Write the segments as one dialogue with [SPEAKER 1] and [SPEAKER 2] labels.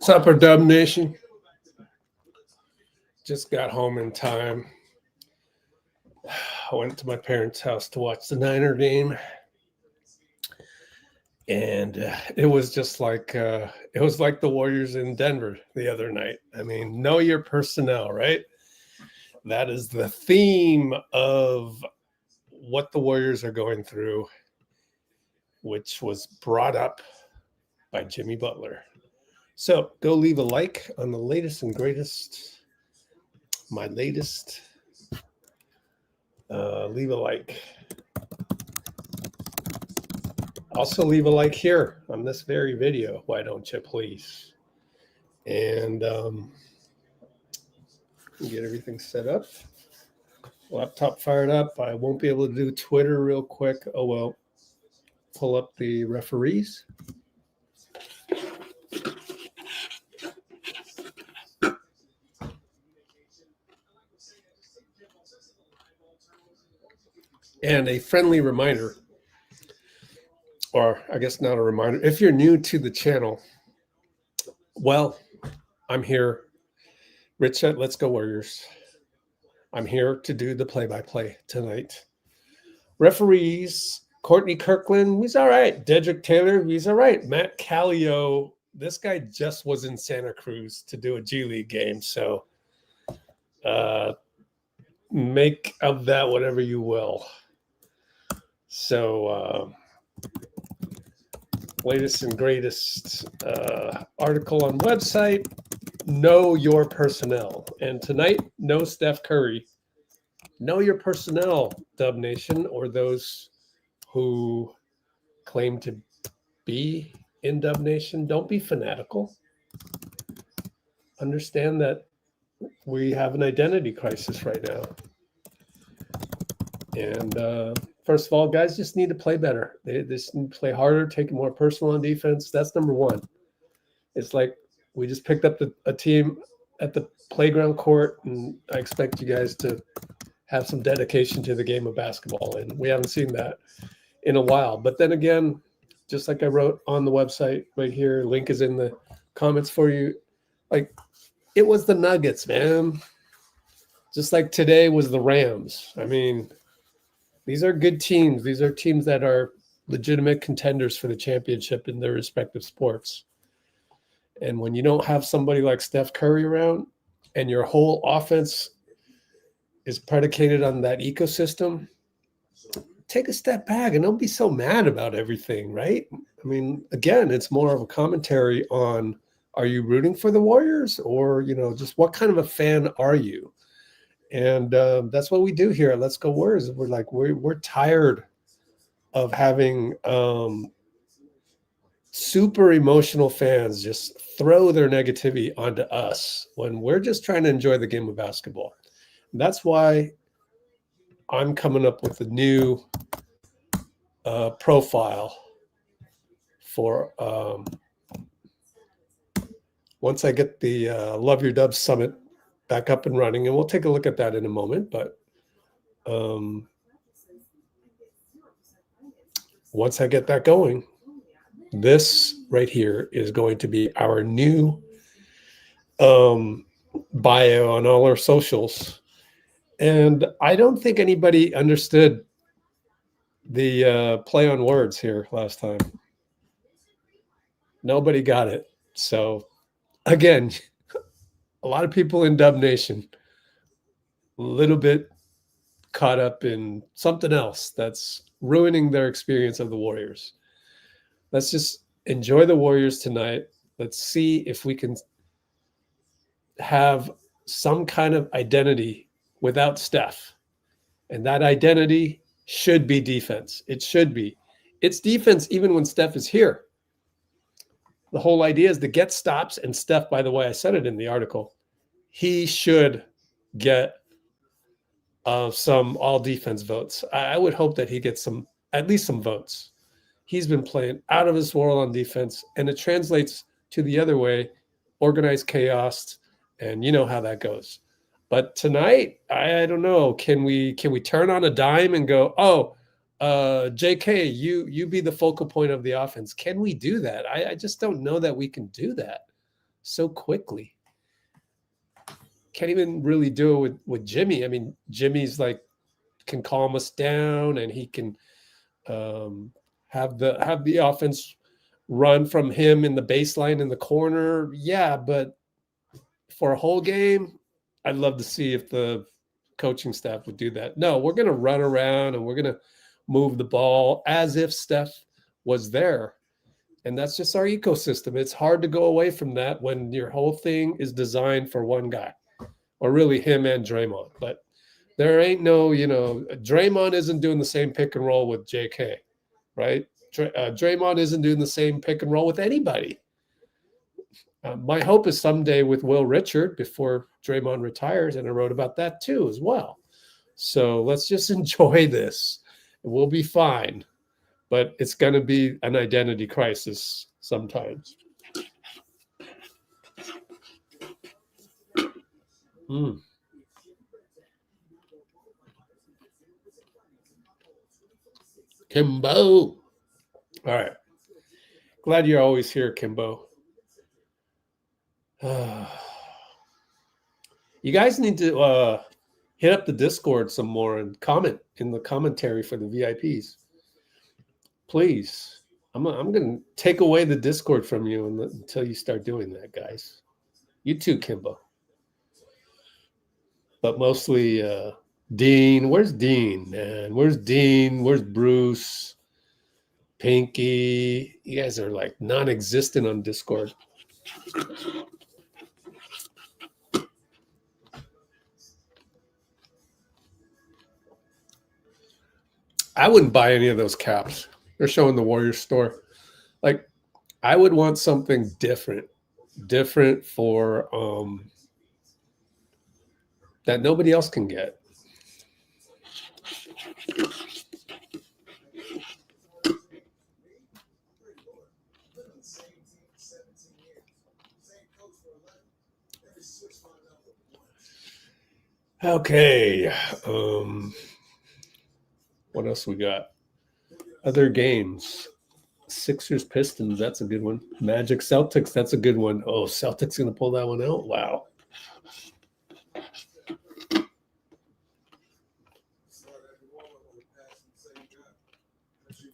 [SPEAKER 1] Supper Dub Nation. Just got home in time. I went to my parents' house to watch the Niner game. And it was just like the Warriors in Denver the other night. I mean, know your personnel, right? That is the theme of what the Warriors are going through, which was brought up by Jimmy Butler. So go leave a like on the latest and greatest, my latest. Leave a like. Also leave a like here on this very video. Why don't you please? And get everything set up. Laptop fired up. I won't be able to do Twitter real quick. Oh, well. Pull up the referees. And a friendly reminder, or I guess not a reminder, if you're new to the channel, well, I'm here. Rich at Let's Go Warriors. I'm here to do the play-by-play tonight. Referees, Courtney Kirkland, he's all right. Dedric Taylor, he's all right. Matt Kalio, this guy just was in Santa Cruz to do a G League game, so make of that whatever you will. So latest and greatest article on website, know your personnel. And tonight, no Steph Curry. Know your personnel, Dub Nation, or those who claim to be in Dub Nation. Don't be fanatical. Understand that we have an identity crisis right now. And first of all, guys just need to play better. They just need to play harder, take it more personal on defense. That's number one. It's like we just picked up a team at the playground court, and I expect you guys to have some dedication to the game of basketball. And we haven't seen that in a while. But then again, just like I wrote on the website right here, link is in the comments for you. Like, it was the Nuggets, man. Just like today was the Rams. I mean, these are good teams. These are teams that are legitimate contenders for the championship in their respective sports. And when you don't have somebody like Steph Curry around and your whole offense is predicated on that ecosystem, take a step back and don't be so mad about everything, right? I mean, again, it's more of a commentary on, are you rooting for the Warriors, or, you know, just what kind of a fan are you? And that's what we do here at Let's Go Warriors. We're like, we're tired of having super emotional fans just throw their negativity onto us when we're just trying to enjoy the game of basketball. And that's why I'm coming up with a new profile for once I get the Love Your Dub Summit back up and running, and we'll take a look at that in a moment. But once I get that going, this right here is going to be our new bio on all our socials. And I don't think anybody understood the play on words here last time. Nobody got it. So again, a lot of people in Dub Nation, a little bit caught up in something else that's ruining their experience of the Warriors. Let's just enjoy the Warriors tonight. Let's see if we can have some kind of identity without Steph. And that identity should be defense. It should be. It's defense even when Steph is here. The whole idea is to get stops, and Steph, by the way, I said it in the article, he should get some all-defense votes. I would hope that he gets at least some votes. He's been playing out of his world on defense, and it translates to the other way, organized chaos, and you know how that goes. But tonight, I don't know. Can we turn on a dime and go, oh, JK, you be the focal point of the offense? Can we do that? I just don't know that we can do that. so quickly. Can't even really do it with Jimmy. I mean, Jimmy's like can calm us down, and he can have the offense run from him in the baseline in the corner. Yeah, but for a whole game, I'd love to see if the coaching staff would do that. No, we're going to run around and we're going to move the ball as if Steph was there. And that's just our ecosystem. It's hard to go away from that when your whole thing is designed for one guy, or really him and Draymond. But there ain't no, Draymond isn't doing the same pick and roll with JK, right? Draymond isn't doing the same pick and roll with anybody. My hope is someday with Will Richard before Draymond retires, and I wrote about that too as well. So let's just enjoy this. We'll be fine. But it's going to be an identity crisis sometimes. Kimbo. All right. Glad you're always here, Kimbo. You guys need to hit up the Discord some more and comment in the commentary for the VIPs. Please. I'm going to take away the Discord from you until you start doing that, guys. You too, Kimbo. But mostly Dean. Where's Dean, man? Where's Dean? Where's Bruce? Pinky? You guys are like non-existent on Discord. I wouldn't buy any of those caps. They're showing the Warriors store. Like, I would want something different for that nobody else can get. Okay. What else we got? Other games. Sixers, Pistons, that's a good one. Magic, Celtics, that's a good one. Oh, Celtics going to pull that one out? Wow.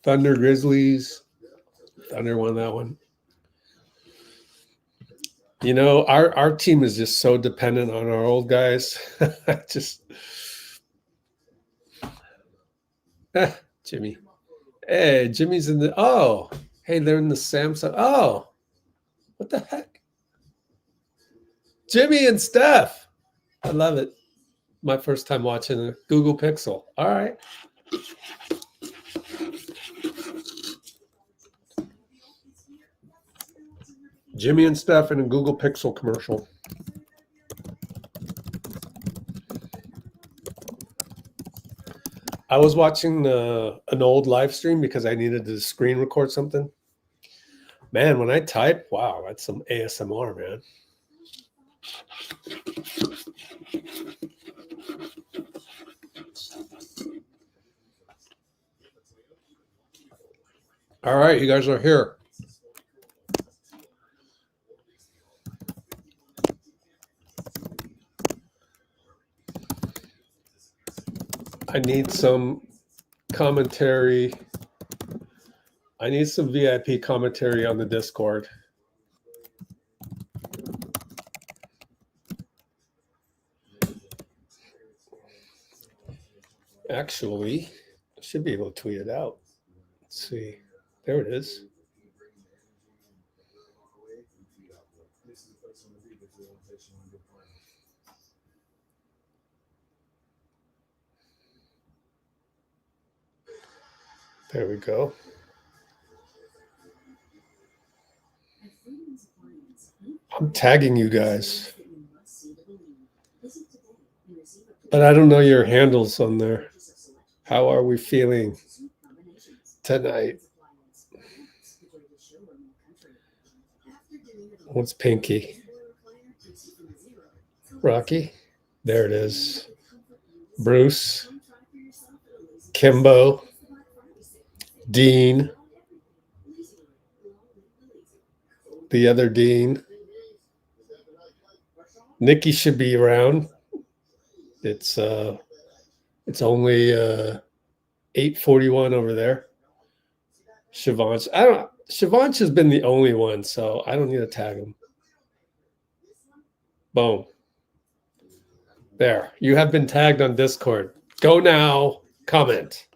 [SPEAKER 1] Thunder, Grizzlies. Thunder won that one. Our team is just so dependent on our old guys. Jimmy. Hey, Jimmy's in the hey, they're in the Samsung. Oh, what the heck? Jimmy and Steph. I love it. My first time watching a Google Pixel. All right. Jimmy and Steph in a Google Pixel commercial. I was watching an old live stream because I needed to screen record something. Man, when I type, wow, that's some ASMR, man. All right, you guys are here. I need some commentary. I need some VIP commentary on the Discord. Actually, I should be able to tweet it out. Let's see. There it is. There we go. I'm tagging you guys. But I don't know your handles on there. How are we feeling tonight? What's Pinky? Rocky? There it is. Bruce. Kimbo. Dean. The other Dean. Nikki should be around. It's only 8:41 over there. Shivansh. Shivansh has been the only one, so I don't need to tag him. Boom. There. You have been tagged on Discord. Go now. Comment.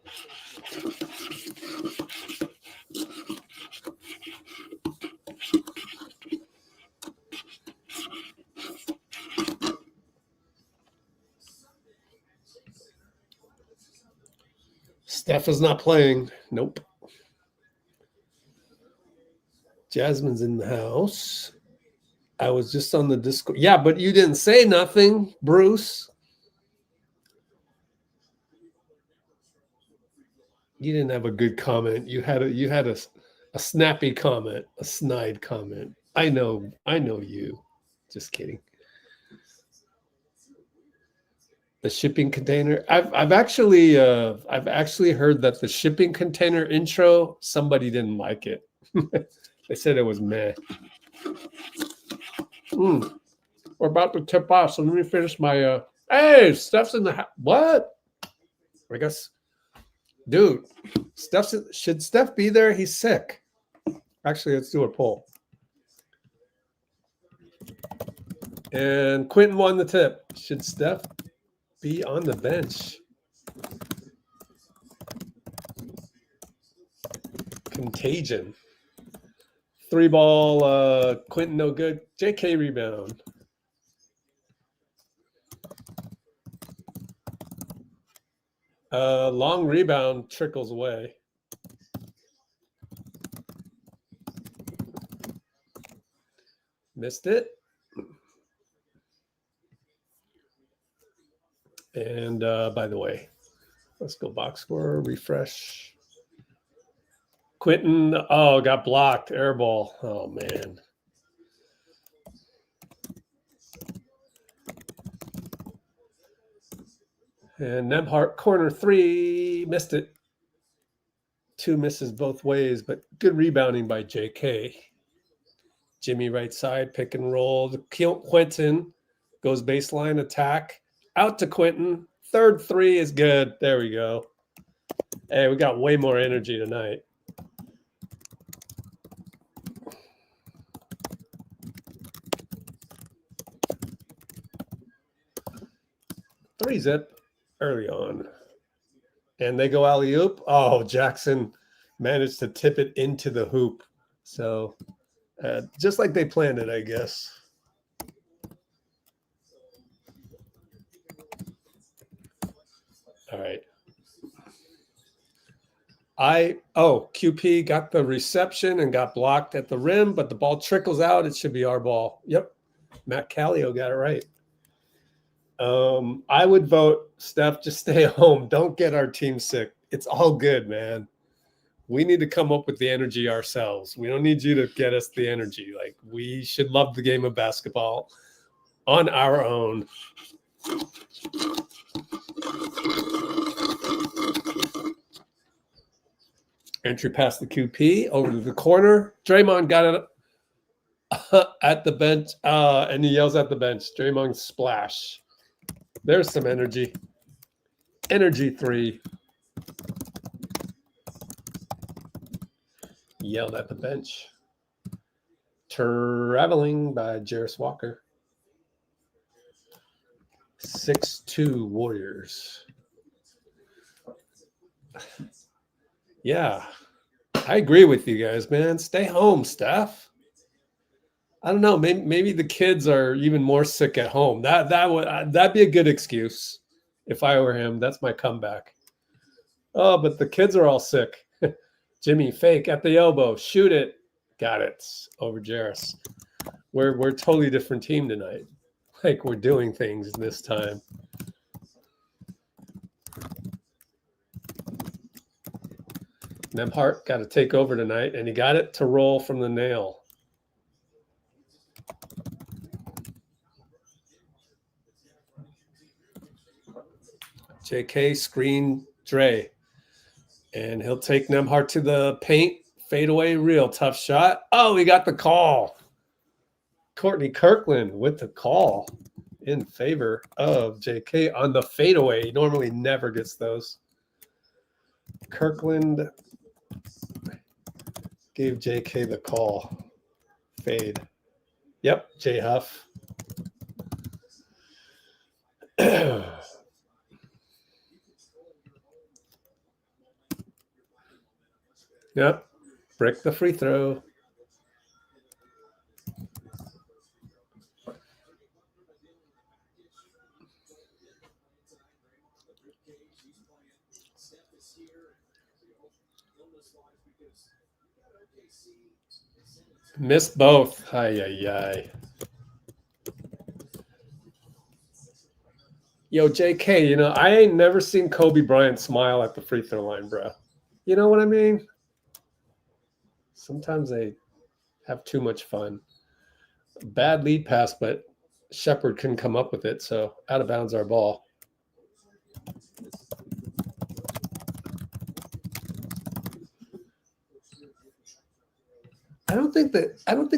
[SPEAKER 1] Steph is not playing. Nope. Jasmine's in the house. I was just on the Discord. Yeah, but you didn't say nothing, Bruce. You didn't have a good comment. You had a snappy comment, a snide comment. I know you. Just kidding. The shipping container. I've actually heard that the shipping container intro, somebody didn't like it. They said it was meh. We're about to tip off, so let me finish my hey, Steph's in the house. What? I guess, dude, should Steph be there? He's sick. Actually, let's do a poll. And Quentin won the tip. Should Steph be on the bench? Contagion. 3-ball, Quentin no good. JK rebound. Long rebound trickles away. Missed it. And by the way, let's go box score, refresh. Quentin, oh, got blocked. Air ball. Oh, man. And Nembhard, corner 3, missed it. 2 misses both ways, but good rebounding by JK. Jimmy right side, pick and roll. Quentin goes baseline attack. Out to Quentin. Third 3 is good. There we go. Hey, we got way more energy tonight. Three zip early on. And they go alley-oop. Oh, Jackson managed to tip it into the hoop. So just like they planned it, I guess. All right. QP got the reception and got blocked at the rim, but the ball trickles out. It should be our ball. Yep. Matt Kalio got it right. I would vote, Steph, just stay home. Don't get our team sick. It's all good, man. We need to come up with the energy ourselves. We don't need you to get us the energy. Like, we should love the game of basketball on our own. Entry past the QP over to the corner. Draymond got it at the bench, and he yells at the bench. Draymond splash. There's some energy. Energy 3. Yelled at the bench. Traveling by Jarace Walker. 6-2 Warriors. Yeah, I agree with you guys, man. Stay home, Steph. I don't know. Maybe the kids are even more sick at home. That'd be a good excuse if I were him. That's my comeback. Oh, but the kids are all sick. Jimmy, fake at the elbow, shoot it, got it over Jarace. We're a totally different team tonight. Like, we're doing things this time. Nembhard got to take over tonight, and he got it to roll from the nail. JK screen Dray. And he'll take Nembhard to the paint. Fade away, real tough shot. Oh, he got the call. Courtney Kirkland with the call. in favor of JK on the fadeaway. He normally never gets those. Kirkland gave JK the call. Fade. Yep, J Huff. Yep, brick the free throw. Missed both. Ay, ay, ay. Yo, JK, you know, I ain't never seen Kobe Bryant smile at the free throw line, bro. You know what I mean? Sometimes they have too much fun. Bad lead pass, but Sheppard couldn't come up with it, so out of bounds our ball. I don't think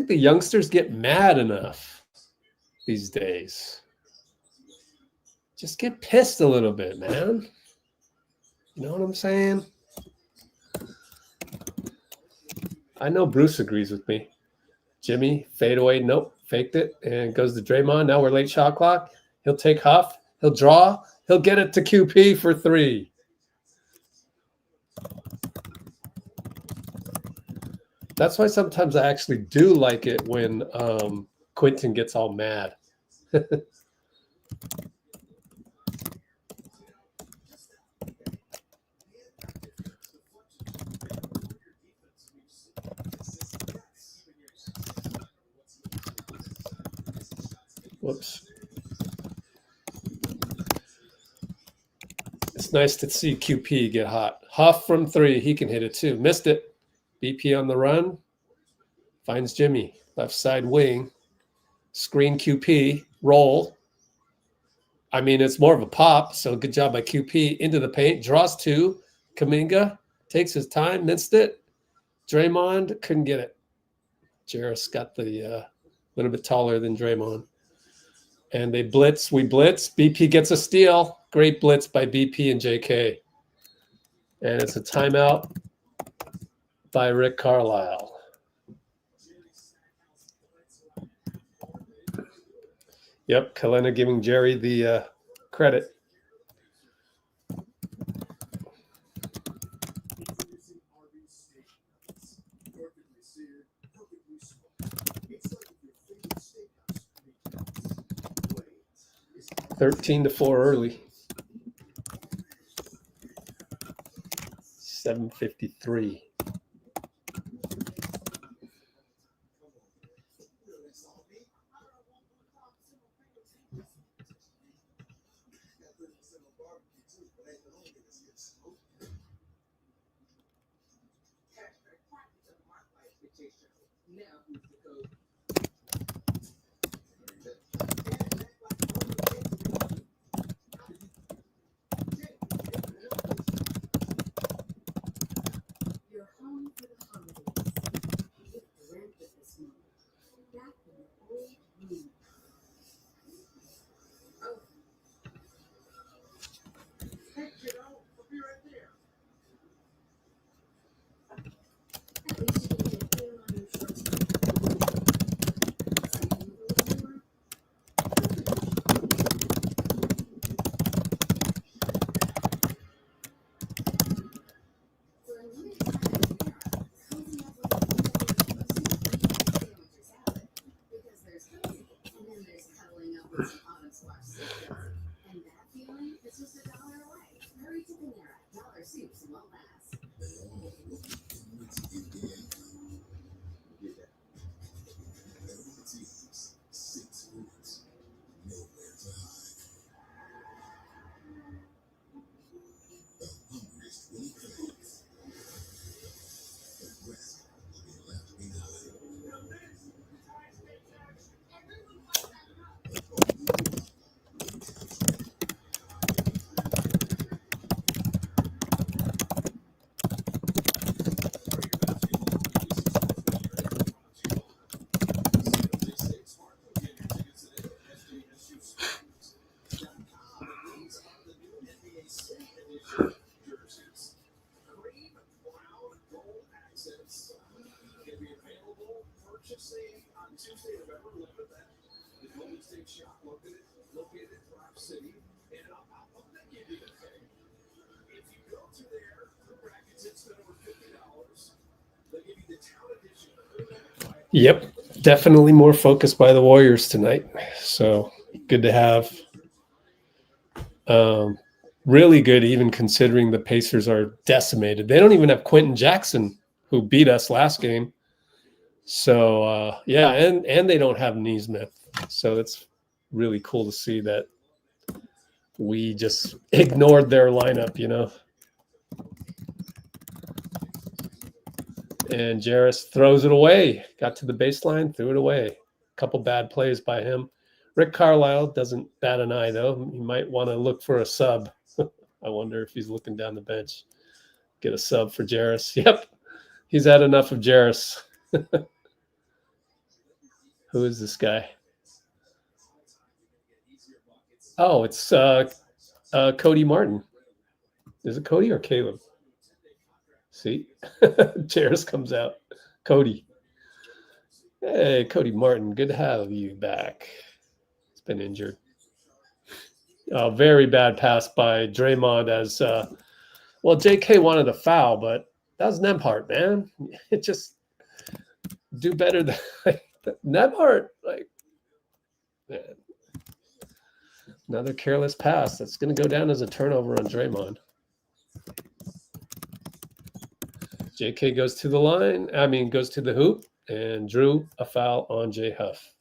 [SPEAKER 1] the youngsters get mad enough these days. Just get pissed a little bit, man. You know what I'm saying? I know Bruce agrees with me. Jimmy, fadeaway, nope, faked it, and goes to Draymond. Now we're late shot clock. He'll take Huff. He'll draw. He'll get it to QP for 3. That's why sometimes I actually do like it when Quenton gets all mad. Whoops. It's nice to see QP get hot. Huff from 3. He can hit it too. Missed it. BP on the run. Finds Jimmy. Left side wing. Screen QP. Roll. I mean, it's more of a pop, so good job by QP. Into the paint. Draws 2. Kuminga takes his time. Missed it. Draymond couldn't get it. Jarace got the little bit taller than Draymond. And they blitz. We blitz. BP gets a steal. Great blitz by BP and JK. And it's a timeout by Rick Carlisle. Yep, Kalena giving Jerry the credit. (13-4) early. 7:53. Yep, definitely more focused by the Warriors tonight. So good to have. Really good, even considering the Pacers are decimated. They don't even have Quenton Jackson, who beat us last game. So yeah, and they don't have Nesmith. So it's really cool to see that we just ignored their lineup, you know. And Jarace throws it away. Got to the baseline, threw it away. A couple bad plays by him. Rick Carlisle doesn't bat an eye, though. He might want to look for a sub. I wonder if he's looking down the bench. Get a sub for Jarace. Yep, he's had enough of Jarace. Who is this guy? Oh, it's Cody Martin. Is it Cody or Caleb? See, Jarace comes out. Cody. Hey, Cody Martin. Good to have you back. It's been injured. Very bad pass by Draymond as well. JK wanted a foul, but that was Nembhard, man. It just do better than Nembhard. Like, man. Another careless pass. That's going to go down as a turnover on Draymond. JK goes to the line. I mean, goes to the hoop and drew a foul on J Huff.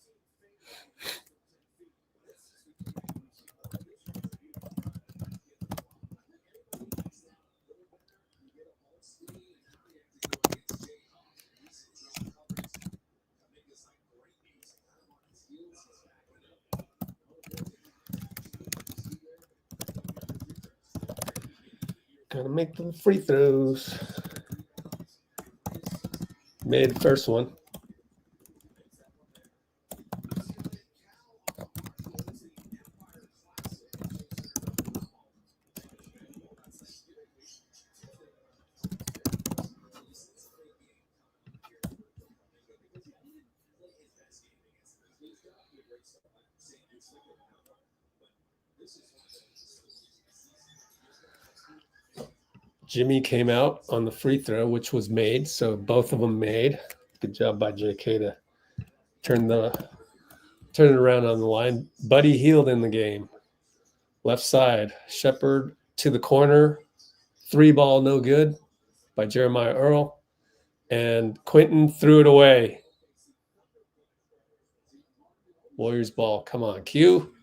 [SPEAKER 1] Gonna make the free throws. Made the first one. Jimmy came out on the free throw, which was made. So both of them made. Good job by JK to turn it around on the line. Buddy Hield in the game. Left side. Sheppard to the corner. 3-ball, no good by Jeremiah Earl. And Quenton threw it away. Warriors ball. Come on, Q.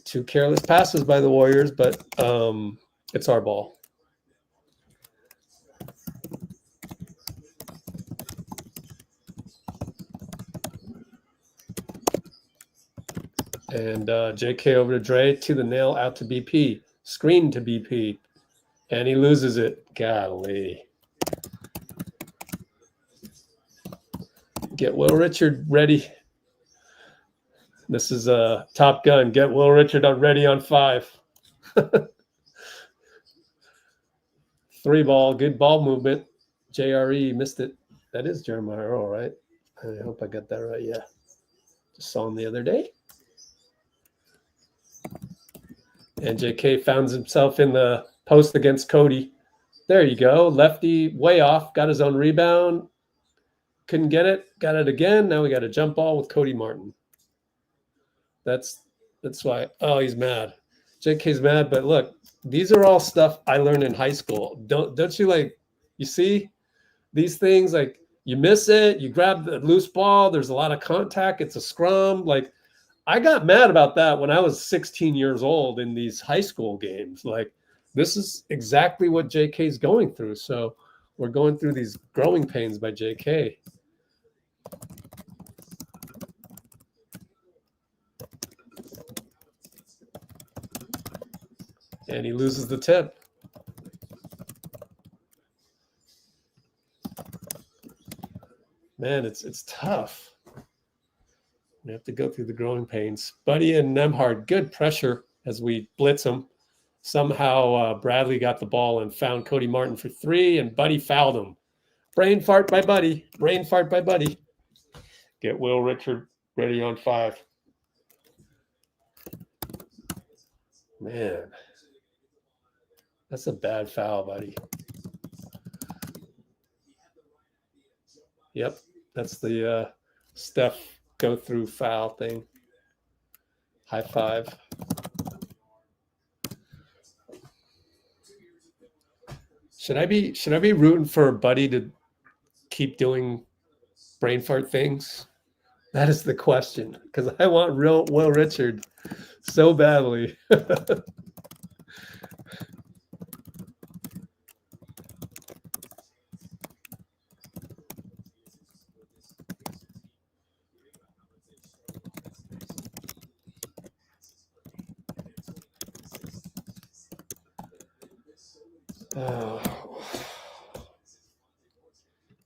[SPEAKER 1] 2 careless passes by the Warriors, but it's our ball. And JK over to Dray, to the nail, out to BP. Screen to BP. And he loses it. Golly. Get Will Richard ready. This is a Top Gun. Get Will Richard ready on 5. 3-ball, good ball movement. JRE missed it. That is Jeremiah Earl, right? I hope I got that right. Yeah. Just saw him the other day. And JK found himself in the post against Cody. There you go. Lefty way off. Got his own rebound. Couldn't get it. Got it again. Now we got a jump ball with Cody Martin. That's why. Oh, he's mad. JK's mad. But look, these are all stuff I learned in high school. Don't you like? You see these things, like you miss it. You grab the loose ball. There's a lot of contact. It's a scrum. Like, I got mad about that when I was 16 years old in these high school games. Like, this is exactly what JK's going through. So we're going through these growing pains by JK. And he loses the tip. Man, it's tough. We have to go through the growing pains. Buddy and Nembhard, good pressure as we blitz them. Somehow Bradley got the ball and found Cody Martin for 3, and Buddy fouled him. Brain fart by Buddy. Brain fart by Buddy. Get Will Richard ready on 5. Man, that's a bad foul, Buddy. Yep, that's the Steph go through foul thing. High five. Should I be rooting for Buddy to keep doing brain fart things? That is the question, because I want real Will Richard so badly.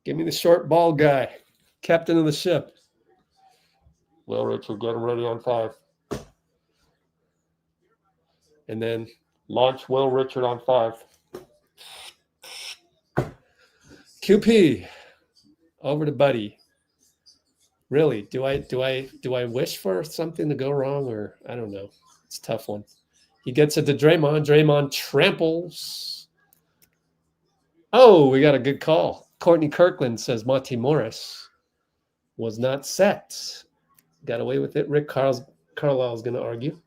[SPEAKER 1] Give me the short ball guy, captain of the ship. Will Richard, get him ready on 5. And then launch Will Richard on 5. QP, over to Buddy. Really, do I wish for something to go wrong, or I don't know. It's a tough one. He gets it to Draymond. Draymond tramples. Oh, we got a good call. Courtney Kirkland says Monte Morris was not set. Got away with it. Rick Carlisle is going to argue.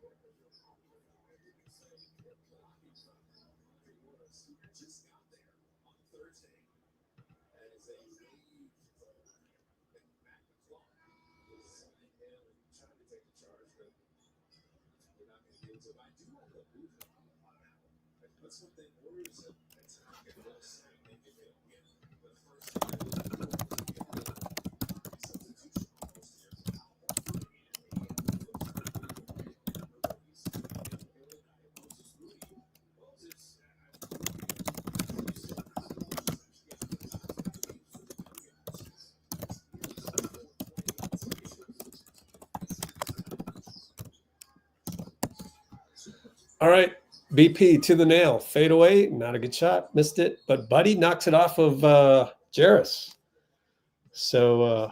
[SPEAKER 1] All right, BP to the nail. Fade away, not a good shot. Missed it, but Buddy knocks it off of Jarace. So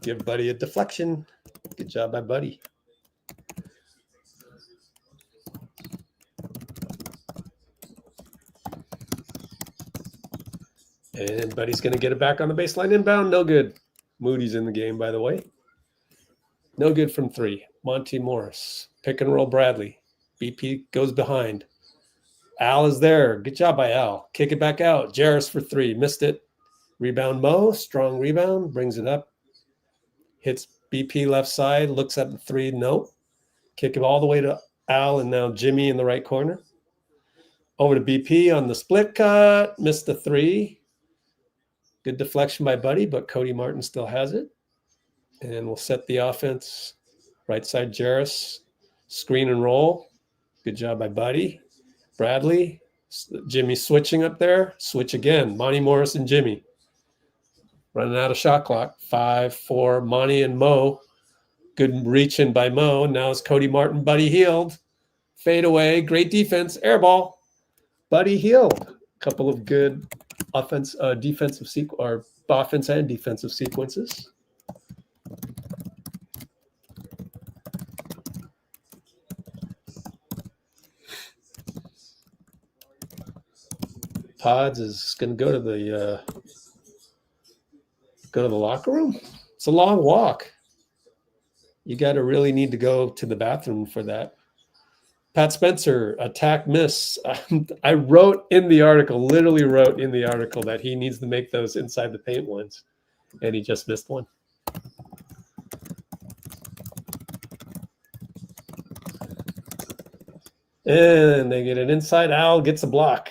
[SPEAKER 1] give Buddy a deflection. Good job by Buddy. And Buddy's going to get it back on the baseline inbound. No good. Moody's in the game, by the way. No good from 3. Monte Morris. Pick and roll Bradley. BP goes behind. Al is there. Good job by Al. Kick it back out. Jarace for 3. Missed it. Rebound Mo. Strong rebound. Brings it up. Hits BP left side. Looks at the 3. Nope. Kick it all the way to Al, and now Jimmy in the right corner. Over to BP on the split cut. Missed the 3. Good deflection by Buddy, but Cody Martin still has it. And we'll set the offense. Right side Jarace. Screen and roll. Good job by Buddy. Bradley. Jimmy switching up there. Switch again. Monte Morris and Jimmy. Running out of shot clock. 5, 4. Monte and Mo. Good reach in by Mo. Now it's Cody Martin. Buddy healed. Fade away. Great defense. Air ball. Buddy healed. Couple of good offense and defensive sequences. Pods is going to go to the locker room. It's a long walk. You got to really need to go to the bathroom for that. Pat Spencer, attack miss. I wrote in the article, literally wrote in the article that he needs to make those inside the paint ones, and he just missed one. And they get it inside. Al gets a block.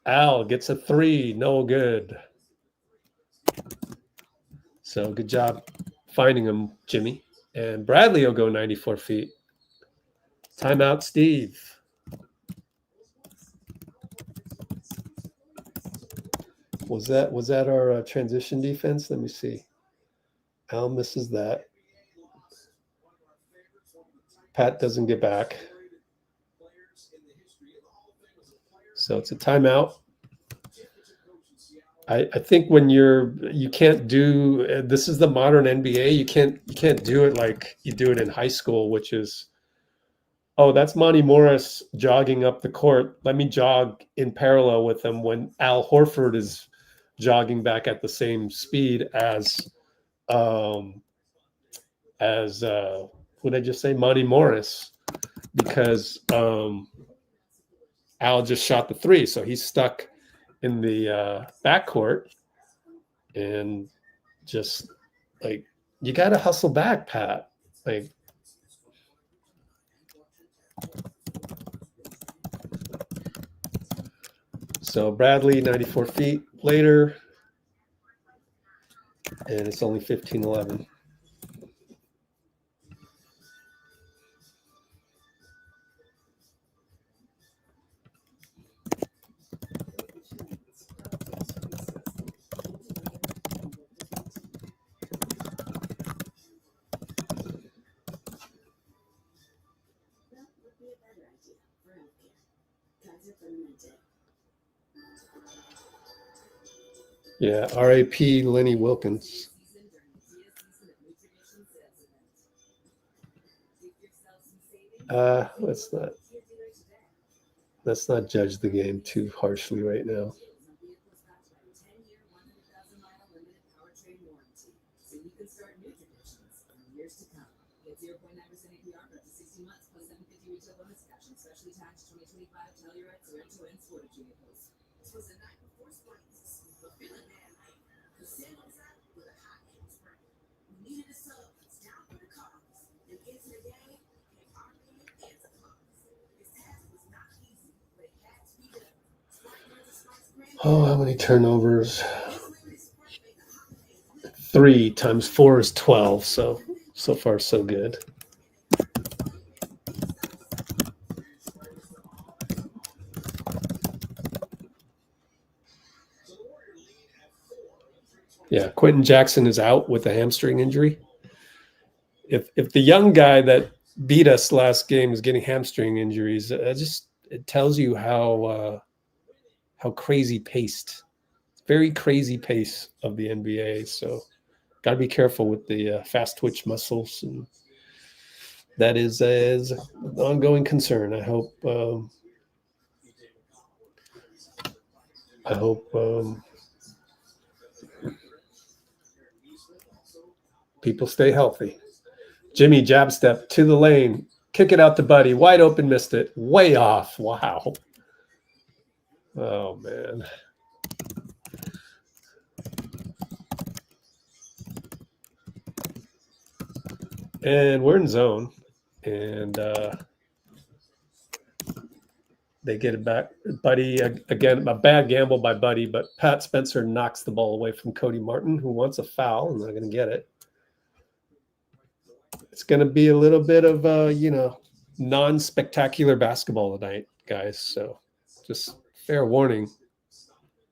[SPEAKER 1] Al gets a 3. No good. So good job finding him, Jimmy. And Bradley will go 94 feet. Timeout, Steve. Was that our transition defense? Let me see. Al misses that. Pat doesn't get back. So it's a timeout. I think when you can't do, this is the modern NBA. You can't do it like you do it in high school, which is, Oh, that's Monty Morris jogging up the court. Let me jog in parallel with him when Al Horford is jogging back at the same speed as who did I just say? Monty Morris, because Al just shot the three, so he's stuck in the backcourt, and just like, you got to hustle back, Pat. Like, so Bradley 94 feet later, and it's only 15-11. Yeah, R.A.P. Lenny Wilkins. Let's not judge the game too harshly right now. Oh, how many turnovers? 3 times 4 is 12. So far, so good. Yeah, Quenton Jackson is out with a hamstring injury. If the young guy that beat us last game is getting hamstring injuries, it tells you how crazy paced, very crazy pace of the NBA. So got to be careful with the fast twitch muscles, and that is an ongoing concern. I hope people stay healthy. Jimmy jab step to the lane, kick it out to Buddy, wide open, missed it, way off. Wow. Oh man. And we're in zone, and they get it back. Buddy, again, a bad gamble by Buddy, but Pat Spencer knocks the ball away from Cody Martin, who wants a foul, and they're going to get it. It's going to be a little bit of non-spectacular basketball tonight, guys. So just fair warning.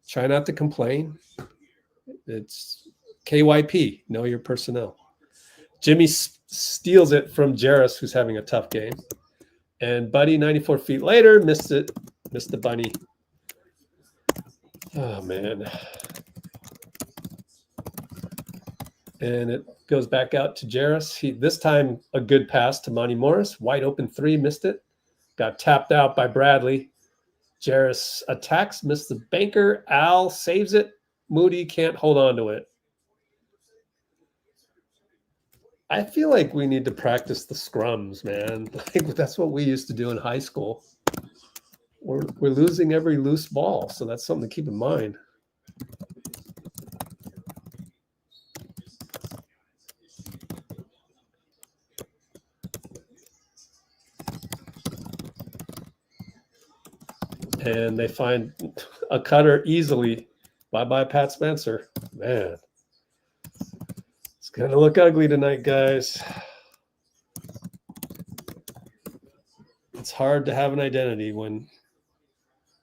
[SPEAKER 1] Try not to complain. It's KYP, know your personnel. Jimmy steals it from Jarace, who's having a tough game. And Buddy, 94 feet later, missed the bunny. Oh, man. And it goes back out to Jarace. This time, a good pass to Monty Morris. Wide open three, missed it. Got tapped out by Bradley. Jarace attacks, missed the banker. Al saves it. Moody can't hold on to it. I feel like we need to practice the scrums, man. Like, that's what we used to do in high school. We're losing every loose ball, so that's something to keep in mind. And they find a cutter easily. Bye-bye, Pat Spencer. Man. It's going to look ugly tonight, guys. It's hard to have an identity when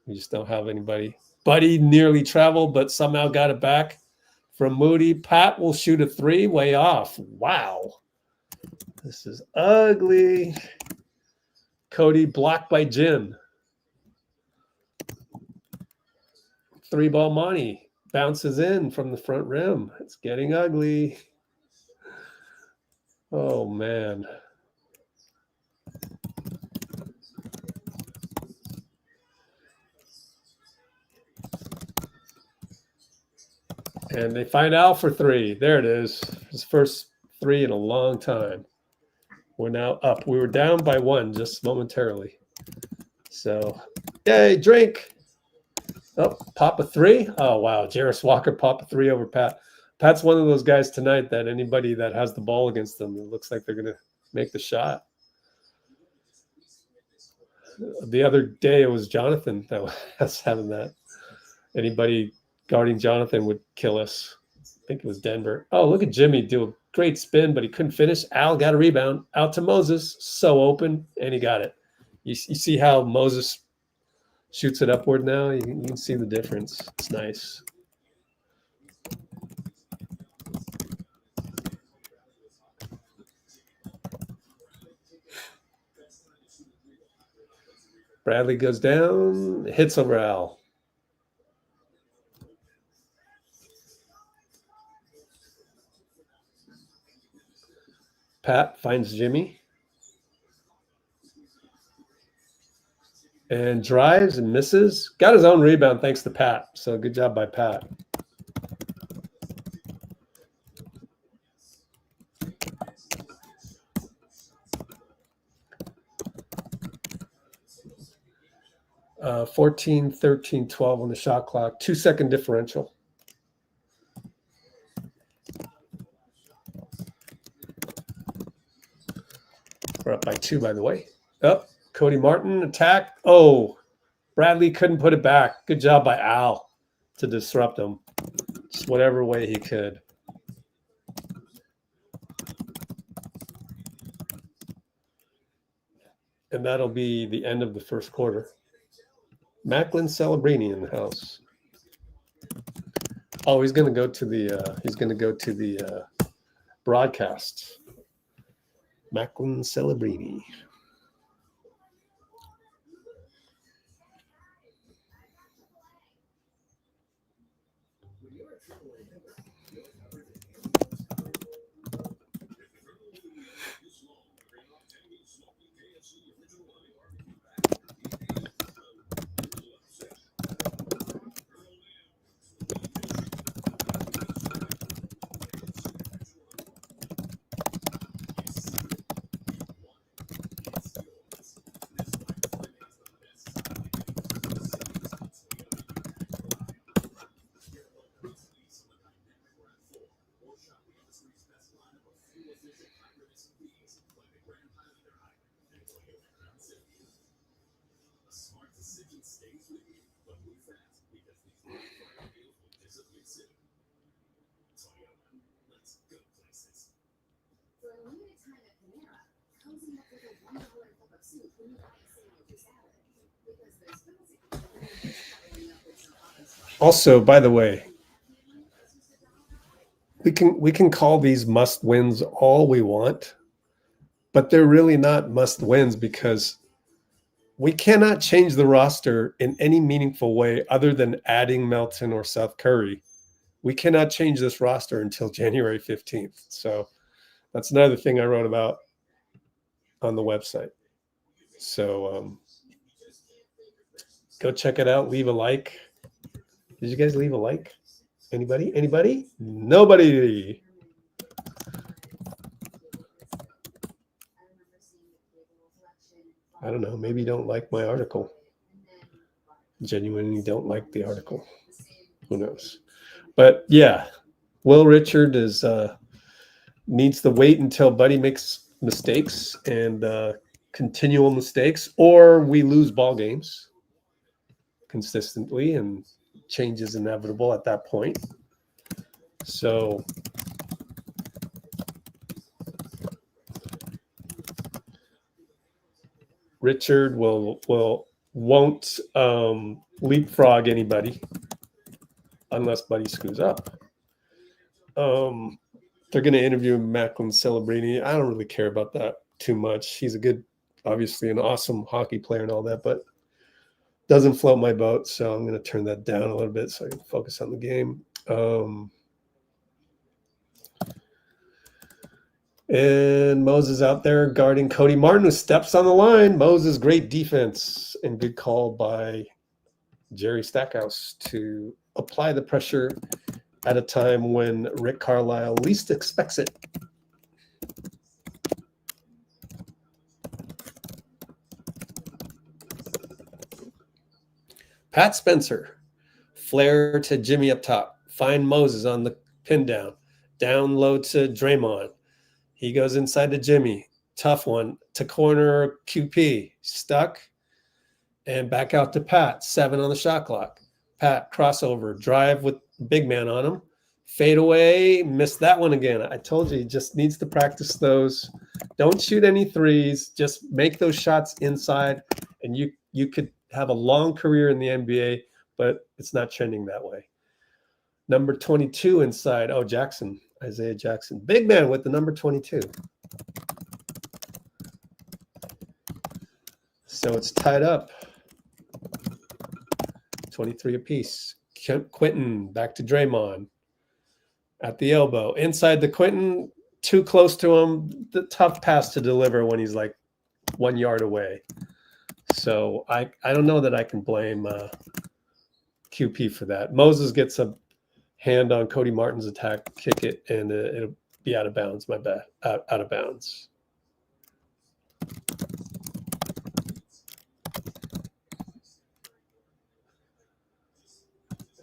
[SPEAKER 1] you just don't have anybody. Buddy nearly traveled, but somehow got it back from Moody. Pat will shoot a three, way off. Wow. This is ugly. Cody blocked by Jim. 3-ball Monty bounces in from the front rim. It's getting ugly. Oh, man. And they find Al for three. There it is. His first three in a long time. We're now up. We were down by one just momentarily. So, yay, drink. Oh, pop a three. Oh, wow. Jarace Walker pop a three over Pat. Pat's one of those guys tonight that anybody that has the ball against them, it looks like they're going to make the shot. The other day, it was Jonathan that was having that. Anybody guarding Jonathan would kill us. I think it was Denver. Oh, look at Jimmy do a great spin, but he couldn't finish. Al got a rebound. Out to Moses. So open, and he got it. You see how Moses shoots it upward now? You can see the difference. It's nice. Bradley goes down, hits over Al. Pat finds Jimmy. And drives and misses. Got his own rebound thanks to Pat. So good job by Pat. Uh, 14, 13, 12 on the shot clock. 2-second differential. We're up by 2, by the way. Up. Cody Martin attack. Oh, Bradley couldn't put it back. Good job by Al to disrupt him. Just whatever way he could. And that'll be the end of the first quarter. Macklin Celebrini in the house. Oh, he's going to go to the broadcast. Macklin Celebrini. Also, by the way, we can call these must wins all we want, but they're really not must wins because we cannot change the roster in any meaningful way other than adding Melton or Seth Curry. We cannot change this roster until January 15th. So that's another thing I wrote about on the website. So go check it out. Leave a like. Did you guys leave a like? Anybody? Anybody? Nobody. I don't know. Maybe you don't like my article. Genuinely don't like the article. Who knows? But yeah, Will Richard is needs to wait until Buddy makes mistakes and continual mistakes, or we lose ball games consistently, and change is inevitable at that point. So Richard won't leapfrog anybody unless Buddy screws up. They're going to interview Macklin Celebrini. I don't really care about that too much. He's a good, obviously an awesome hockey player and all that, but doesn't float my boat. So I'm going to turn that down a little bit so I can focus on the game. And Moses out there guarding Cody Martin, who steps on the line. Moses, great defense and good call by Jerry Stackhouse to apply the pressure at a time when Rick Carlisle least expects it. Pat Spencer, flare to Jimmy up top. Find Moses on the pin down. Down low to Draymond. He goes inside to Jimmy. Tough one to corner QP. Stuck. And back out to Pat. 7 on the shot clock. Pat, crossover. Drive with big man on him. Fade away. Missed that one again. I told you, he just needs to practice those. Don't shoot any threes. Just make those shots inside. And you could have a long career in the NBA, but it's not trending that way. Number 22 inside. Oh, Jackson. Isaiah Jackson. Big man with the number 22. So it's tied up. 23 apiece. Quenton back to Draymond. At the elbow. Inside the Quenton. Too close to him. The tough pass to deliver when he's like 1 yard away. So I don't know that I can blame QP for that. Moses gets a hand on Cody Martin's attack, kick it, and it'll be out of bounds. My bad. Out of bounds.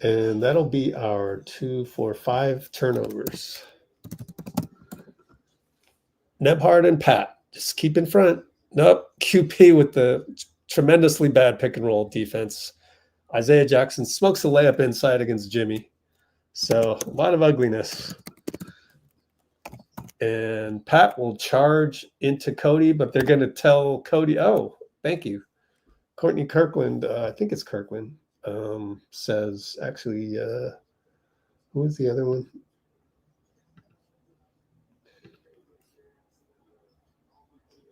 [SPEAKER 1] And that'll be our 2, 4, 5 turnovers. Nembhard and Pat just keep in front. Nope. QP with the tremendously bad pick and roll defense. Isaiah Jackson smokes a layup inside against Jimmy. So a lot of ugliness. And Pat will charge into Cody, but they're going to tell Cody, oh, thank you. Courtney Kirkland, I think it's Kirkland, says, actually, who was the other one?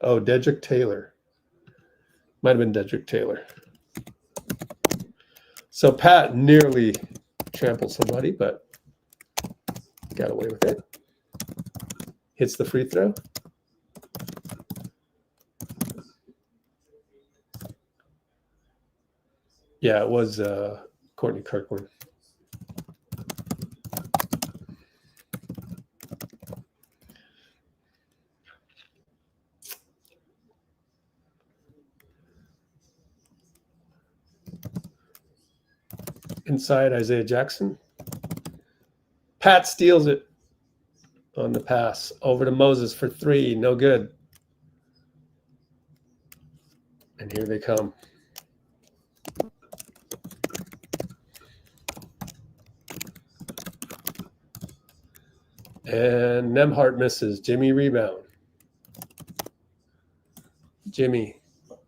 [SPEAKER 1] Oh, Dedric Taylor. Might have been Dedric Taylor. So Pat nearly trampled somebody, but got away with it. Hits the free throw. Yeah, it was Courtney Kirkland. Inside Isaiah Jackson. Pat steals it on the pass. Over to Moses for 3. No good. And here they come. And Nembhard misses. Jimmy rebound. Jimmy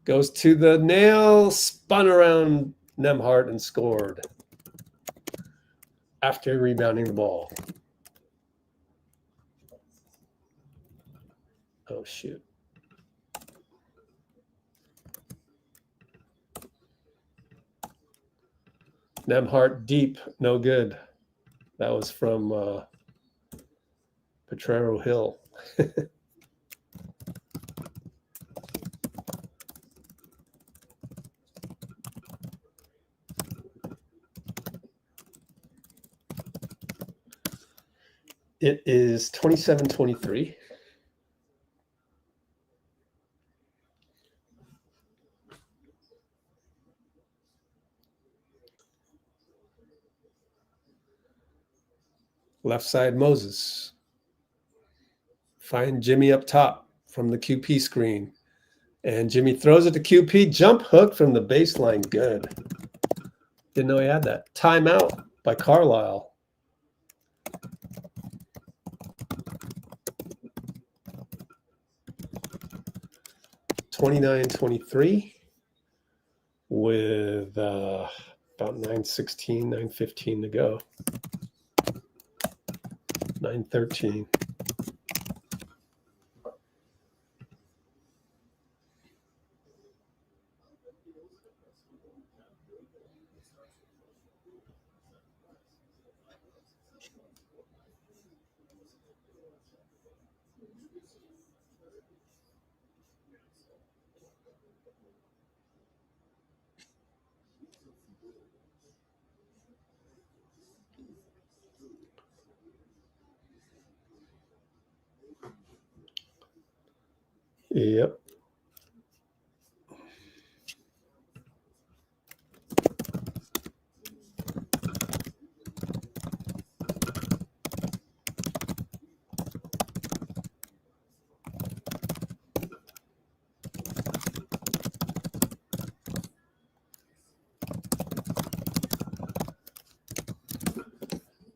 [SPEAKER 1] goes to the nail, spun around Nembhard and scored after rebounding the ball. Oh, shoot. Nembhard deep, no good. That was from Potrero Hill. It is 27-23. Left side, Moses. Find Jimmy up top from the QP screen. And Jimmy throws it to QP. Jump hook from the baseline. Good. Didn't know he had that. Timeout by Carlisle. (29-23) with about 9:16, 9:15 to go. 9:13. Yep.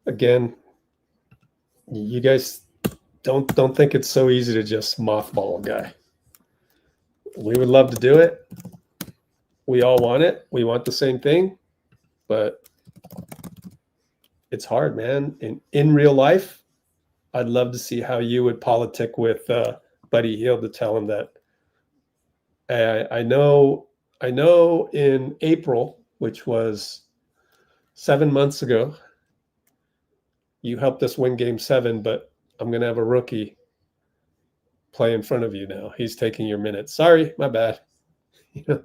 [SPEAKER 1] Again, you guys don't think it's so easy to just mothball a guy. We would love to do it. We all want it. We want the same thing, but it's hard, man. In real life, I'd love to see how you would politic with Buddy Hield to tell him that. I know in April, which was 7 months ago, you helped us win game 7, but I'm going to have a rookie play in front of you now. He's taking your minutes. Sorry, my bad. You know,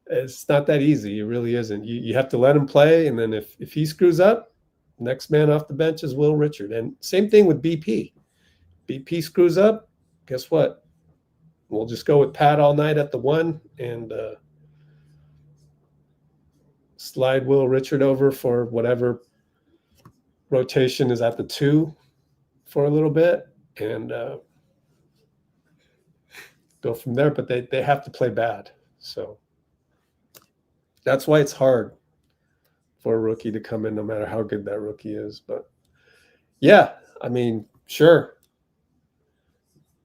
[SPEAKER 1] it's not that easy. It really isn't. You have to let him play, and then if he screws up, next man off the bench is Will Richard. And same thing with BP. BP screws up, guess what? We'll just go with Pat all night at the 1 and slide Will Richard over for whatever rotation is at the 2 for a little bit and go from there. But they have to play bad. So that's why it's hard for a rookie to come in no matter how good that rookie is. But yeah, I mean, sure.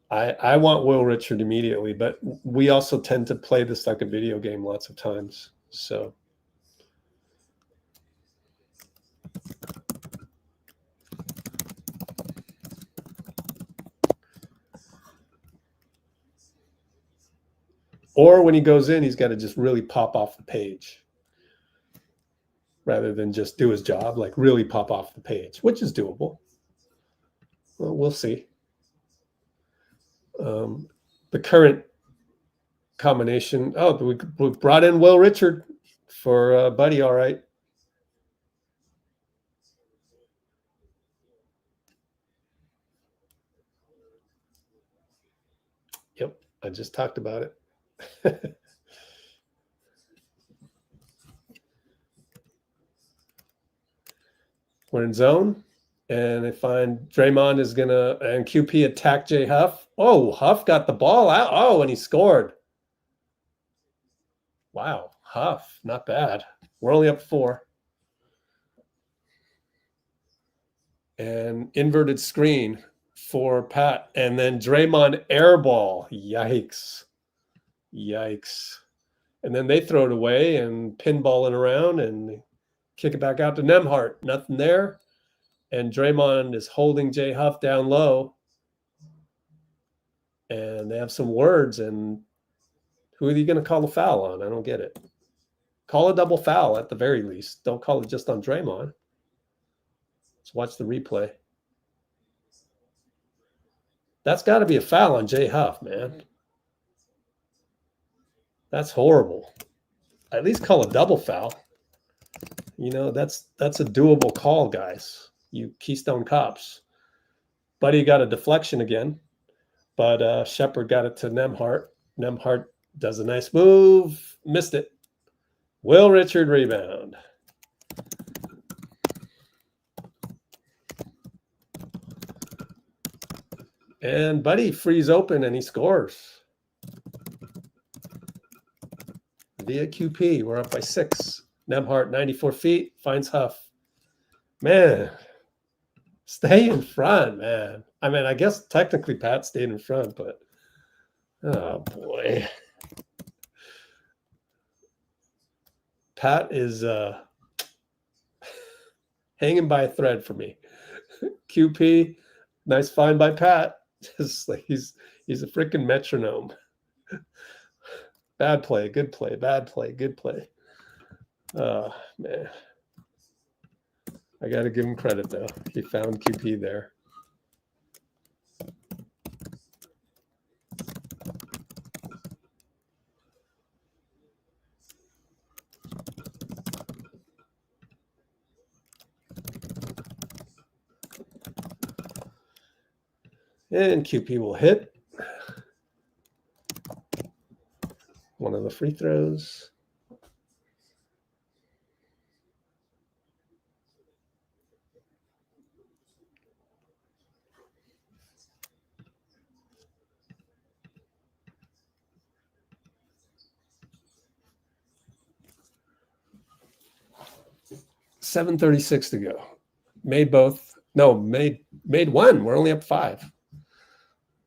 [SPEAKER 1] I want Will Richard immediately, but we also tend to play this like a video game lots of times. So or when he goes in, he's got to just really pop off the page rather than just do his job, like really pop off the page, which is doable. Well, we'll see. The current combination. Oh, we brought in Will Richard for Buddy. All right. Yep, I just talked about it. We're in zone, and they find Draymond is gonna and QP attack J Huff. Oh, Huff got the ball out. Oh, and he scored. Wow, Huff, not bad. We're only up 4. And inverted screen for Pat, and then Draymond airball. Yikes. Yikes. And then they throw it away and pinball it around and kick it back out to Nembhard. Nothing there. And Draymond is holding J Huff down low. And they have some words. And who are you going to call a foul on? I don't get it. Call a double foul at the very least. Don't call it just on Draymond. Let's watch the replay. That's got to be a foul on J Huff, man. That's horrible. At least call a double foul. You know, that's a doable call, guys. You Keystone Cops. Buddy got a deflection again, but Sheppard got it to Nembhard. Nembhard does a nice move. Missed it. Will Richard rebound. And Buddy frees open and he scores. Via QP, we're up by 6. Nembhard, 94 feet, finds Huff. Man, stay in front, man. I mean, I guess technically Pat stayed in front, but oh boy. Pat is hanging by a thread for me. QP, nice find by Pat. Just like he's a freaking metronome. Bad play, good play, bad play, good play. Oh, man. I got to give him credit, though. He found QP there. And QP will hit. one of the free throws. $7:36 to go. Made both. No, made one. We're only up 5.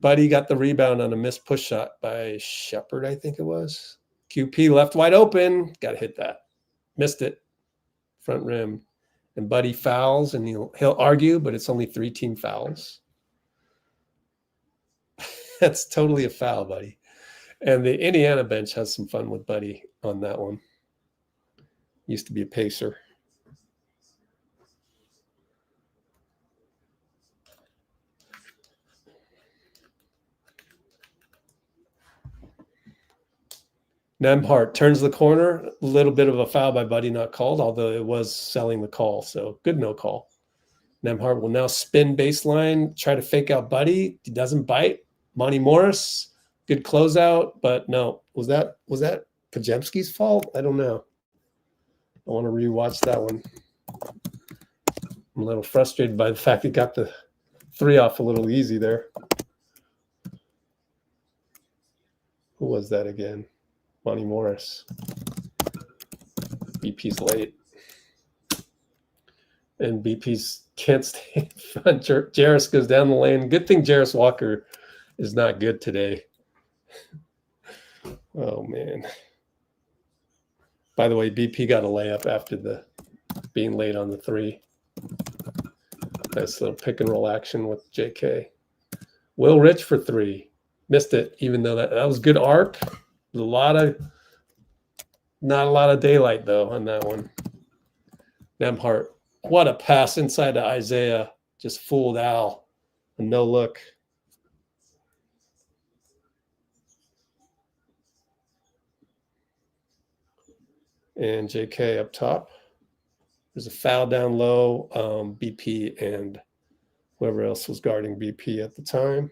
[SPEAKER 1] Buddy got the rebound on a missed push shot by Sheppard, I think it was. QP left wide open. Got to hit that. Missed it. Front rim. And Buddy fouls, and he'll argue, but it's only 3 team fouls. That's totally a foul, Buddy. And the Indiana bench has some fun with Buddy on that one. Used to be a pacer. Nembhard turns the corner. A little bit of a foul by Buddy, not called, although it was selling the call. So good no call. Nembhard will now spin baseline, try to fake out Buddy. He doesn't bite. Monty Morris, good closeout, but no. Was that Pajemski's fault? I don't know. I want to rewatch that one. I'm a little frustrated by the fact he got the 3 off a little easy there. Who was that again? Monty Morris. BP's late. And BP's can't stay in front. Jarace goes down the lane. Good thing Jarace Walker is not good today. Oh, man. By the way, BP got a layup after the being late on the 3. Nice little pick and roll action with JK. Will Rich for 3. Missed it, even though that was good arc. Not a lot of daylight, though, on that one. Nembhard. What a pass inside to Isaiah. Just fooled Al. A no look. And JK up top. There's a foul down low. BP and whoever else was guarding BP at the time.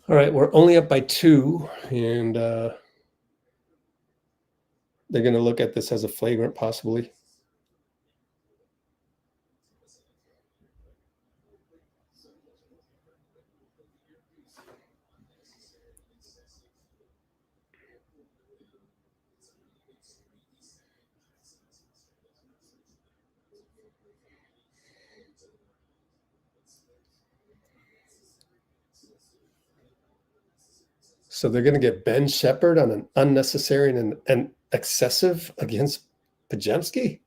[SPEAKER 1] All right, we're only up by 2, and they're going to look at this as a flagrant, possibly. So they're going to get Ben Sheppard on an unnecessary and excessive against Pajemski?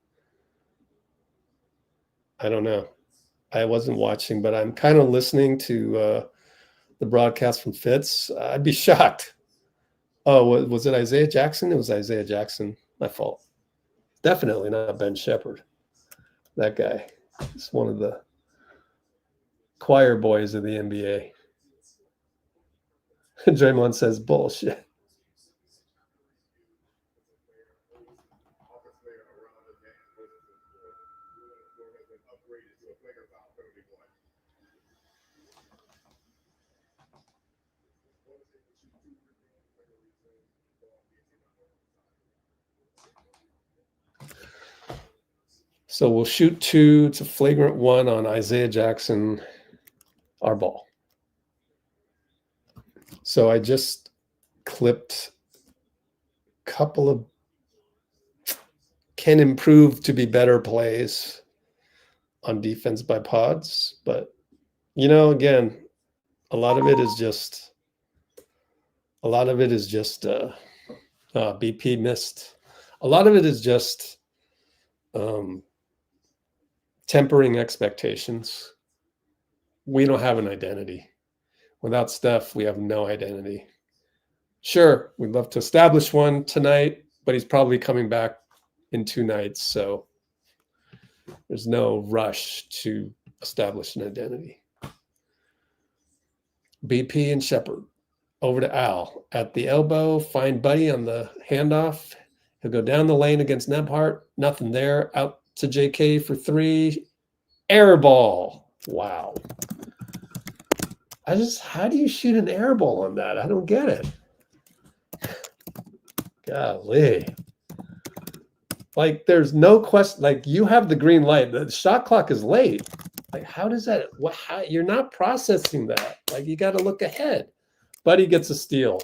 [SPEAKER 1] I don't know. I wasn't watching, but I'm kind of listening to the broadcast from Fitz. I'd be shocked. Oh, was it Isaiah Jackson? It was Isaiah Jackson. My fault. Definitely not Ben Sheppard. That guy is one of the choir boys of the NBA. Draymond says bullshit. So we'll shoot 2. It's a flagrant 1 on Isaiah Jackson, our ball. So I just clipped a couple of can improve to be better plays on defense by pods. But, you know, again, a lot of it is just BP missed. A lot of it is just tempering expectations. We don't have an identity. Without Steph, we have no identity. Sure, we'd love to establish one tonight, but he's probably coming back in 2 nights. So There's no rush to establish an identity. BP and Sheppard. Over to Al. At the elbow, find Buddy on the handoff. He'll go down the lane against Nembhard. Nothing there. Out to JK for 3. Air ball. Wow. How do you shoot an air ball on that? I don't get it. Golly. Like, there's no question. Like, you have the green light. The shot clock is late. Like, how does that? You're not processing that. Like, you got to look ahead. Buddy gets a steal,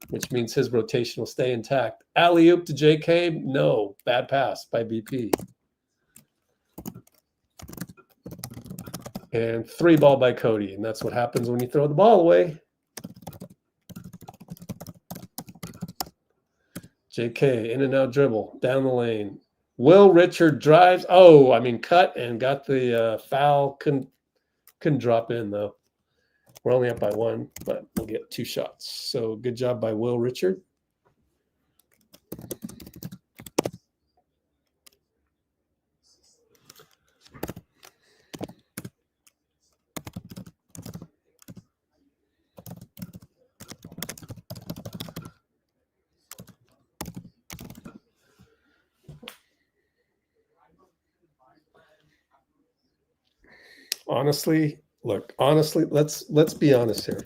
[SPEAKER 1] which means his rotation will stay intact. Alley-oop to JK. No. Bad pass by BP. And 3 ball by Cody. And that's what happens when you throw the ball away. JK, in and out dribble, down the lane. Will Richard drives. Oh, cut and got the foul. Couldn't drop in, though. We're only up by 1, but we'll get 2 shots. So good job by Will Richard. Honestly, let's be honest here.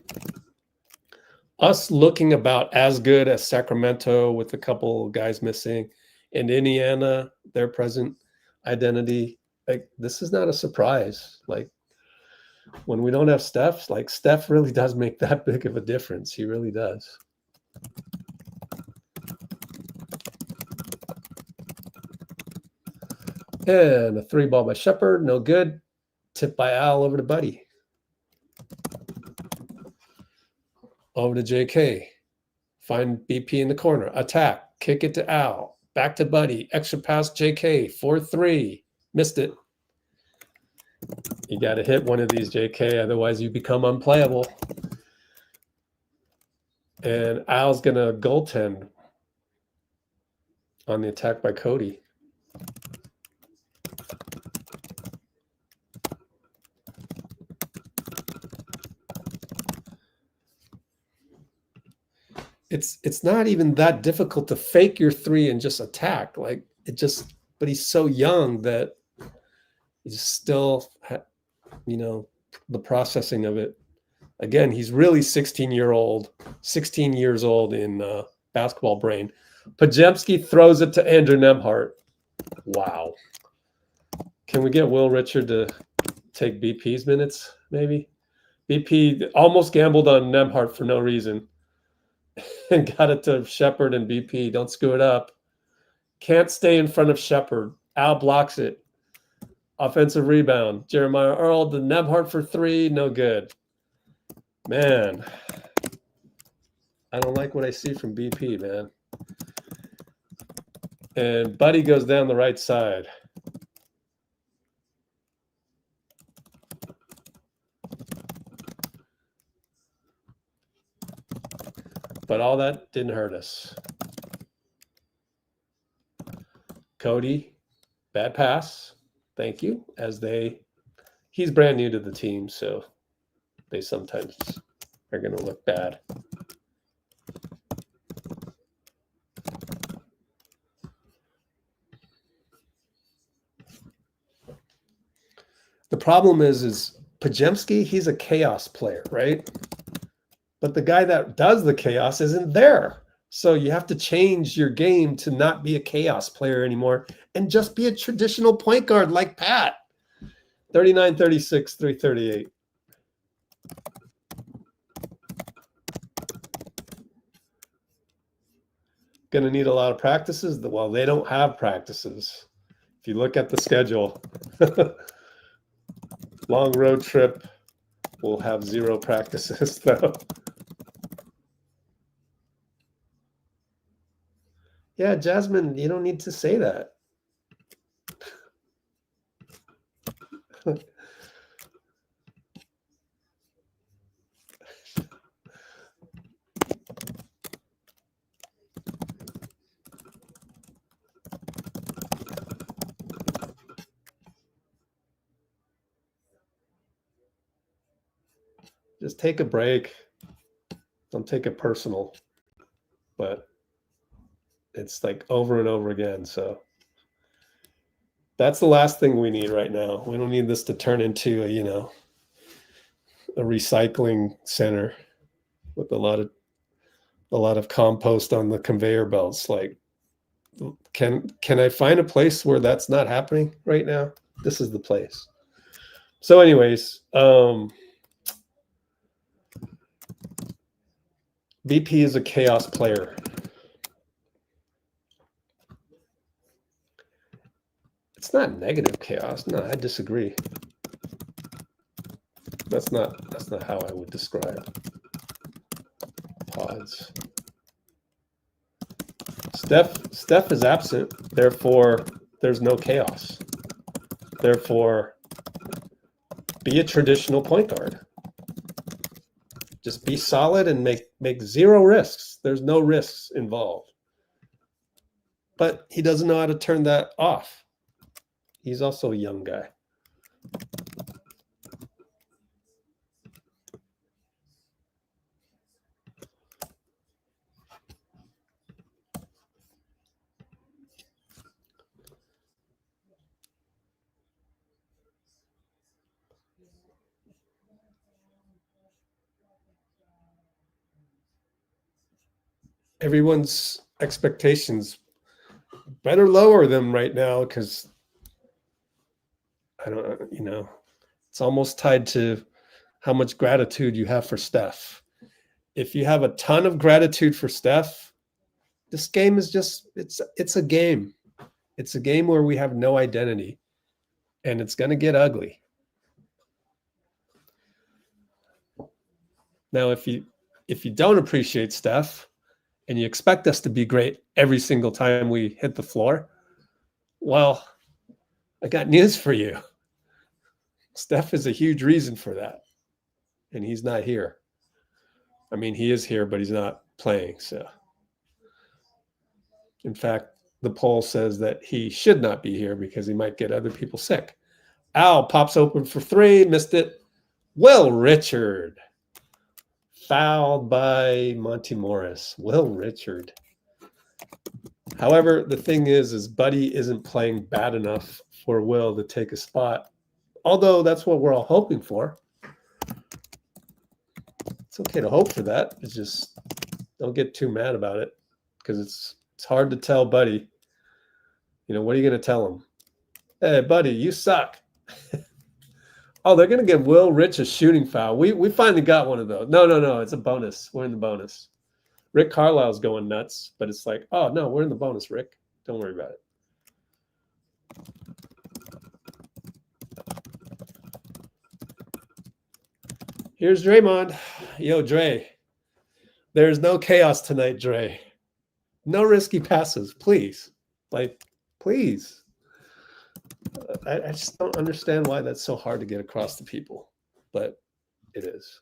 [SPEAKER 1] Us looking about as good as Sacramento with a couple guys missing, and Indiana, their present identity, like, this is not a surprise. Like, when we don't have Steph, like, Steph really does make that big of a difference. He really does. And a 3 ball by Sheppard, no good. Tip by Al over to Buddy. Over to JK. Find BP in the corner. Attack. Kick it to Al. Back to Buddy. Extra pass JK. 4-3. Missed it. You got to hit one of these, JK. Otherwise, you become unplayable. And Al's going to goaltend on the attack by Cody. It's not even that difficult to fake your 3 and just attack. Like, but he's so young that he's still, the processing of it. Again, he's really 16 years old in basketball brain. Pajemski throws it to Andrew Nembhard. Wow. Can we get Will Richard to take BP's minutes, maybe? BP almost gambled on Nembhard for no reason. And got it to Sheppard and BP. Don't screw it up. Can't stay in front of Sheppard. Al blocks it. Offensive rebound. Jeremiah Earl to Nembhard for 3. No good. Man. I don't like what I see from BP, man. And Buddy goes down the right side. But all that didn't hurt us. Cody, bad pass. Thank you. He's brand new to the team, so they sometimes are going to look bad. The problem is Pajemski, he's a chaos player, right? But the guy that does the chaos isn't there. So you have to change your game to not be a chaos player anymore and just be a traditional point guard like Pat. 39-36, 338. Going to need a lot of practices. Well, they don't have practices. If you look at the schedule, long road trip, we'll have 0 practices though. Yeah, Jasmine, you don't need to say that. Just take a break. Don't take it personal. But it's like over and over again. So that's the last thing we need right now. We don't need this to turn into a, a recycling center with a lot of compost on the conveyor belts. Like, can I find a place where that's not happening right now? This is the place. So anyways, VP is a chaos player. It's not negative chaos. No, I disagree. That's not how I would describe pods. Steph is absent, therefore there's no chaos. Therefore, be a traditional point guard. Just be solid and make zero risks. There's no risks involved. But he doesn't know how to turn that off. He's also a young guy. Everyone's expectations better lower them right now, because I don't, it's almost tied to how much gratitude you have for Steph. If you have a ton of gratitude for Steph, this game is just, it's a game. It's a game where we have no identity, and it's going to get ugly. Now, if you don't appreciate Steph and you expect us to be great every single time we hit the floor, well, I got news for you. Steph is a huge reason for that, and he's not here. I mean, he is here, but he's not playing. So, in fact, the poll says that he should not be here because he might get other people sick. Al pops open for three, missed it. Will Richard. Fouled by Monte Morris. Will Richard. However, the thing is Buddy isn't playing bad enough for Will to take a spot. Although that's what we're all hoping for. It's okay to hope for that. It's just, don't get too mad about it, because it's hard to tell Buddy. What are you going to tell him? Hey, Buddy, you suck. Oh, they're going to give Will Rich a shooting foul. We finally got one of those. No. It's a bonus. We're in the bonus. Rick Carlisle's going nuts, but it's like, oh, no, we're in the bonus, Rick. Don't worry about it. Here's Draymond. Yo, Dray. There's no chaos tonight, Dray. No risky passes, please. Please. I just don't understand why that's so hard to get across to people, but it is.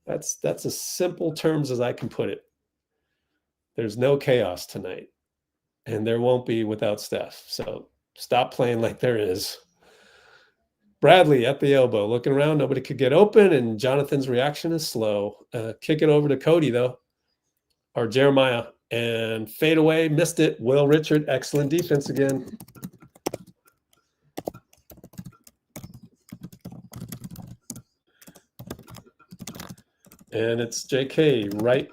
[SPEAKER 1] That's as simple terms as I can put it. There's no chaos tonight, and there won't be without Steph. So stop playing like there is. Bradley at the elbow, looking around. Nobody could get open, and Jonathan's reaction is slow. Kick it over to Cody, though, or Jeremiah, and fade away. Missed it. Will Richard, excellent defense again. And it's JK, right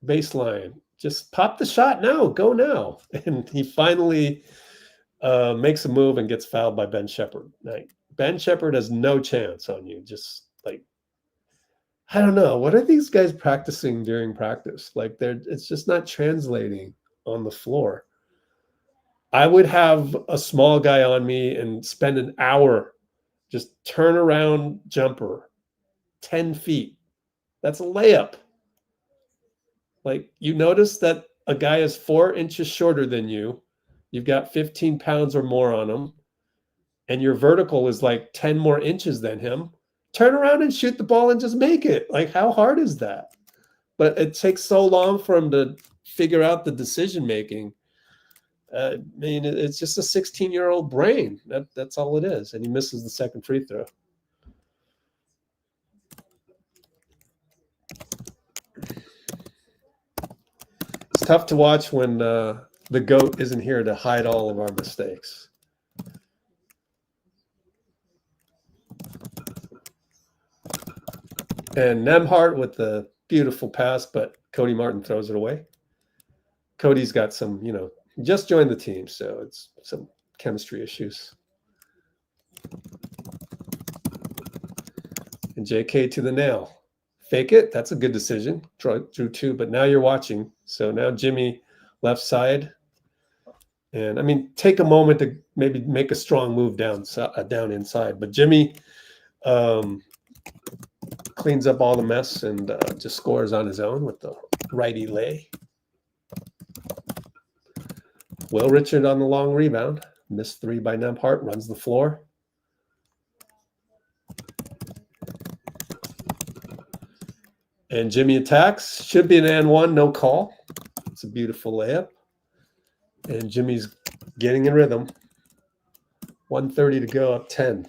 [SPEAKER 1] baseline. Just pop the shot now. Go now. And he finally makes a move and gets fouled by Ben Sheppard. Ben Sheppard has no chance on you. Just I don't know. What are these guys practicing during practice? It's just not translating on the floor. I would have a small guy on me and spend an hour just turn around jumper 10 feet. That's a layup. You notice that a guy is 4 inches shorter than you. You've got 15 pounds or more on him, and your vertical is 10 more inches than him. Turn around and shoot the ball and just make it. How hard is that? But it takes so long for him to figure out the decision making. I mean, it's just a 16-year-old brain. That's all it is. And he misses the second free throw. It's tough to watch when the GOAT isn't here to hide all of our mistakes. And Nembhard with the beautiful pass, but Cody Martin throws it away. Cody's got some, you know, just joined the team, so it's some chemistry issues. And JK to the nail. Fake it. That's a good decision. Drew two, but now you're watching. So now Jimmy left side. And I mean, take a moment to maybe make a strong move down inside. But Jimmy cleans up all the mess and just scores on his own with the righty lay. Will Richard on the long rebound. Missed three by Nembhard. Runs the floor. And Jimmy attacks. Should be an and one, no call. It's a beautiful layup. And Jimmy's getting in rhythm. 1:30 to go, up 10.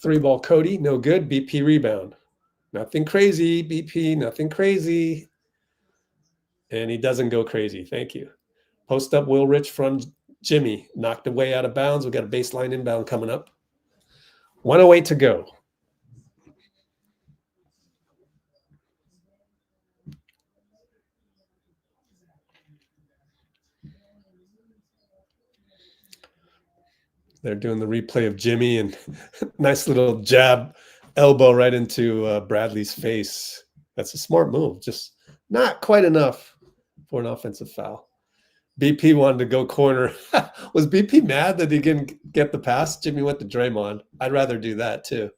[SPEAKER 1] Three ball Cody, no good. BP rebound. Nothing crazy, BP, nothing crazy. And he doesn't go crazy. Thank you. Post up Will Rich from Jimmy. Knocked away out of bounds. We got a baseline inbound coming up. 1:08 to go. They're doing the replay of Jimmy and nice little jab elbow right into Bradley's face. That's a smart move. Just not quite enough for an offensive foul. BP wanted to go corner. Was BP mad that he didn't get the pass? Jimmy went to Draymond. I'd rather do that too.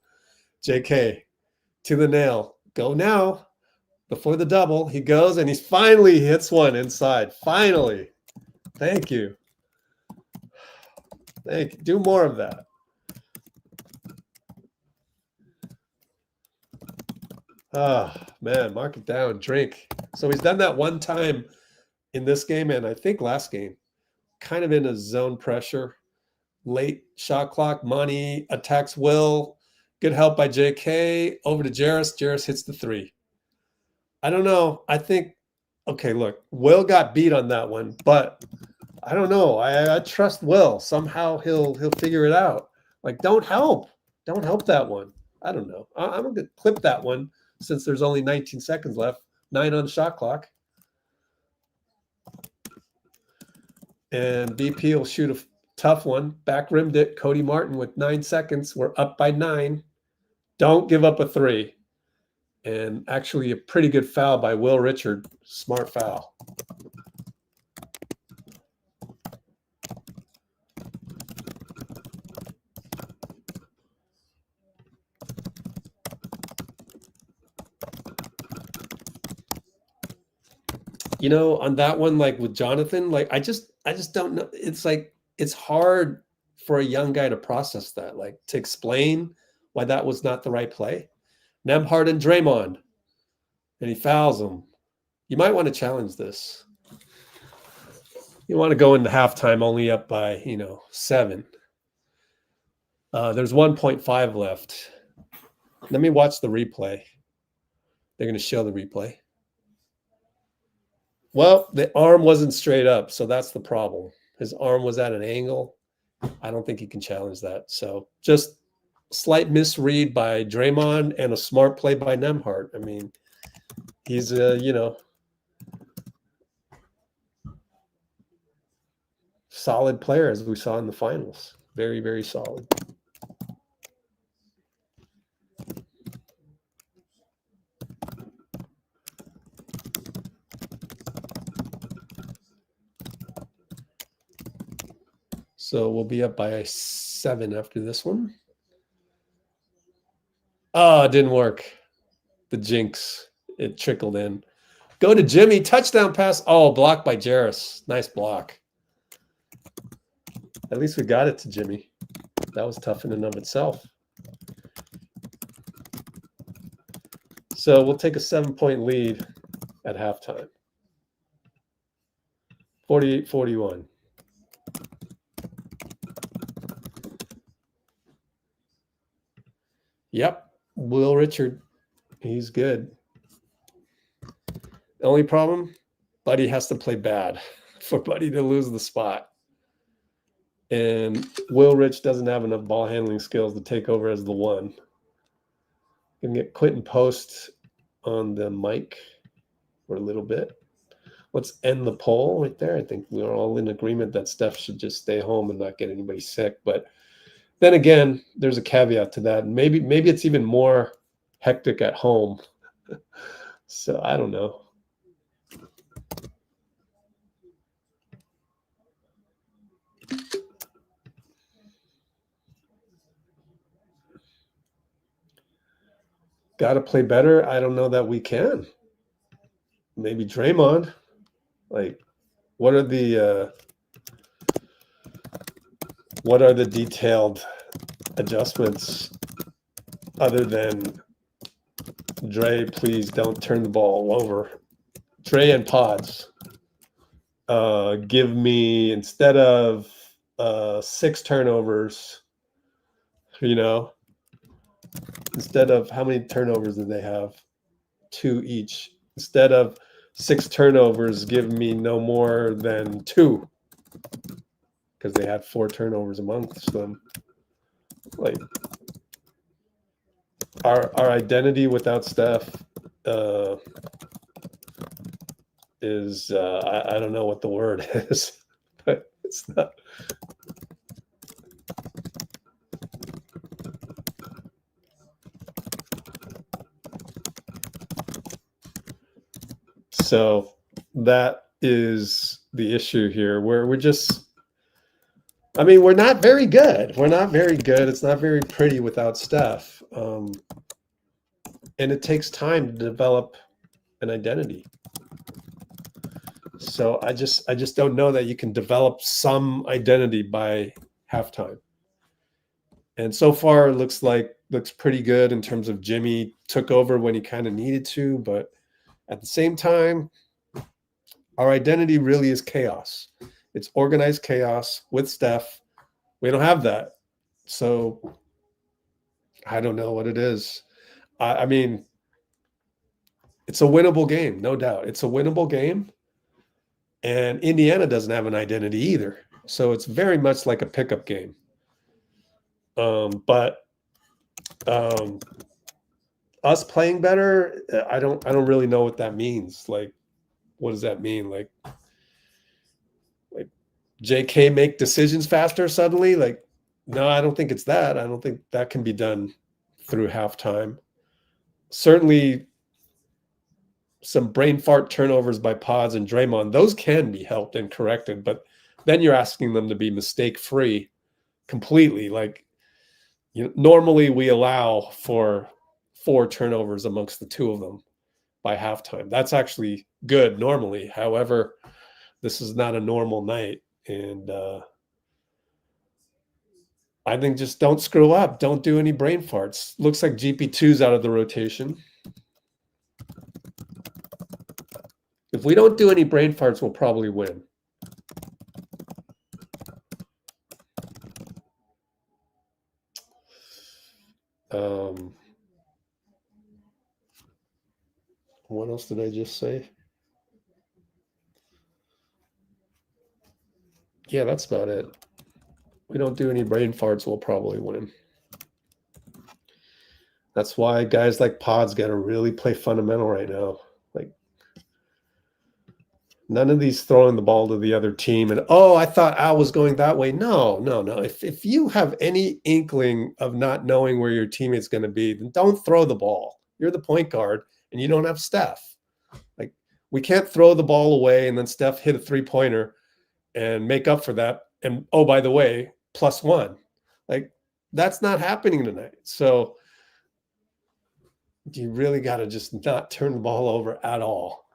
[SPEAKER 1] JK to the nail. Go now. Before the double, he goes and he finally hits one inside. Finally. Thank you. Thank you. Do more of that. Ah, man, mark it down. Drink. So he's done that one time in this game and I think last game. Kind of in a zone pressure. Late shot clock. Monty attacks Will. Good help by JK. Over to Jarace. Jarace hits the three. I don't know. I think, okay, look, Will got beat on that one, but I don't know. I trust Will. Somehow he'll figure it out. Like, don't help that one. I don't know. I'm going to clip that one since there's only 19 seconds left. 9 on the shot clock. And BP will shoot a tough one. Back rimmed it. Cody Martin with 9 seconds. We're up by 9. Don't give up a three. And actually a pretty good foul by Will Richard. Smart foul. You know, on that one, like with Jonathan, like I just don't know. It's like it's hard for a young guy to process that, like to explain why that was not the right play. Nembhard and Draymond, and he fouls him. You might want to challenge this. You want to go into halftime only up by 7. There's 1.5 left. Let me watch the replay. They're going to show the replay. Well, the arm wasn't straight up, so that's the problem. His arm was at an angle. I don't think he can challenge that. So just slight misread by Draymond and a smart play by Nembhard. I mean, he's solid player as we saw in the finals. Very, very solid. So we'll be up by 7 after this one. Oh, it didn't work. The jinx. It trickled in. Go to Jimmy. Touchdown pass. Oh, blocked by Jarace. Nice block. At least we got it to Jimmy. That was tough in and of itself. So we'll take a 7-point lead at halftime. 48-41. Yep, Will Richard, he's good. The only problem, Buddy has to play bad for Buddy to lose the spot. And Will Rich doesn't have enough ball handling skills to take over as the one. Can get Quenton Post on the mic for a little bit. Let's end the poll right there. I think we're all in agreement that Steph should just stay home and not get anybody sick. But then again, there's a caveat to that. And maybe it's even more hectic at home. So I don't know. Got to play better. I don't know that we can. Maybe Draymond. Like, what are the detailed adjustments other than Dray, please don't turn the ball over. Dray and pods. Give me, instead of 6 turnovers, instead of, how many turnovers did they have? 2 each. Instead of 6 turnovers, give me no more than 2. Because they had 4 turnovers amongst them. Like, our identity without Steph is I don't know what the word is, but it's not. So that is the issue here, where we're just, I mean, we're not very good. We're not very good. It's not very pretty without Steph. And it takes time to develop an identity. So I just don't know that you can develop some identity by halftime. And so far it looks pretty good in terms of Jimmy took over when he kind of needed to, but at the same time, our identity really is chaos. It's organized chaos with Steph. We don't have that. So I don't know what it is. I mean, it's a winnable game, no doubt. It's a winnable game. And Indiana doesn't have an identity either. So it's very much like a pickup game. But us playing better, I don't really know what that means. Like, what does that mean? Like JK make decisions faster suddenly? Like, no, I don't think it's that. I don't think that can be done through halftime. Certainly some brain fart turnovers by Pods and Draymond, those can be helped and corrected, but then you're asking them to be mistake-free completely. Like, normally we allow for 4 turnovers amongst the 2 of them by halftime. That's actually good normally. However, this is not a normal night. And I think just don't screw up. Don't do any brain farts. Looks like GP2's out of the rotation. If we don't do any brain farts, we'll probably win. What else did I just say? Yeah, that's about it. We don't do any brain farts, we'll probably win. That's why guys like Pods got to really play fundamental right now. Like, none of these throwing the ball to the other team and, oh, I thought Al was going that way. No. If you have any inkling of not knowing where your teammate's going to be, then don't throw the ball. You're the point guard and you don't have Steph. Like, we can't throw the ball away and then Steph hit a 3-pointer and make up for that. And, oh, by the way, +1. Like, that's not happening tonight. So you really got to just not turn the ball over at all.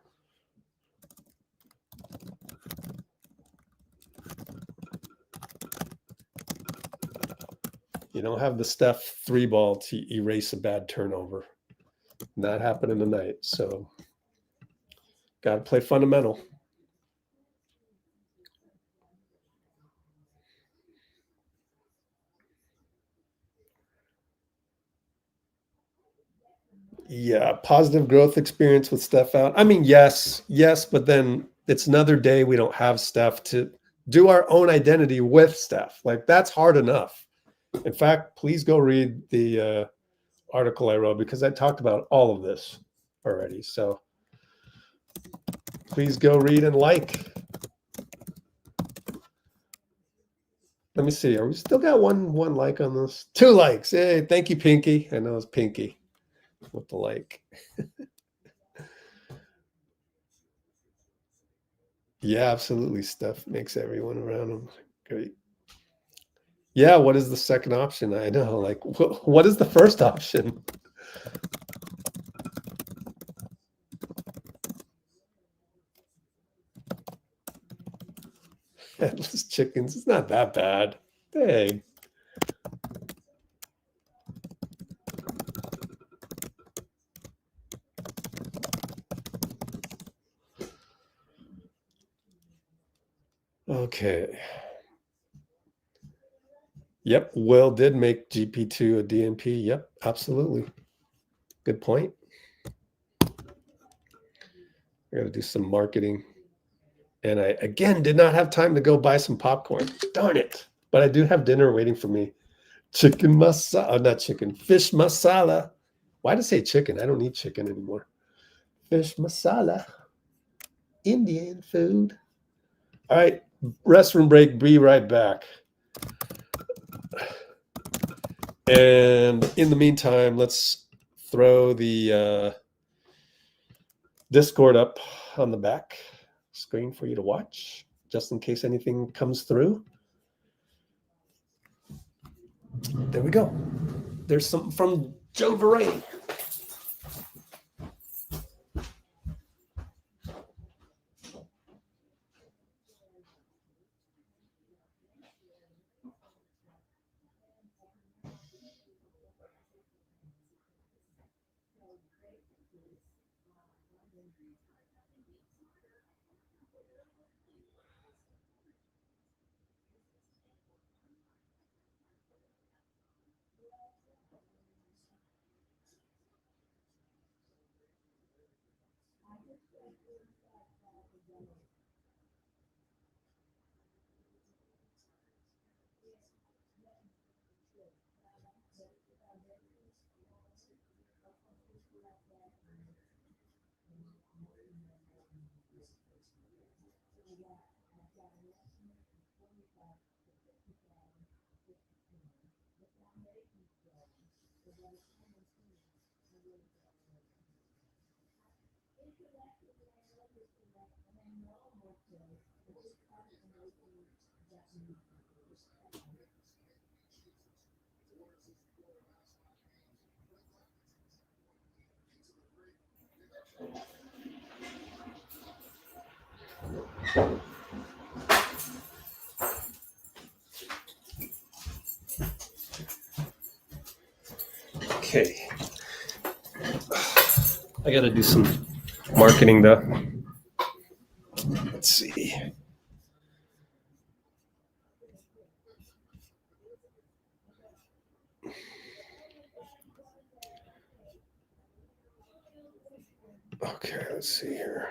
[SPEAKER 1] You don't have the Steph 3 ball to erase a bad turnover. Not happening tonight. So got to play fundamental. Yeah, positive growth experience with Steph out. I mean, yes, but then it's another day we don't have Steph to do our own identity with Steph. Like, that's hard enough. In fact, please go read the article I wrote because I talked about all of this already. So please go read and like. Let me see. Are we still got one like on this? 2 likes. Hey, thank you, Pinky. I know it's Pinky with the like. Yeah, absolutely. Steph makes everyone around him great. Yeah, what is the second option? I know. Like, what is the first option? Headless chickens. It's not that bad. Dang. Okay. Yep, Will did make GP2 a DNP. Yep, absolutely. Good point. I got to do some marketing. And I, again, did not have time to go buy some popcorn. Darn it. But I do have dinner waiting for me. Chicken masala. Not chicken. Fish masala. Why did I say chicken? I don't need chicken anymore. Fish masala. Indian food. All right. Restroom break. Be right back. And in the meantime, let's throw the Discord up on the back screen for you to watch, just in case anything comes through. There we go. There's something from Joe Dray. Okay. I got to do some marketing though. Let's see. Okay, let's see here.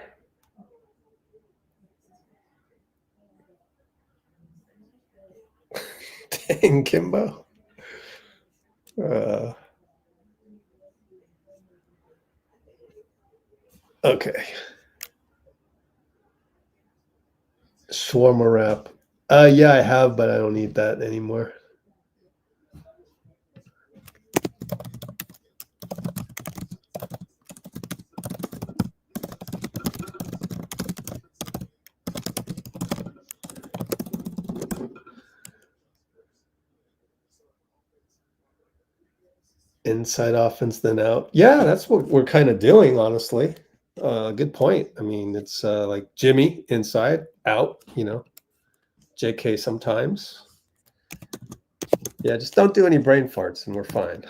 [SPEAKER 1] Dang, Kimbo. Okay. Shawarma wrap. Yeah, I have, but I don't need that anymore. Inside offense, then out. Yeah, that's what we're kind of doing, honestly. Good point. I mean, it's like Jimmy inside, out, you know, JK sometimes. Yeah, just don't do any brain farts and we're fine.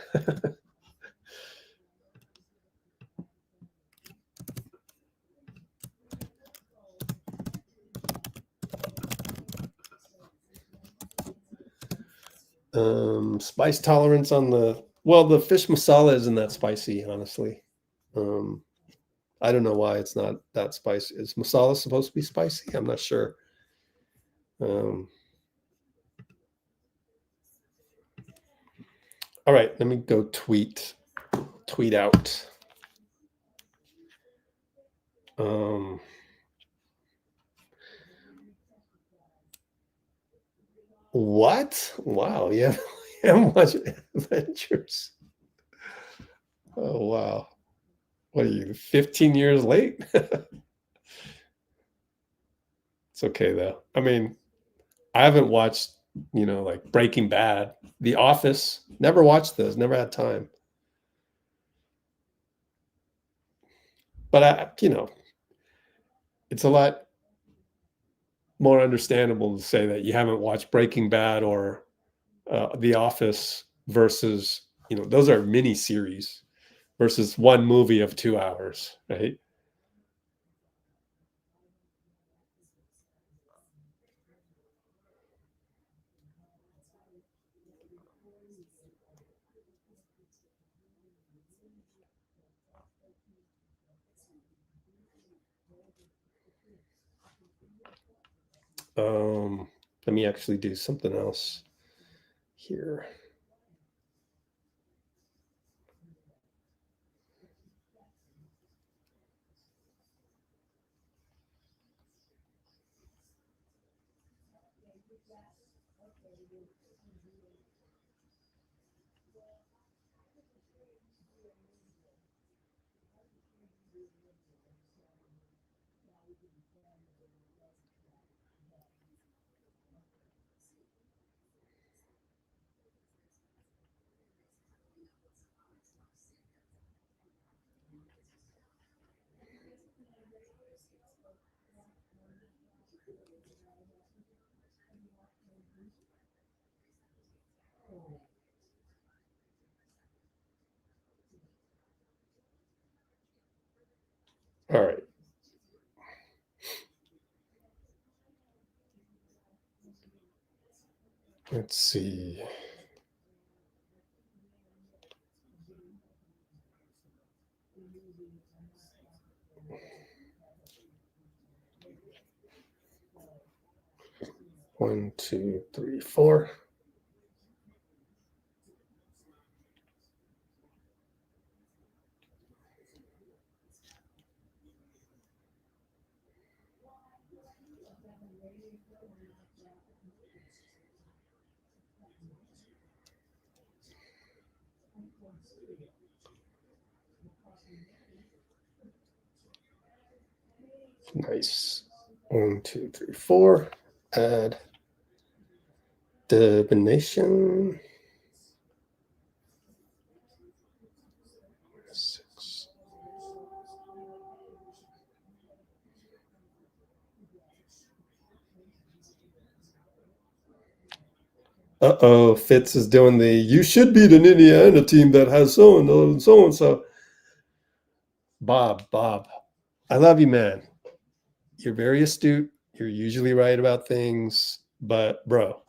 [SPEAKER 1] Spice tolerance on the fish masala isn't that spicy, honestly. I don't know why it's not that spicy. Is masala supposed to be spicy? I'm not sure. All right, let me go tweet out. What? Wow, yeah, haven't watched Adventures. Oh wow, what are you? 15 years late? It's okay though. I mean, I haven't watched, like Breaking Bad, The Office. Never watched those. Never had time. But it's a lot more understandable to say that you haven't watched Breaking Bad or The Office versus, those are mini series versus one movie of 2 hours, right? Let me actually do something else here. All right. Let's see. One, two, three, four. Nice. 1, 2, 3, 4. Add divination. 6. Uh-oh, Fitz is doing the, you should beat an Indiana team that has so-and-so and so-and-so. Bob, I love you, man. You're very astute. You're usually right about things. But, bro,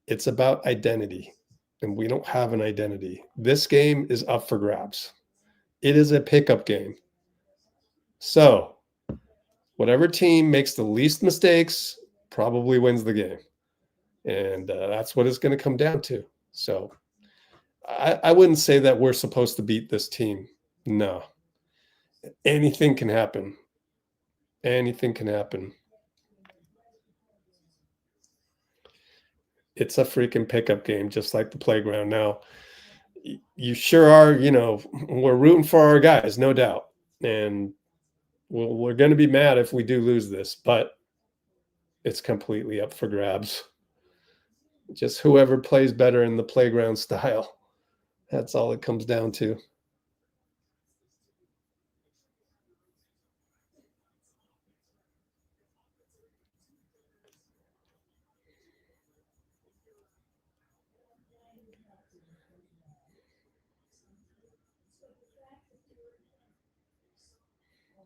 [SPEAKER 1] it's about identity. And we don't have an identity. This game is up for grabs. It is a pickup game. So, whatever team makes the least mistakes probably wins the game. And that's what it's going to come down to. So, I wouldn't say that we're supposed to beat this team. No. Anything can happen. Anything can happen. It's a freaking pickup game, just like the playground. Now, you sure are, we're rooting for our guys, no doubt. And we're going to be mad if we do lose this, but it's completely up for grabs. Just whoever plays better in the playground style. That's all it comes down to.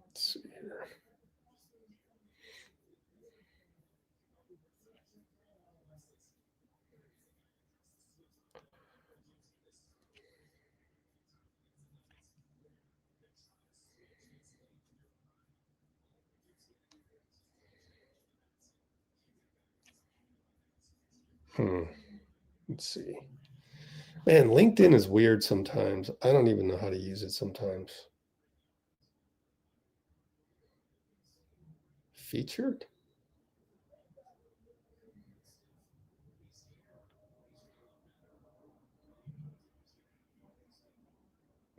[SPEAKER 1] Let's see here. Let's see. Man, LinkedIn is weird sometimes. I don't even know how to use it sometimes. Featured?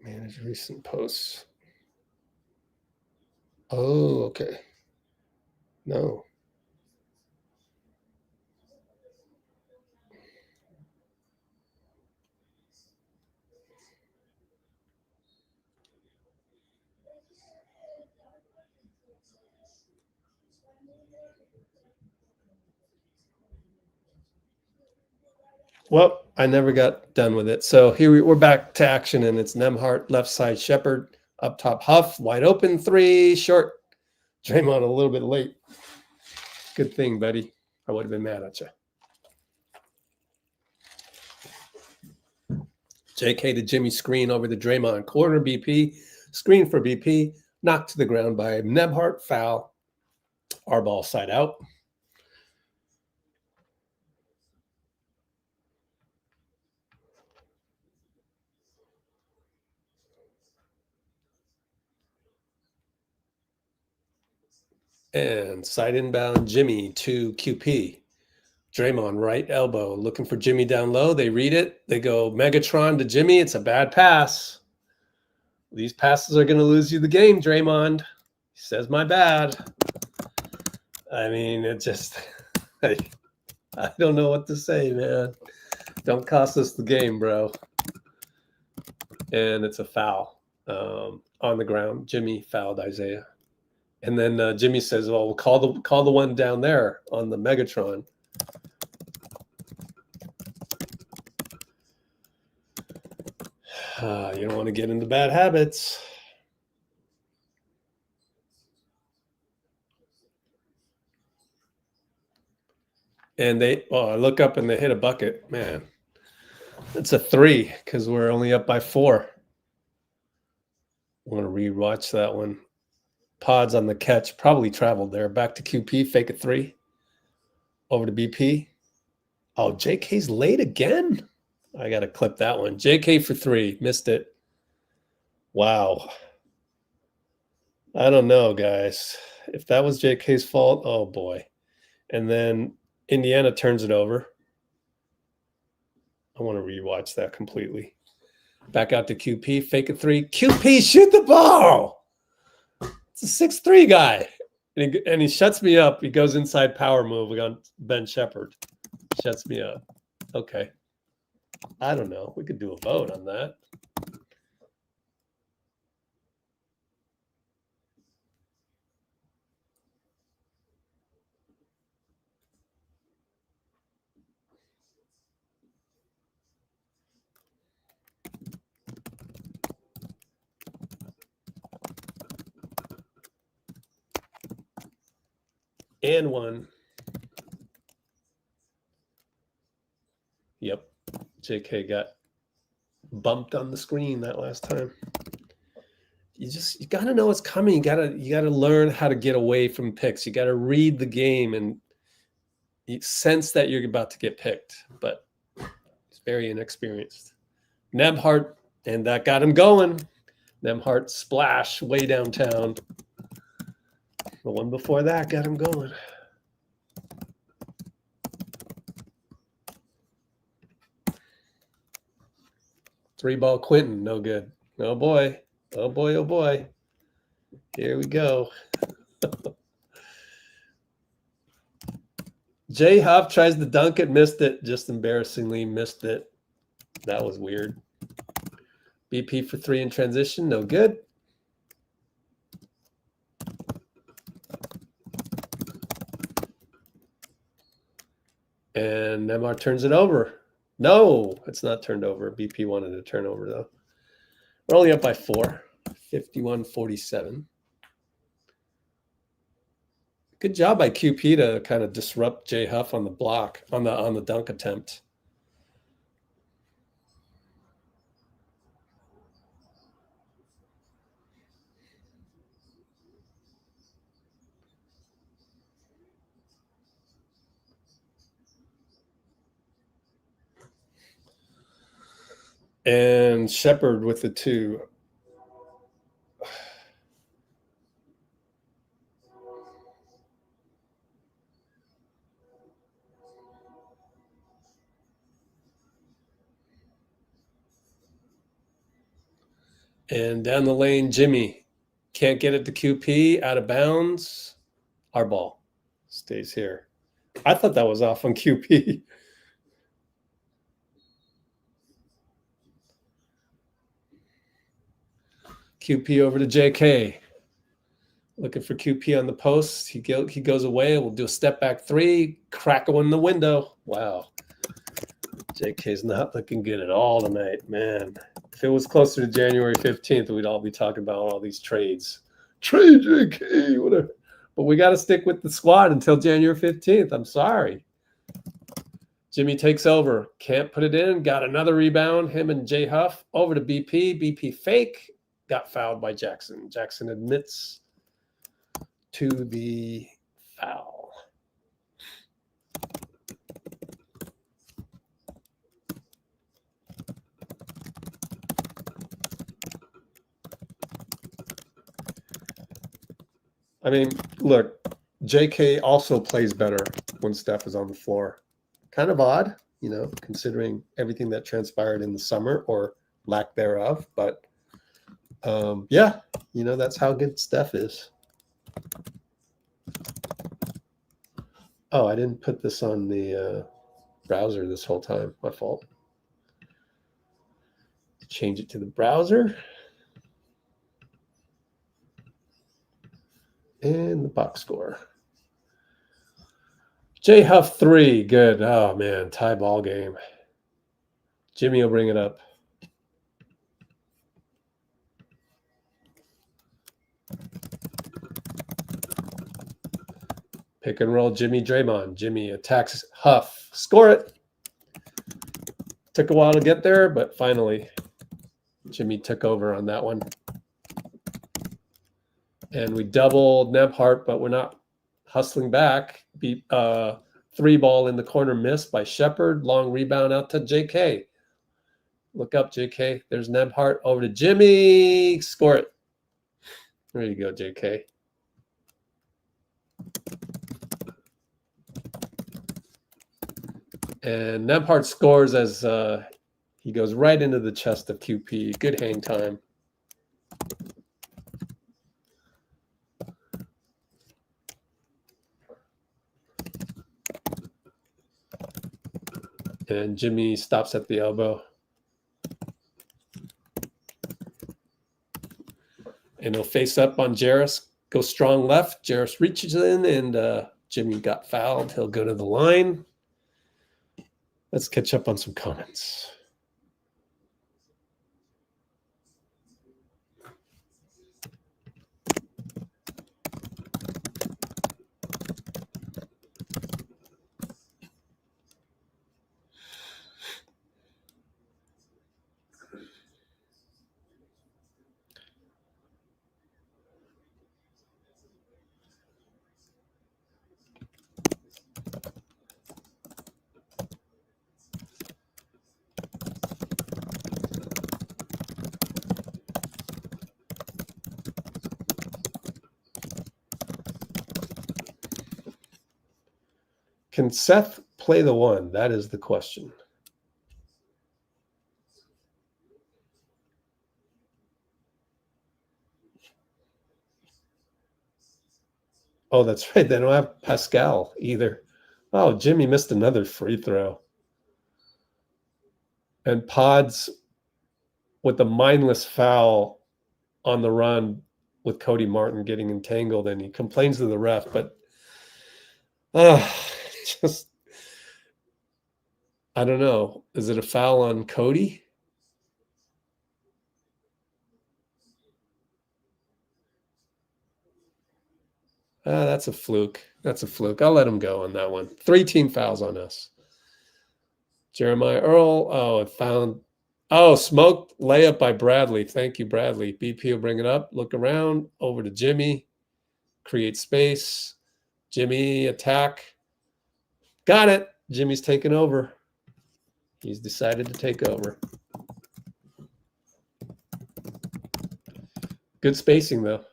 [SPEAKER 1] Manage recent posts. Oh, okay. No. Well, I never got done with it. So here we're back to action, and it's Nembhard, left side sheppard, up top huff, wide open, 3, short. Draymond a little bit late. Good thing, buddy. I would have been mad at you. JK to Jimmy screen over the Draymond corner, BP. Screen for BP. Knocked to the ground by Nembhard, foul. Our ball side out. And side inbound, Jimmy to QP. Draymond, right elbow, looking for Jimmy down low. They read it. They go Megatron to Jimmy. It's a bad pass. These passes are going to lose you the game, Draymond. He says, my bad. I mean, it just, I don't know what to say, man. Don't cost us the game, bro. And it's a foul on the ground. Jimmy fouled Isaiah. And then Jimmy says, well, we'll call the one down there on the Megatron. You don't want to get into bad habits. And I look up and they hit a bucket. Man, it's a 3 because we're only up by 4. I want to rewatch that one. Pods on the catch, probably traveled there. Back to QP, fake a 3. Over to BP. Oh, JK's late again? I got to clip that one. JK for 3, missed it. Wow. I don't know, guys. If that was JK's fault, oh boy. And then Indiana turns it over. I want to rewatch that completely. Back out to QP, fake a 3. QP, shoot the ball. It's a 6'3" guy. And he shuts me up. He goes inside power move on Ben Sheppard. Shuts me up. Okay. I don't know. We could do a vote on that. And 1. Yep. JK got bumped on the screen that last time. You got to know what's coming. You got to learn how to get away from picks. You got to read the game and you sense that you're about to get picked, but he's very inexperienced. Nembhard, and that got him going. Nembhard splash way downtown. The one before that got him going. Three ball Quenton, no good. Oh boy. Oh boy, oh boy. Here we go. J Huff tries to dunk it, missed it. Just embarrassingly missed it. That was weird. BP for 3 in transition, no good. And Nembhard turns it over. No, it's not turned over. BP wanted to turn over, though. We're only up by 4, 51-47. Good job by QP to kind of disrupt J Huff on the block, on the dunk attempt. And Sheppard with the 2. And down the lane, Jimmy. Can't get it to QP, out of bounds. Our ball stays here. I thought that was off on QP. QP over to JK. Looking for QP on the post. He goes away. We'll do a step back 3. Crack one in the window. Wow. JK's not looking good at all tonight, man. If it was closer to January 15th, we'd all be talking about all these trades. Trade JK, whatever. But we got to stick with the squad until January 15th. I'm sorry. Jimmy takes over. Can't put it in. Got another rebound. Him and J Huff over to BP. BP fake. Got fouled by Jackson. Jackson admits to the foul. I mean, look, JK also plays better when Steph is on the floor. Kind of odd, you know, considering everything that transpired in the summer or lack thereof. But yeah, you know, that's how good Steph is. Oh, I didn't put this on the browser this whole time. My fault. Change it to the browser. And the box score. J Huff 3, good. Oh man, tie ball game. Jimmy will bring it up. Pick and roll, Jimmy Draymond. Jimmy attacks Huff. Score it. Took a while to get there, but finally Jimmy took over on that one. And we doubled Nembhard, but we're not hustling back. 3 ball in the corner missed by Sheppard. Long rebound out to JK. Look up, JK. There's Nembhard over to Jimmy. Score it. There you go, JK. And Nembhard scores as he goes right into the chest of QP. Good hang time. And Jimmy stops at the elbow. And he'll face up on Jarace. Go strong left. Jarace reaches in, and Jimmy got fouled. He'll go to the line. Let's catch up on some comments. Can Seth play the 1? That is the question. Oh, that's right. They don't have Pascal either. Oh, Jimmy missed another free throw. And Pods with a mindless foul on the run with Cody Martin getting entangled, and he complains to the ref, but just, I don't know. Is it a foul on Cody? That's a fluke. That's a fluke. I'll let him go on that one. 3 team fouls on us. Jeremiah Earl. Oh, it found. Oh, smoked layup by Bradley. Thank you, Bradley. BP will bring it up. Look around. Over to Jimmy. Create space. Jimmy attack. Got it. Jimmy's taking over. He's decided to take over. Good spacing, though.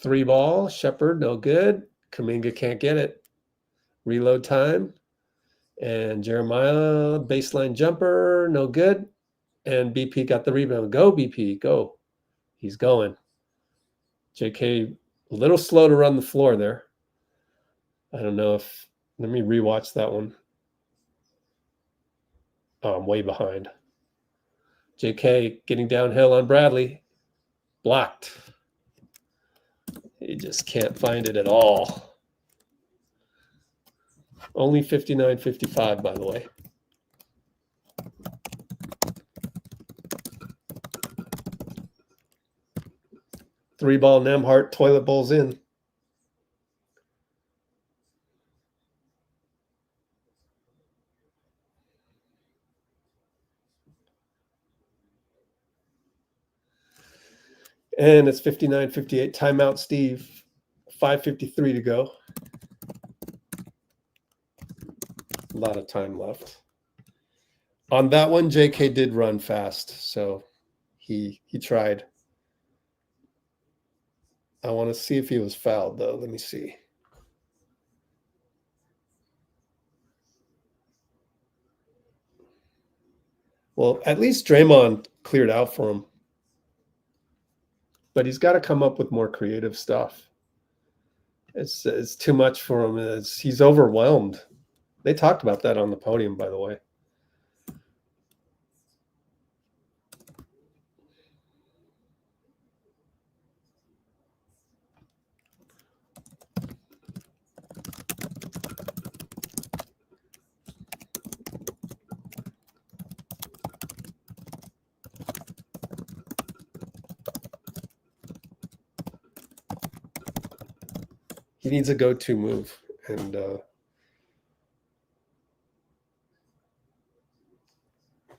[SPEAKER 1] 3 ball, Sheppard, no good. Kuminga can't get it. Reload time. And Jeremiah, baseline jumper, no good. And BP got the rebound. Go, BP, go. He's going. JK, a little slow to run the floor there. I don't know if, let me rewatch that one. Oh, I'm way behind. JK getting downhill on Bradley. Blocked. He just can't find it at all. Only 59-55, by the way. Three ball Nembhard, toilet bowls in. And it's 59-58. Timeout, Steve. 5:53 to go. A lot of time left. On that one, JK did run fast, so he tried. I want to see if he was fouled, though. Let me see. Well, at least Draymond cleared out for him. But he's got to come up with more creative stuff. It's too much for him. He's overwhelmed. They talked about that on the podium, by the way. He needs a go-to move. And I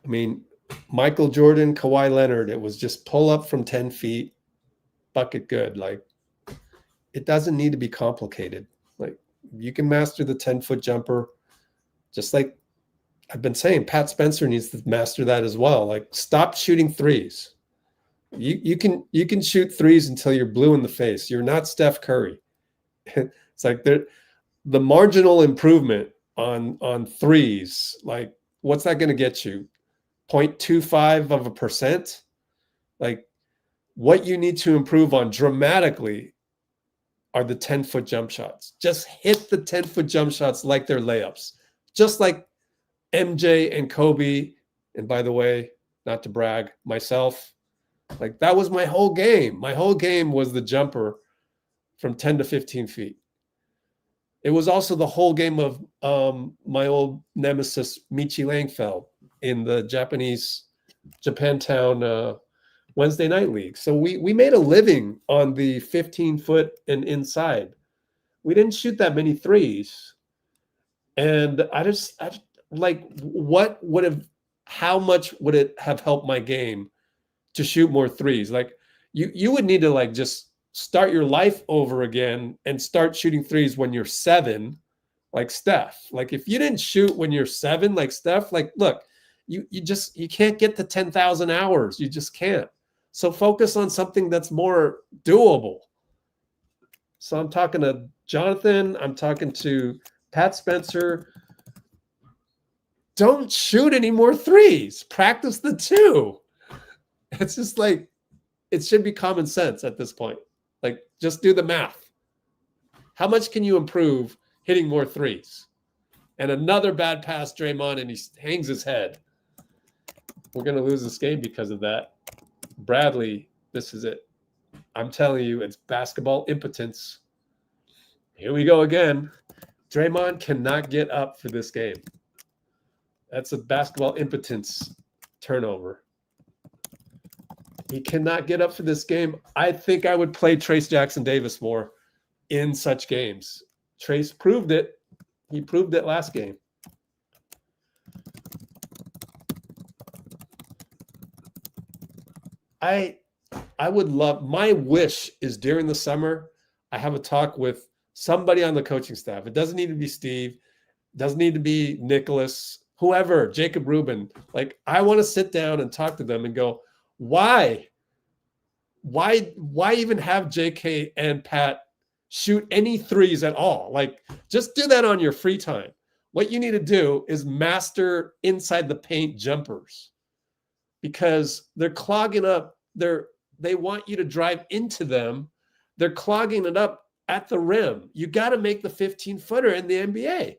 [SPEAKER 1] mean, Michael Jordan, Kawhi Leonard, it was just pull up from 10 feet, bucket good. Like, it doesn't need to be complicated. Like, you can master the 10-foot jumper. Just like I've been saying, Pat Spencer needs to master that as well. Like, stop shooting threes. You can shoot threes until you're blue in the face. You're not Steph Curry. It's like the marginal improvement on threes, like, what's that going to get you? 0.25%? Like, what you need to improve on dramatically are the 10-foot jump shots. Just hit the 10-foot jump shots like they're layups. Just like MJ and Kobe, and by the way, not to brag, myself, like, that was my whole game. My whole game was the jumper from 10 to 15 feet. It was also the whole game of my old nemesis, Michi Langfeld, in the Japantown Wednesday night league. So we made a living on the 15-foot and inside. We didn't shoot that many threes. And I like, how much would it have helped my game to shoot more threes? Like, you would need to, like, just start your life over again and start shooting threes when you're 7, like Steph. Like, if you didn't shoot when you're 7, like Steph, like, look, you can't get to 10,000 hours. You just can't. So focus on something that's more doable. So I'm talking to Jonathan. I'm talking to Pat Spencer. Don't shoot any more threes. Practice the 2. It's just like, it should be common sense at this point. Like, just do the math. How much can you improve hitting more threes? And another bad pass, Draymond, and he hangs his head. We're going to lose this game because of that. Bradley, this is it. I'm telling you, it's basketball impotence. Here we go again. Draymond cannot get up for this game. That's a basketball impotence turnover. He cannot get up for this game. I think I would play Trayce Jackson-Davis more in such games. Trayce proved it. He proved it last game. I would love, my wish is during the summer, I have a talk with somebody on the coaching staff. It doesn't need to be Steve. It doesn't need to be Nicholas. whoever, Jacob Rubin, like I want to sit down and talk to them and go, why even have JK and Pat shoot any threes at all? Like, just do that on your free time. What you need to do is master inside the paint jumpers, because they're clogging up. They want you to drive into them. They're clogging it up at the rim. You got to make the 15-footer in the NBA.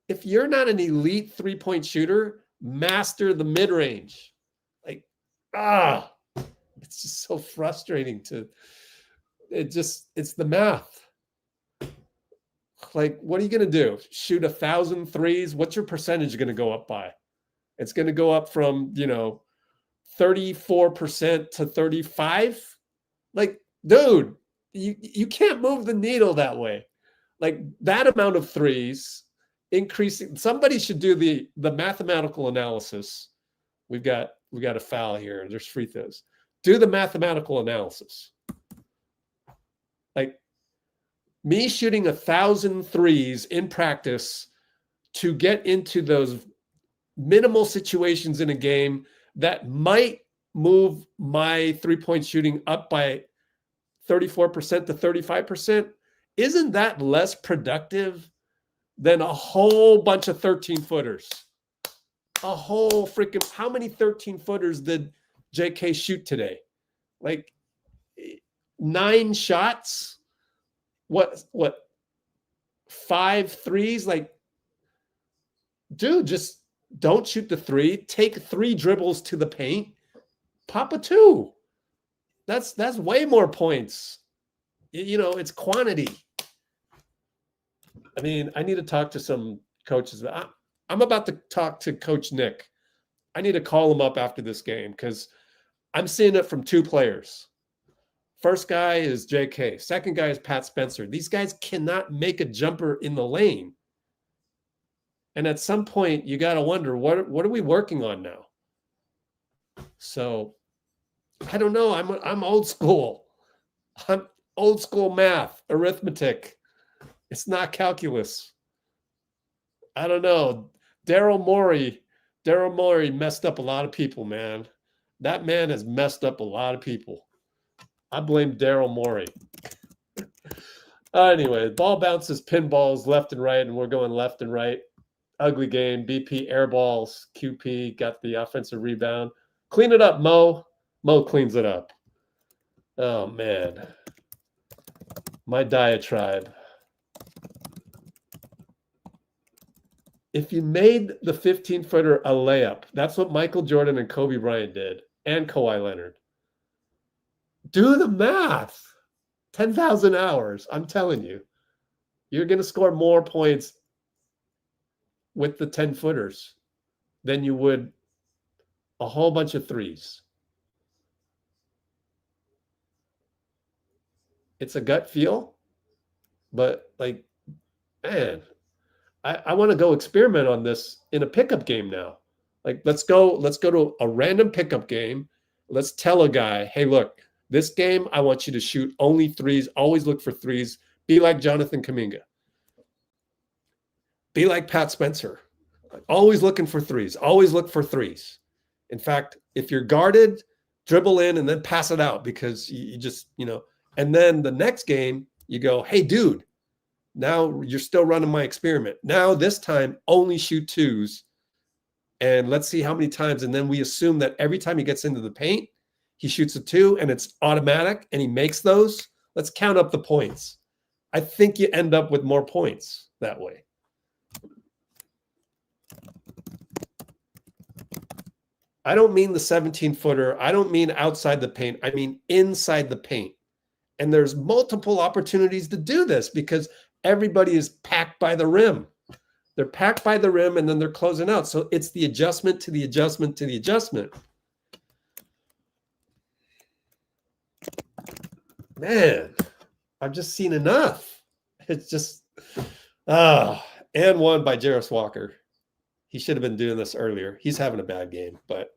[SPEAKER 1] If you're not an elite three-point shooter, master the mid-range. Like, it's just so frustrating it's the math. Like, what are you going to do? Shoot 1,000 threes? What's your percentage going to go up by? It's going to go up from, 34% to 35. Like, dude, you can't move the needle that way. Like, that amount of threes increasing. Somebody should do the mathematical analysis. We've got a foul here. There's free throws. Do the mathematical analysis. Like, me shooting 1,000 threes in practice to get into those minimal situations in a game that might move my three-point shooting up by 34% to 35%. Isn't that less productive than a whole bunch of 13-footers? A whole freaking, how many 13-footers did JK shoot today? Like 9 shots? What 5 threes? Like, dude, just don't shoot the 3. Take 3 dribbles to the paint. Pop a 2. That's way more points. It's quantity. I mean, I need to talk to some coaches. I'm about to talk to Coach Nick. I need to call him up after this game because I'm seeing it from 2 players. First guy is JK. Second guy is Pat Spencer. These guys cannot make a jumper in the lane. And at some point, you got to wonder, what are we working on now? So, I don't know. I'm old school. I'm old school math, arithmetic. It's not calculus. I don't know. Daryl Morey messed up a lot of people, man. That man has messed up a lot of people. I blame Daryl Morey. Anyway, ball bounces, pinballs left and right, and we're going left and right. Ugly game. BP airballs. QP got the offensive rebound. Clean it up, Mo. Mo cleans it up. Oh, man. My diatribe. If you made the 15-footer a layup, that's what Michael Jordan and Kobe Bryant did, and Kawhi Leonard. Do the math. 10,000 hours. I'm telling you. You're going to score more points with the 10-footers than you would a whole bunch of threes. It's a gut feel, but like, man, I want to go experiment on this in a pickup game now. Like, let's go to a random pickup game. Let's tell a guy, hey, look, this game, I want you to shoot only threes. Always look for threes. Be like Jonathan Kuminga. Be like Pat Spencer. Always looking for threes. Always look for threes. In fact, if you're guarded, dribble in and then pass it out because you just, and then the next game, you go, hey, dude, now you're still running my experiment. Now this time, only shoot 2s. And let's see how many times. And then we assume that every time he gets into the paint, he shoots a 2 and it's automatic and he makes those. Let's count up the points. I think you end up with more points that way. I don't mean the 17-footer. I don't mean outside the paint. I mean inside the paint. And there's multiple opportunities to do this because everybody is packed by the rim. They're packed by the rim and then they're closing out. So it's the adjustment to the adjustment to the adjustment. Man, I've just seen enough. It's just, and one by Jarace Walker. He should have been doing this earlier. He's having a bad game, but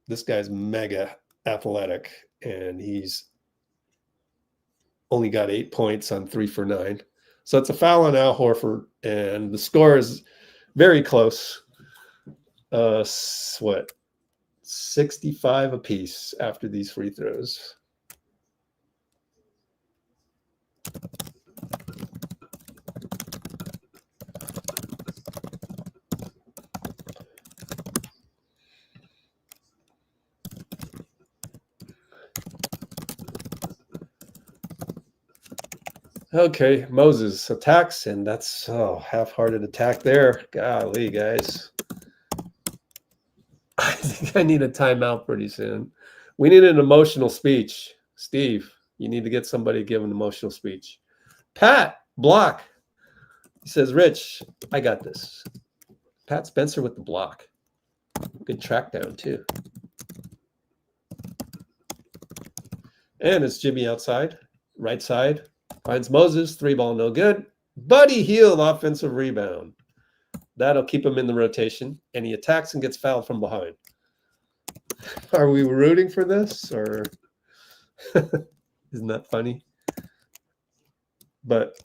[SPEAKER 1] this guy's mega athletic, and he's only got 8 points on 3 for 9. So it's a foul on Al Horford, and the score is very close. What? 65 apiece after these free throws. Okay, Moses attacks, and that's half-hearted attack there. Golly, guys. I think I need a timeout pretty soon. We need an emotional speech. Steve, you need to get somebody to give an emotional speech. Pat, block. He says, Rich, I got this. Pat Spencer with the block. Good track down, too. And it's Jimmy outside, right side. Finds Moses, 3-ball, no good. Buddy Hield, offensive rebound. That'll keep him in the rotation, and he attacks and gets fouled from behind. Are we rooting for this, or isn't that funny? But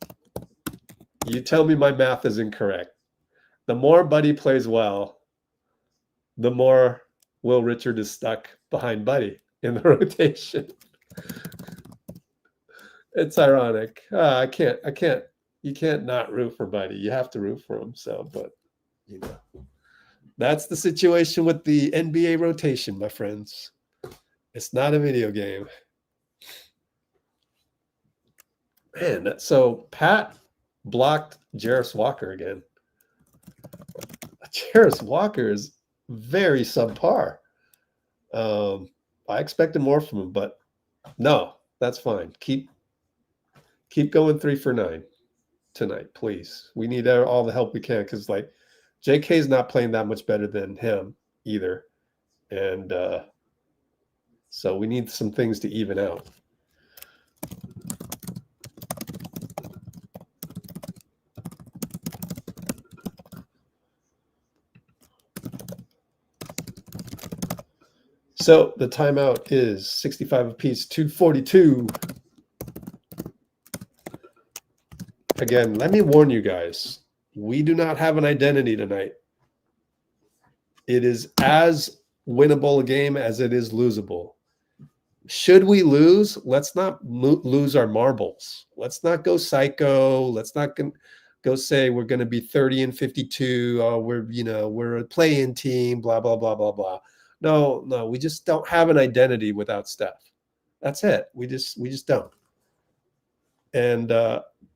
[SPEAKER 1] you tell me my math is incorrect. The more Buddy plays well, the more Will Richard is stuck behind Buddy in the rotation. It's ironic. I can't. You can't not root for Buddy. You have to root for him. So, but you know, that's the situation with the NBA rotation, my friends. It's not a video game. Man, so Pat blocked Jarace Walker again. Jarace Walker is very subpar. I expected more from him, but no, that's fine. Keep going 3 for 9 tonight, please. We need all the help we can, because like JK is not playing that much better than him either, and so we need some things to even out. So the timeout is 65 apiece, 2:42. Again, let me warn you guys, we do not have an identity tonight. It is as winnable a game as it is losable. Should we lose, let's not lose our marbles. Let's not go psycho. Let's not go say we're going to be 30 and 52. Oh, we're a play-in team, blah, blah, blah, blah, blah. No, we just don't have an identity without Steph. That's it. We just don't. And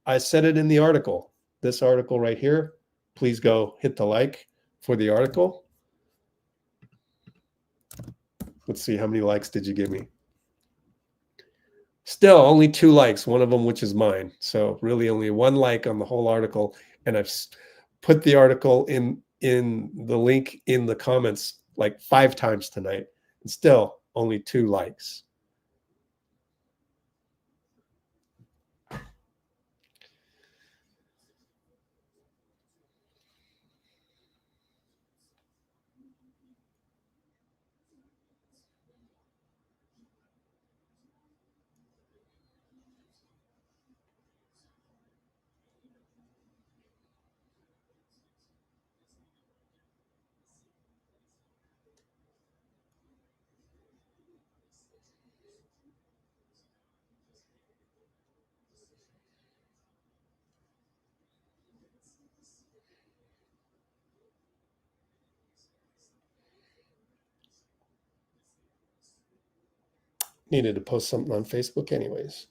[SPEAKER 1] I said it in the article, this article right here. Please go hit the like for the article. Let's see, how many likes did you give me? Still only 2 likes, one of them which is mine. So really only 1 like on the whole article. And I've put the article in the link in the comments like 5 times tonight, and still only 2 likes. Needed to post something on Facebook anyways.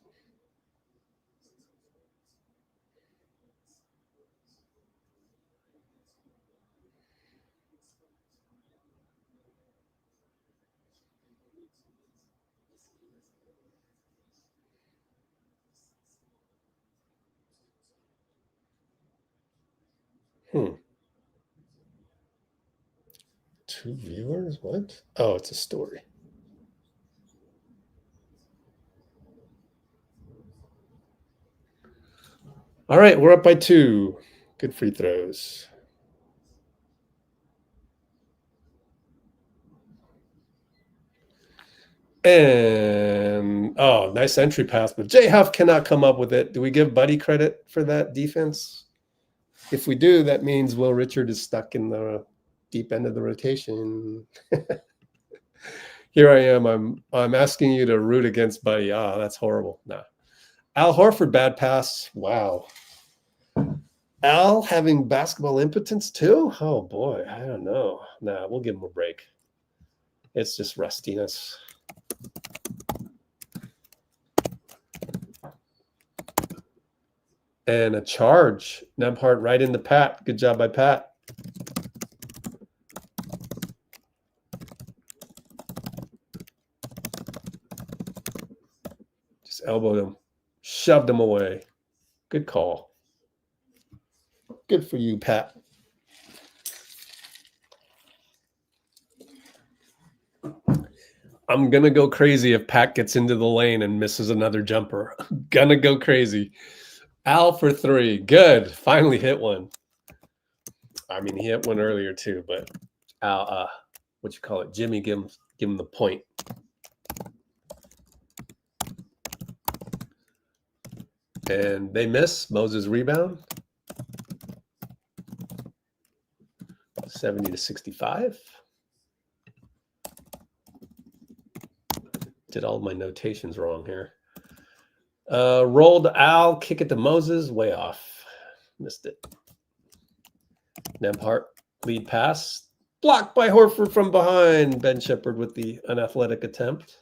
[SPEAKER 1] Hmm. 2 viewers? What? Oh, it's a story. All right, we're up by 2. Good free throws. And, oh, nice entry pass, but Huff cannot come up with it. Do we give Buddy credit for that defense? If we do, that means Will Richard is stuck in the deep end of the rotation. Here I am. I'm asking you to root against Buddy. Ah, that's horrible. Nah. Al Horford, bad pass. Wow. Al having basketball impotence too? Oh boy, I don't know. Nah, we'll give him a break. It's just rustiness. And a charge. Nembhard right into Pat. Good job by Pat. Just elbowed him. Shoved him away. Good call. Good for you, Pat. I'm going to go crazy if Pat gets into the lane and misses another jumper. I'm going to go crazy. Al for 3. Good. Finally hit one. I mean, he hit one earlier too, but Al, what you call it? Jimmy, give him the point. And they miss. Moses rebound. 70-65. Did all my notations wrong here. Rolled Al, kick it to Moses, way off. Missed it. Nembhard, lead pass. Blocked by Horford from behind. Ben Sheppard with the unathletic attempt.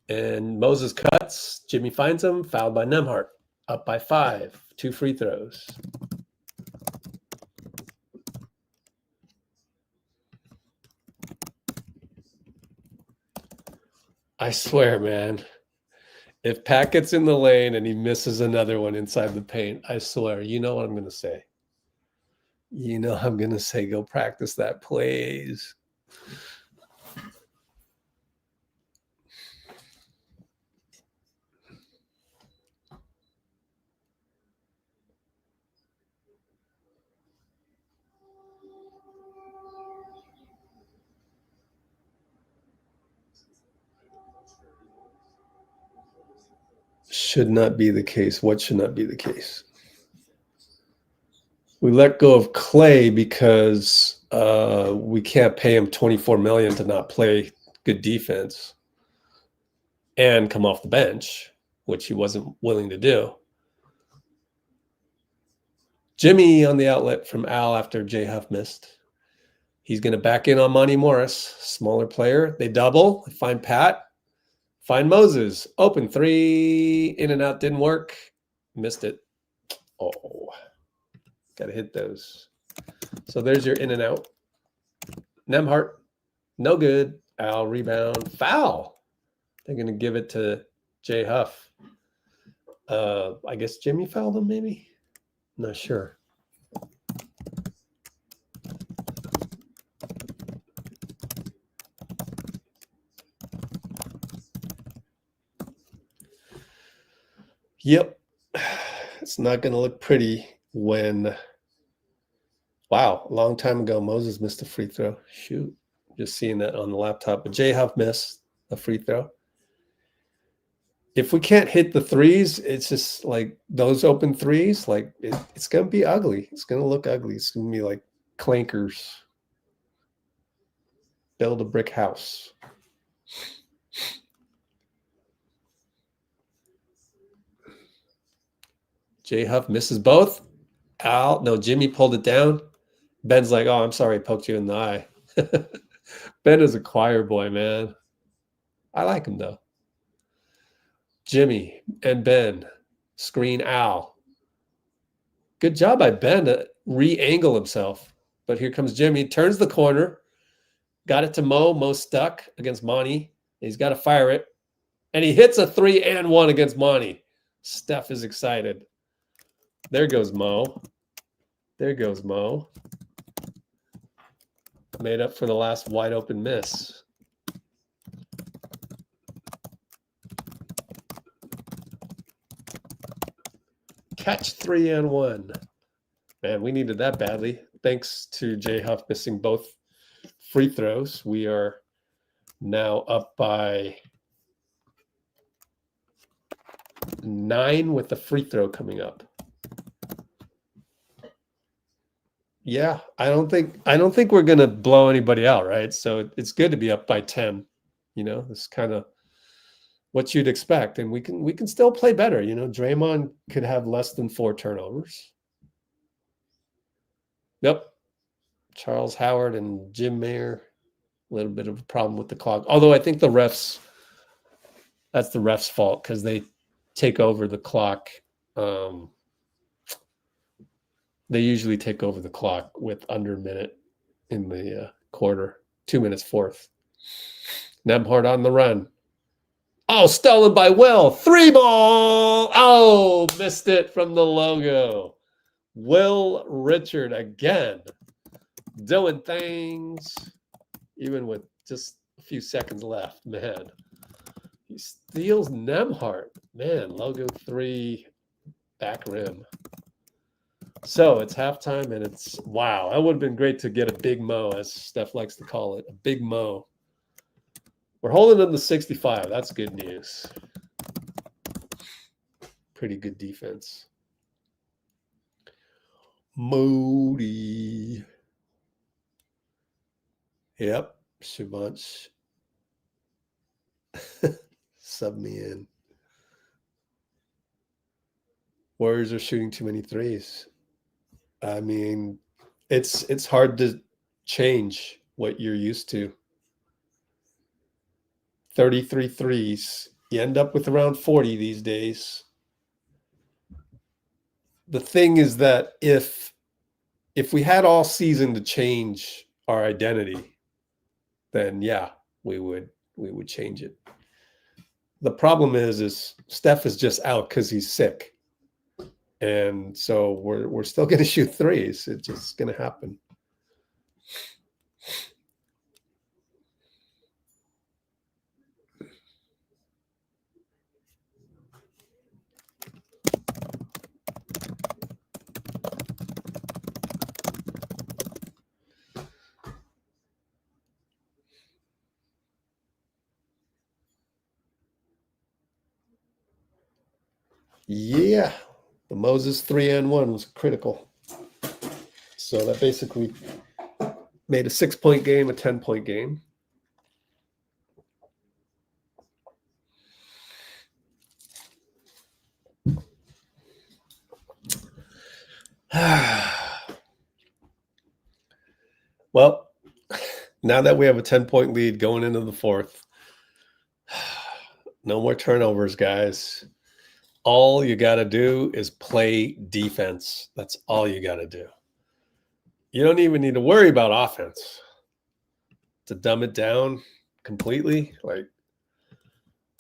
[SPEAKER 1] And Moses cuts. Jimmy finds him. Fouled by Nembhard. Up by 5. 2 free throws. I swear, man, if Pat gets in the lane and he misses another one inside the paint, I swear, you know what I'm going to say. You know I'm going to say, go practice that, please. Should not be the case. What should not be the case? We let go of Clay because we can't pay him $24 million to not play good defense and come off the bench, which he wasn't willing to do. Jimmy on the outlet from Al after Huff missed. He's going to back in on Monty Morris, smaller player. They double, find Pat. Find Moses. Open 3. In and out. Didn't work. Missed it. Oh. Got to hit those. So there's your in and out. Nembhard. No good. Al rebound. Foul. They're going to give it to Huff. I guess Jimmy fouled him maybe? Not sure. Yep. It's not going to look pretty when, wow, a long time ago, Moses missed a free throw. Shoot. Just seeing that on the laptop. But Huff missed a free throw. If we can't hit the threes, it's just like those open threes, like it's going to be ugly. It's going to look ugly. It's going to be like clankers. Build a brick house. Huff misses both. Al, no, Jimmy pulled it down. Ben's like, oh, I'm sorry, I poked you in the eye. Ben is a choir boy, man. I like him, though. Jimmy and Ben screen Al. Good job by Ben to re-angle himself. But here comes Jimmy, turns the corner, got it to Mo. Mo stuck against Monty. He's got to fire it. And he hits a 3-and-1 against Monty. Steph is excited. There goes Mo. There goes Mo. Made up for the last wide open miss. Catch 3-and-1. Man, we needed that badly. thanks to J Huff missing both free throws, we are now up by 9 with the free throw coming up. Yeah, I don't think we're gonna blow anybody out, right? So it's good to be up by 10. You know, it's kind of what you'd expect, and we can still play better. You know, Draymond could have less than 4 turnovers. Yep, Charles Howard and Jim Mayer, a little bit of a problem with the clock. Although I think that's the refs' fault because they take over the clock. They usually take over the clock with under a minute in the quarter. 2 minutes fourth. Nembhard on the run. Oh, stolen by Will. 3 ball. Oh, missed it from the logo. Will Richard again. Doing things. Even with just a few seconds left. Man. He steals Nembhard. Man, logo 3. Back rim. So it's halftime, and it's, wow, that would have been great to get a big mo, as Steph likes to call it, a big mo. We're holding them to 65. That's good news. Pretty good defense. Moody. Yep, Shivansh. Sub me in. Warriors are shooting too many threes. I mean, it's hard to change what you're used to. 33 threes. You end up with around 40 these days. The thing is that if we had all season to change our identity, then yeah, we would change it. The problem is Steph is just out because he's sick. And so we're still going to shoot threes. It's just going to happen. Yeah. The Moses 3-and-1 was critical. So that basically made a 6-point game a 10-point game. Well, now that we have a 10-point lead going into the fourth, no more turnovers, guys. All you got to do is play defense. That's all you got to do. You don't even need to worry about offense. To dumb it down completely, like,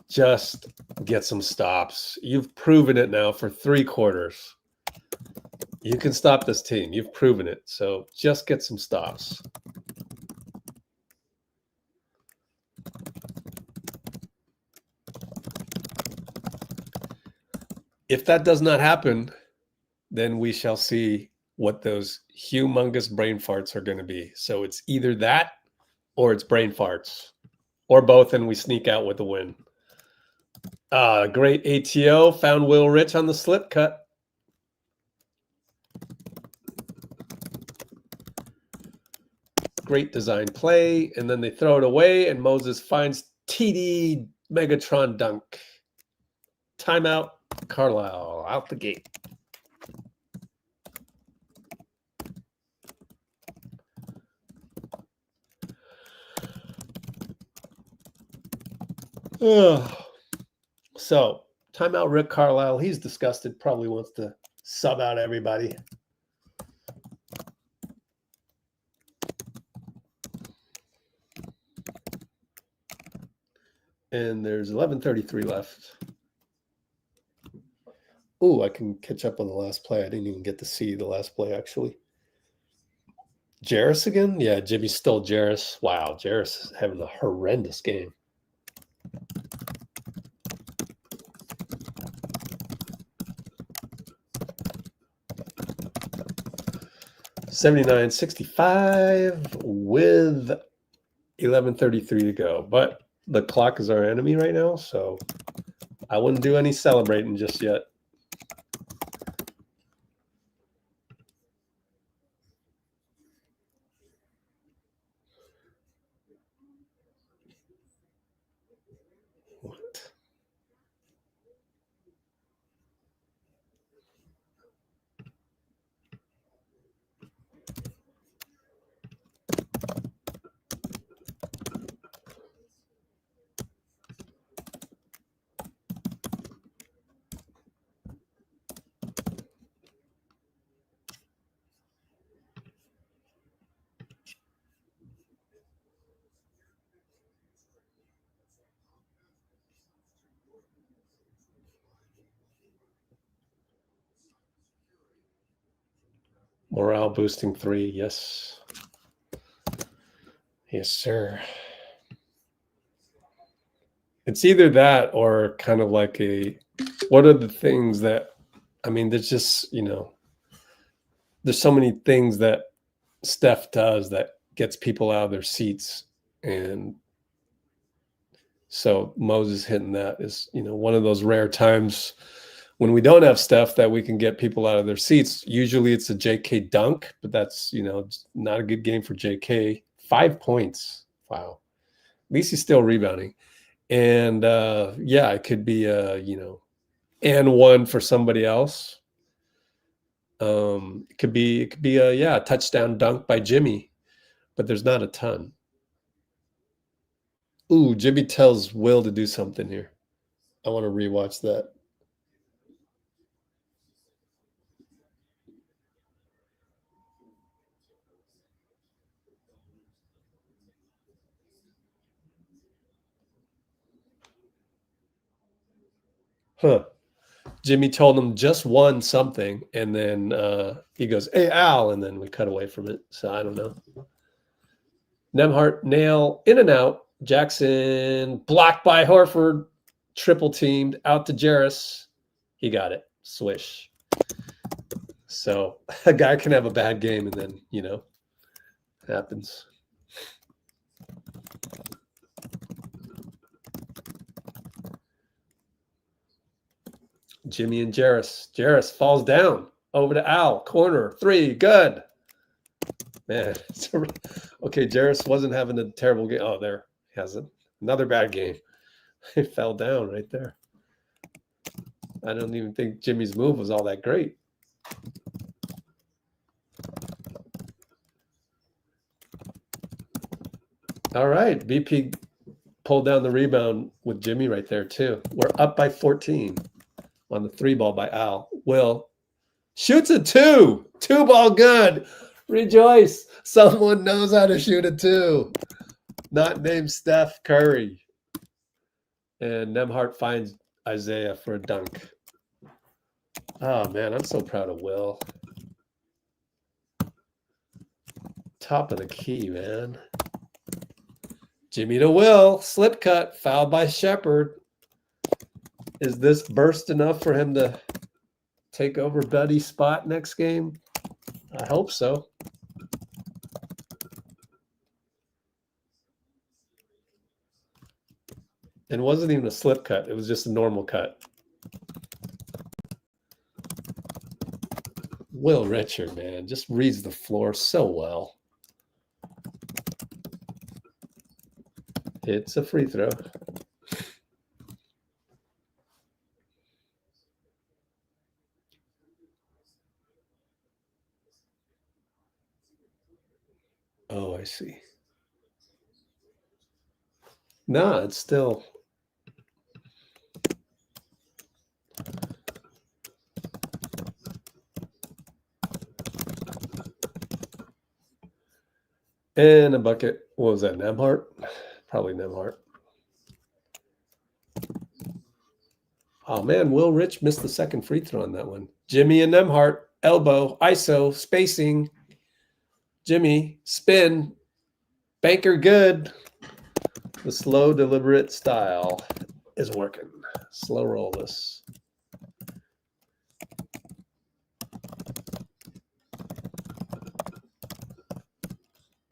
[SPEAKER 1] just get some stops. You've proven it now for 3 quarters. You can stop this team. You've proven it. So just get some stops. If that does not happen, then we shall see what those humongous brain farts are going to be. So it's either that or it's brain farts or both, and we sneak out with a win. Great ATO. Found Will Rich on the slip cut. Great design play, and then they throw it away, and Moses finds TD Megatron dunk. Timeout. Carlisle out the gate. So, timeout Rick Carlisle. He's disgusted, probably wants to sub out everybody. And there's 11:33 left. Oh, I can catch up on the last play. I didn't even get to see the last play, actually. Jarace again? Yeah, Jimmy stole Jarace. Wow, Jarace is having a horrendous game. 79-65 with 11:33 to go. But the clock is our enemy right now, so I wouldn't do any celebrating just yet. What? Morale boosting 3, yes. Yes, sir. It's either that or kind of like a, what are the things that, I mean, there's just, you know, there's so many things that Steph does that gets people out of their seats. And so Moses hitting that is, you know, one of those rare times when we don't have Steph that we can get people out of their seats. Usually it's a JK dunk, but that's, you know, not a good game for JK. 5 points. Wow. At least he's still rebounding. And yeah, it could be you know, and one for somebody else. It could be a, yeah, a touchdown dunk by Jimmy, but there's not a ton. Ooh, Jimmy tells Will to do something here. I want to rewatch that. Huh. Jimmy told him just one something, and then he goes, "Hey, Al," and then we cut away from it. So I don't know. Nembhard, nail, in and out. Jackson, blocked by Horford, triple teamed, out to Jarace. He got it. Swish. So a guy can have a bad game, and then, you know, happens. Jimmy and Jarace. Jarace falls down. Over to Al. Corner. 3. Good. Man. Okay, Jarace wasn't having a terrible game. Oh, there. He has another bad game. He fell down right there. I don't even think Jimmy's move was all that great. All right. BP pulled down the rebound with Jimmy right there, too. We're up by 14 on the 3 ball by Al. Will shoots a 2. 2 ball good. Rejoice. Someone knows how to shoot a 2. Not named Steph Curry. And Nembhard finds Isaiah for a dunk. Oh, man, I'm so proud of Will. Top of the key, man. Jimmy to Will. Slip cut. Fouled by Sheppard. Is this burst enough for him to take over Buddy's spot next game? I hope so. And it wasn't even a slip cut. It was just a normal cut. Will Richard, man, just reads the floor so well. It's a free throw. Oh, I see. No, it's still. And a bucket. What was that, Nembhard? Probably Nembhard. Oh, man, Will Rich missed the second free throw on that one. Jimmy and Nembhard, elbow, ISO, spacing. Jimmy, spin, banker good. The slow, deliberate style is working. Slow roll this.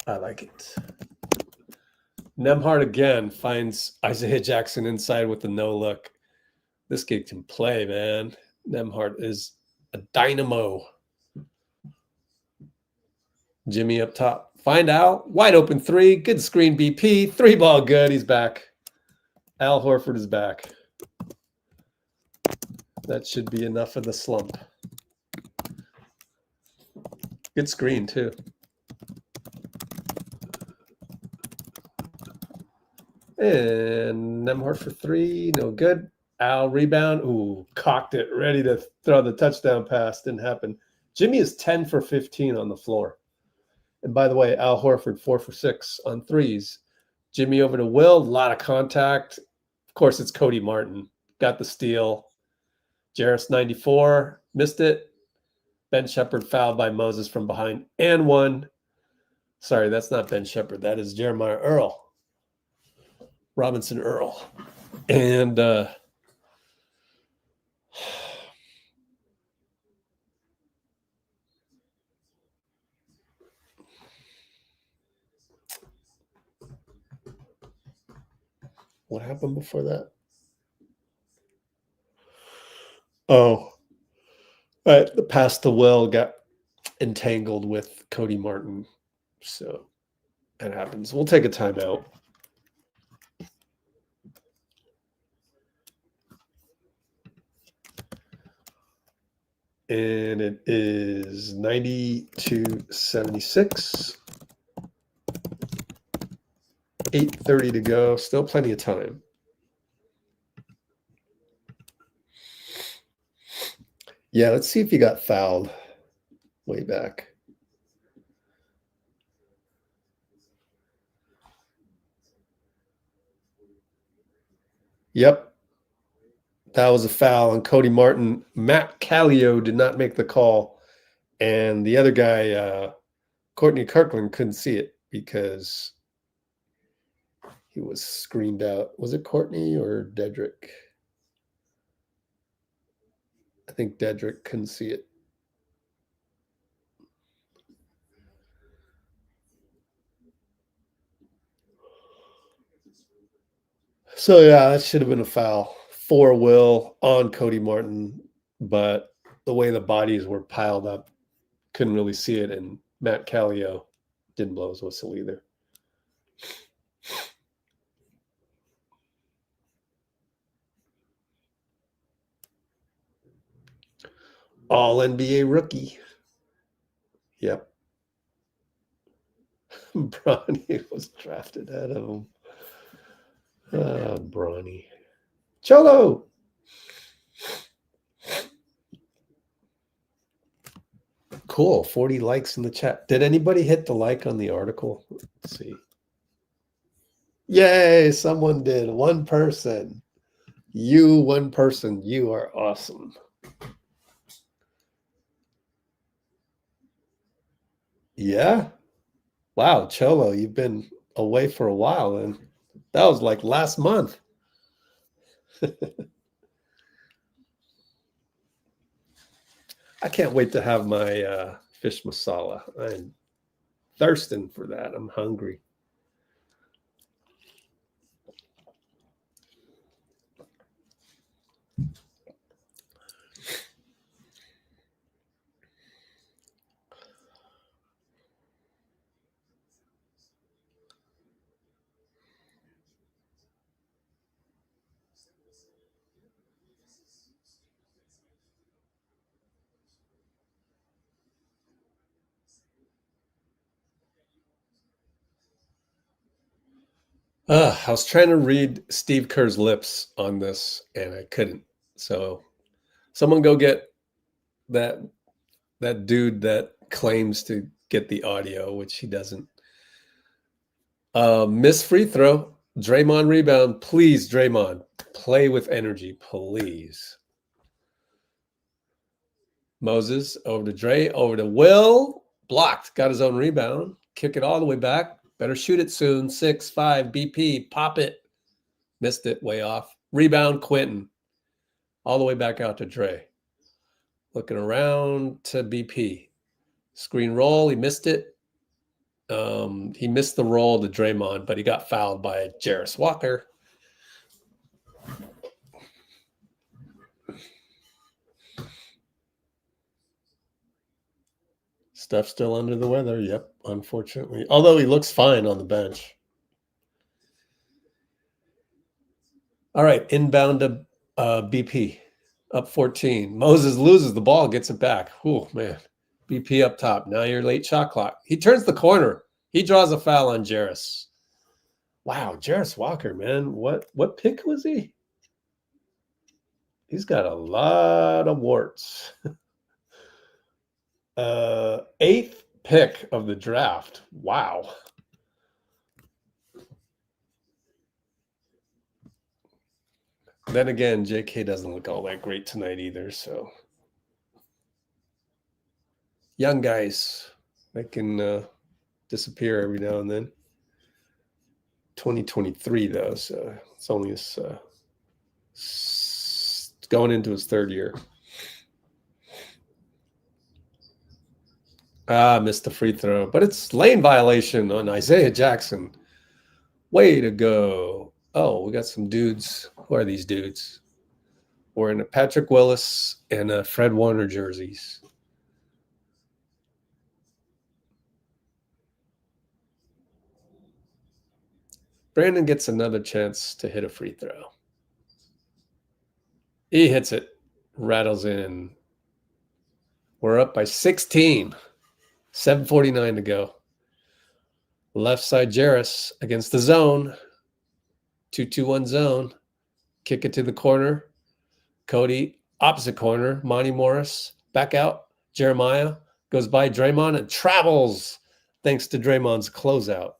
[SPEAKER 1] I like it. Nembhard again finds Isaiah Jackson inside with the no look. This kid can play, man. Nembhard is a dynamo. Jimmy up top. Find out. Wide open three. Good screen BP. 3-ball good. He's back. Al Horford is back. That should be enough of the slump. Good screen, too. And Nembhard for three. No good. Al rebound. Ooh, cocked it. Ready to throw the touchdown pass. Didn't happen. Jimmy is 10 for 15 on the floor. And by the way, Al Horford 4 for 6 on threes. Jimmy over to Will. A lot of contact. Of course, it's Cody Martin. Got the steal. Jarace 94. Missed it. Ben Sheppard fouled by Moses from behind and one. Sorry, that's not Ben Sheppard. That is Jeremiah Earl. Robinson Earl. And what happened before that? Oh, the pass to Will got entangled with Cody Martin. So that happens. We'll take a timeout. And it is 90-76. 8:30 to go. Still plenty of time. Yeah, let's see if he got fouled way back. Yep. That was a foul on Cody Martin. Matt Kalio did not make the call. And the other guy, Courtney Kirkland, couldn't see it because he was screened out. Was it Courtney or Dedric? I think Dedric couldn't see it. So, yeah, that should have been a foul for Will on Cody Martin. But the way the bodies were piled up, couldn't really see it. And Matt Kalio didn't blow his whistle either. All NBA rookie. Yep. Bronny was drafted ahead of him. Bronny. Cholo. Cool. 40 likes in the chat. Did anybody hit the like on the article? Let's see. Yay, someone did. One person. You, one person. You are awesome. Yeah. Wow, Cholo, you've been away for a while, and that was like last month. I can't wait to have my fish masala. I'm thirsting for that. I'm hungry. I was trying to read Steve Kerr's lips on this, and I couldn't. So someone go get that dude that claims to get the audio, which he doesn't. Miss free throw. Draymond rebound. Please, Draymond, play with energy, please. Moses over to Dray, over to Will. Blocked. Got his own rebound. Kick it all the way back. Better shoot it soon. 6-5 BP. Pop it. Missed it. Way off. Rebound Quenton. All the way back out to Dray. Looking around to BP. Screen roll. He missed it. He missed the roll to Draymond, but he got fouled by Jarace Walker. Steph's still under the weather. Yep, unfortunately. Although he looks fine on the bench. All right, inbound to BP. Up 14. Moses loses the ball, gets it back. Oh, man. BP up top. Now you're late shot clock. He turns the corner. He draws a foul on Jarace. Wow, Jarace Walker, man. What pick was he? He's got a lot of warts. 8th pick of the draft. Wow. Then again, JK doesn't look all that great tonight either, so. Young guys that can disappear every now and then. 2023, though, so it's only his, going into his 3rd year. Missed the free throw, but it's lane violation on Isaiah Jackson. Way to go. Oh, we got some dudes. Who are these dudes? Wearing a Patrick Willis and a Fred Warner jerseys. Brandon gets another chance to hit a free throw. He hits it, rattles in. We're up by 16. 7:49 to go. Left side Jarace against the zone. 2-2-1 zone. Kick it to the corner. Cody, opposite corner. Monty Morris, back out. Jeremiah goes by Draymond and travels thanks to Draymond's closeout.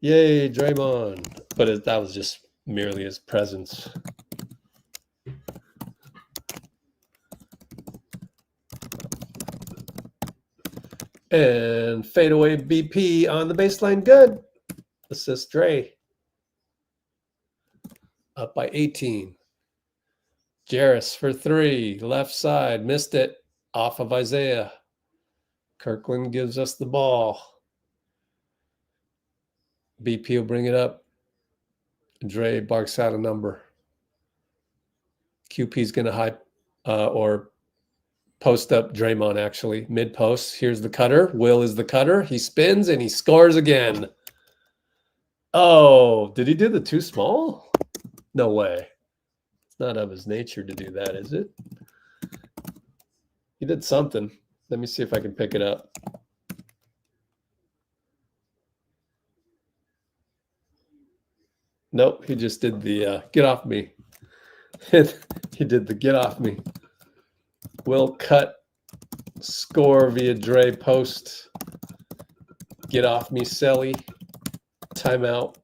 [SPEAKER 1] Yay, Draymond. But that was just merely his presence. And fadeaway BP on the baseline. Good. Assist Dray. Up by 18. Jarace for 3. Left side. Missed it. Off of Isaiah. Kirkland gives us the ball. BP will bring it up. Dray barks out a number. QP's going to high or post up Draymond, actually. Mid-post. Here's the cutter. Will is the cutter. He spins and he scores again. Oh, did he do the too small? No way. It's not of his nature to do that, is it? He did something. Let me see if I can pick it up. Nope, he just did the get off me. He did the get off me. Will cut, score via Dray post. Get off me, Selly. Timeout.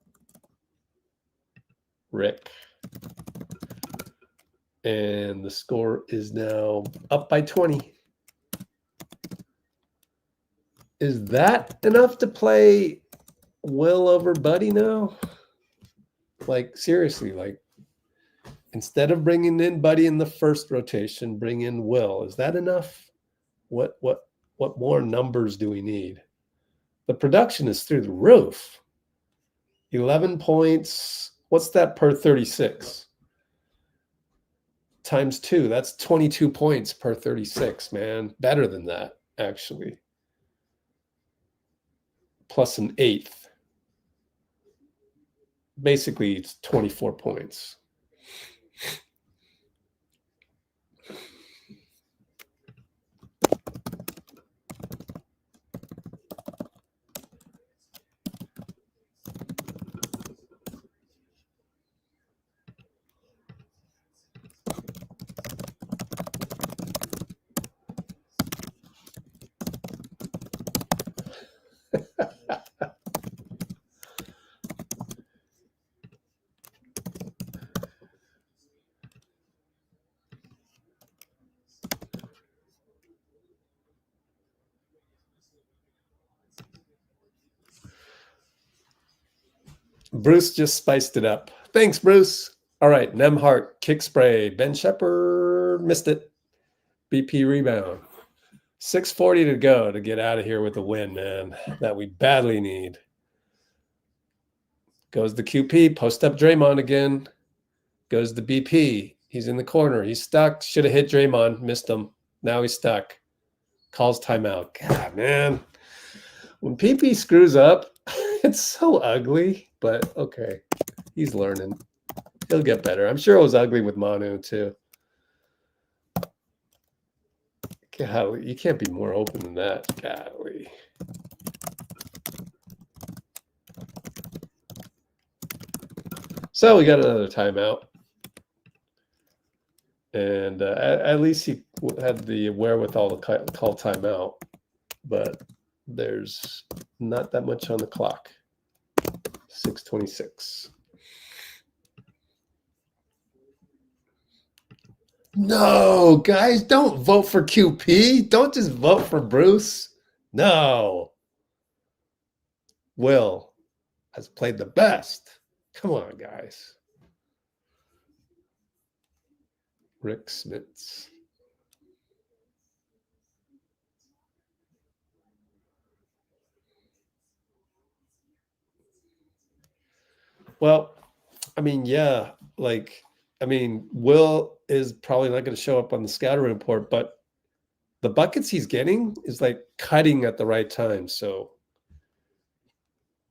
[SPEAKER 1] Rick. And the score is now up by 20. Is that enough to play Will over Buddy now? Like, seriously, like, instead of bringing in Buddy in the first rotation, bring in Will. Is that enough? What more numbers do we need? The production is through the roof. 11 points. What's that per 36? Times 2. That's 22 points per 36, man. Better than that, actually. Plus an 8th. Basically, it's 24 points. Bruce just spiced it up. Thanks, Bruce. All right, Nembhard, kick spray. Ben Sheppard missed it. BP rebound. 6:40 to go to get out of here with a win, man, that we badly need. Goes the QP, post up Draymond again. Goes the BP. He's in the corner. He's stuck. Should have hit Draymond. Missed him. Now he's stuck. Calls timeout. God, man. When PP screws up, it's so ugly, but okay. He's learning. He'll get better. I'm sure it was ugly with Manu, too. Golly, you can't be more open than that. Golly. So we got another timeout. And at least he had the wherewithal to call timeout. But there's not that much on the clock. 6:26. No, guys, don't vote for QP. Don't just vote for Bruce. No. Will has played the best. Come on, guys. Rick Smits. Well, I mean, yeah, like, I mean, Will is probably not going to show up on the scouting report, but the buckets he's getting is like cutting at the right time. So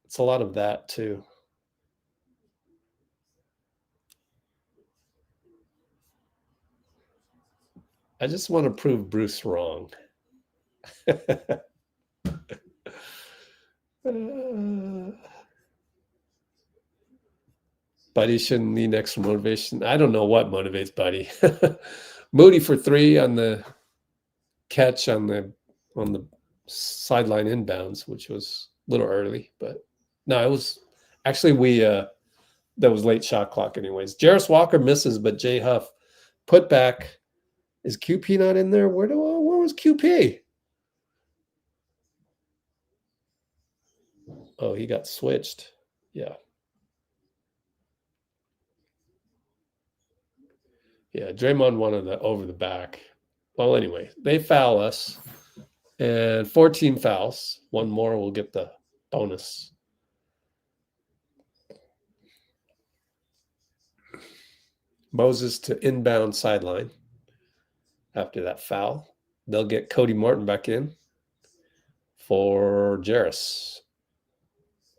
[SPEAKER 1] it's a lot of that too. I just want to prove Bruce wrong. Buddy shouldn't need extra motivation. I don't know what motivates Buddy. Moody for 3 on the catch on the sideline inbounds, which was a little early, but no, it was actually that was late shot clock anyways. Jarace Walker misses, but Jay Huff put back. Is QP not in there? Where was QP? Oh, he got switched. Yeah. Yeah, Draymond wanted the over the back. Well, anyway, they foul us. And 14 fouls. One more will get the bonus. Moses to inbound sideline after that foul. They'll get Cody Martin back in for Jarace.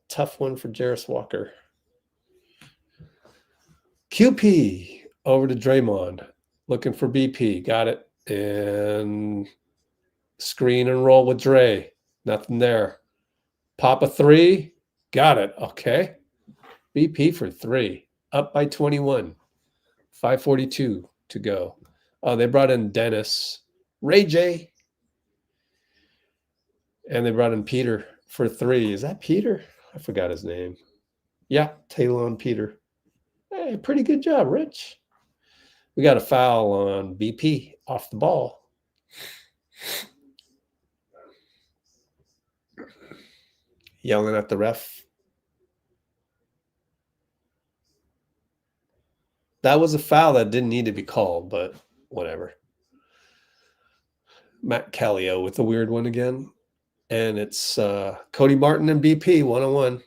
[SPEAKER 1] Tough one for Jarace Walker. QP over to Draymond. Looking for BP. Got it. And screen and roll with Dray. Nothing there. Pop a 3. Got it. Okay. BP for 3. Up by 21. 5:42 to go. Oh, they brought in Dennis. Ray J. And they brought in Peter for 3. Is that Peter? I forgot his name. Yeah, Talon Peter. Hey, pretty good job, Rich. We got a foul on BP off the ball. Yelling at the ref. That was a foul that didn't need to be called, but whatever. Matt Kalio with the weird one again. And it's Cody Martin and BP 1-on-1.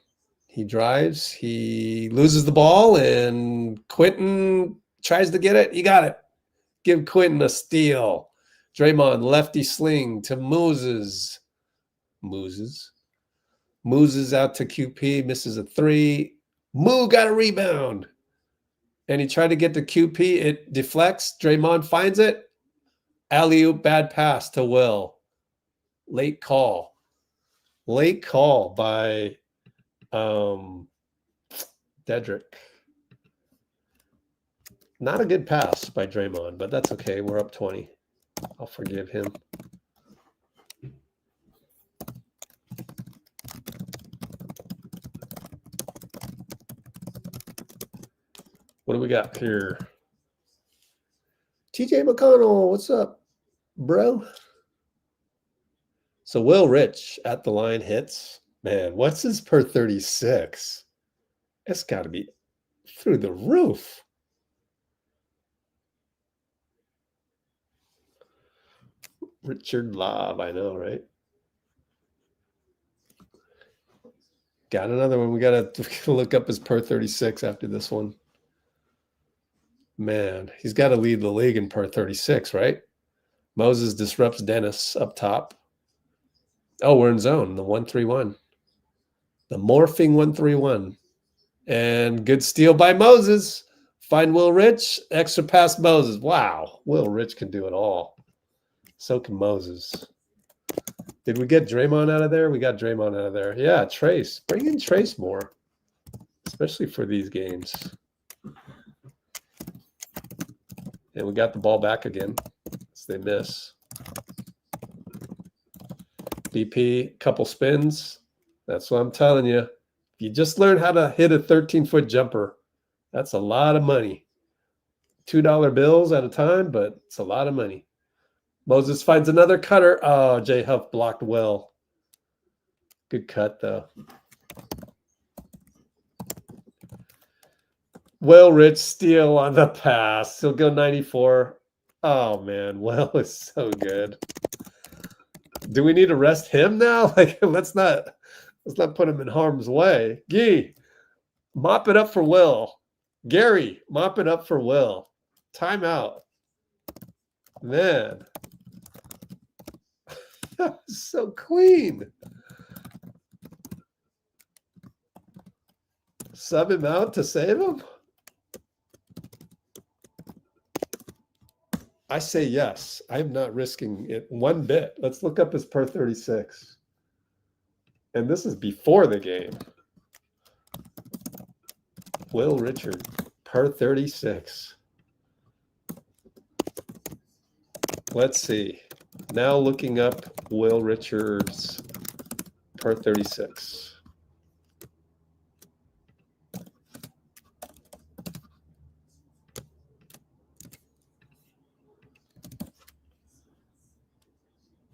[SPEAKER 1] He drives. He loses the ball, and Quenton tries to get it. He got it. Give Quenton a steal. Draymond lefty sling to Moses. Moses out to QP. Misses a 3. Moo got a rebound. And he tried to get to QP. It deflects. Draymond finds it. Alley-oop, bad pass to Will. Late call. Late call by Dedric. Not a good pass by Draymond, but that's okay. We're up 20. I'll forgive him. What do we got here? TJ McConnell, what's up, bro? So Will Rich at the line hits. Man, what's his per 36? It's got to be through the roof. Richard Lob, I know, right? Got another one. We got to look up his per 36 after this one. Man, he's got to lead the league in per 36, right? Moses disrupts Dennis up top. Oh, we're in zone, the 1-3-1. The morphing 1-3-1. And good steal by Moses. Find Will Rich. Extra pass Moses. Wow. Will Rich can do it all. So can Moses. Did we get Draymond out of there? We got Draymond out of there. Yeah, Trace. Bring in Trace more, especially for these games. And we got the ball back again. So they miss. BP, couple spins. That's what I'm telling you. If you just learn how to hit a 13-foot jumper, that's a lot of money. $2 bills at a time, but it's a lot of money. Moses finds another cutter. Oh, J Huff blocked well. Good cut, though. Will Rich steal on the pass. He'll go 94. Oh, man. Will is so good. Do we need to rest him now? Like, let's not put him in harm's way. Gee, mop it up for Will. Gary, mop it up for Will. Timeout. Man. That was so clean. Sub him out to save him? I say yes. I'm not risking it one bit. Let's look up his per 36. And this is before the game. Will Richard, per 36. Let's see. Now looking up Will Richards per 36.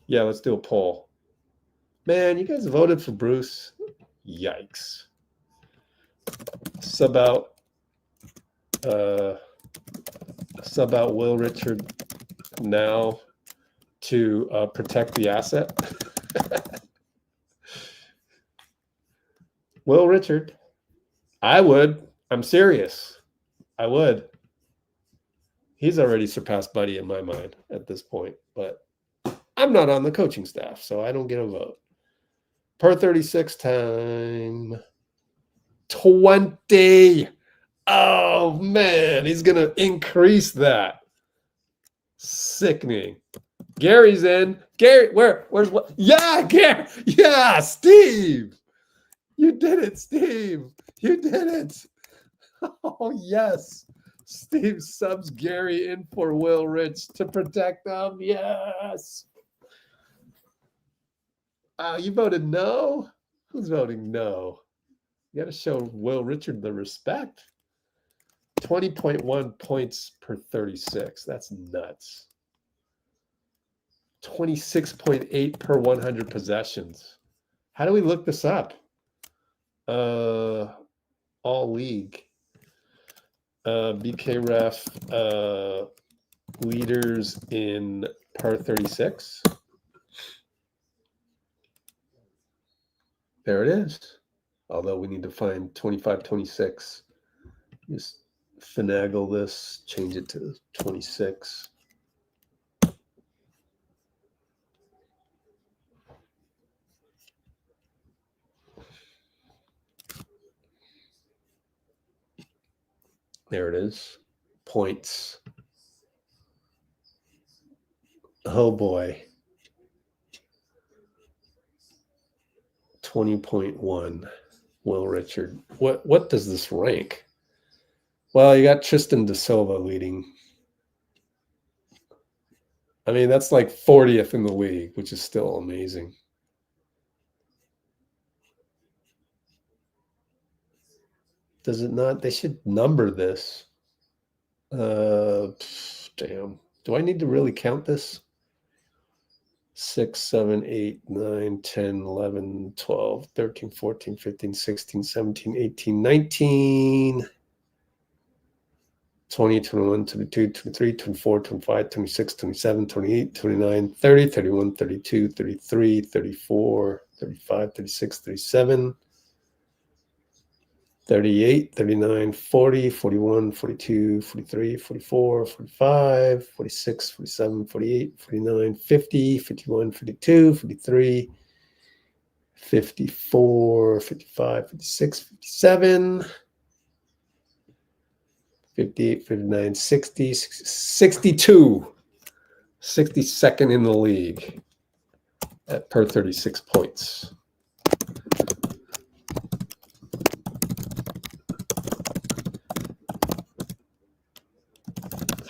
[SPEAKER 1] Yeah, let's do a poll. Man, you guys voted for Bruce. Yikes. Sub out Will Richard now to protect the asset. Will Richard. I would. I'm serious. I would. He's already surpassed Buddy in my mind at this point, but I'm not on the coaching staff, so I don't get a vote. Per 36 time. 20. Oh, man. He's going to increase that. Sickening. Gary's in. Gary, where's what? Yeah, Gary. Yeah, Steve. You did it, Steve. You did it. Oh, yes. Steve subs Gary in for Will Rich to protect them. Yes. You voted no? Who's voting no? You got to show Will Richard the respect. 20.1 points per 36. That's nuts. 26.8 per 100 possessions. How do we look this up? All league. BK ref leaders in per 36. There it is. Although we need to find 25-26. Just finagle this, change it to 26. There it is. Points. Oh boy. 20.1. Will Richard. What does this rank? Well, you got Tristan Da Silva leading. I mean, that's like 40th in the league, which is still amazing. Does it not? They should number this. Damn. Do I need to really count this? 6, 7, 8, 9, 10, 11, 12, 13, 14, 15, 16, 17, 18, 19. 20, 21, 22, 23, 24, 25, 26, 27, 28, 29, 30, 31, 32, 33, 34, 35, 36, 37, 38, 39, 40, 41, 42, 43, 44, 45, 46, 47, 48, 49, 50, 51, 52, 53, 54, 55, 56, 57, 58, 59, 60, 62. 62nd in the league at per 36 points.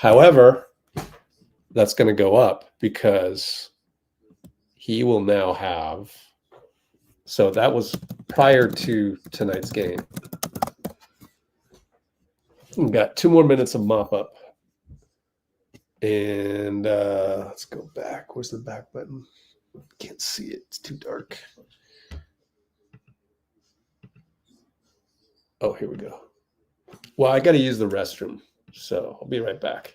[SPEAKER 1] However, that's going to go up because he will now have, so that was prior to tonight's game. We've got 2 more minutes of mop up. And let's go back. Where's the back button? Can't see it. It's too dark. Oh, here we go. Well, I got to use the restroom, so I'll be right back.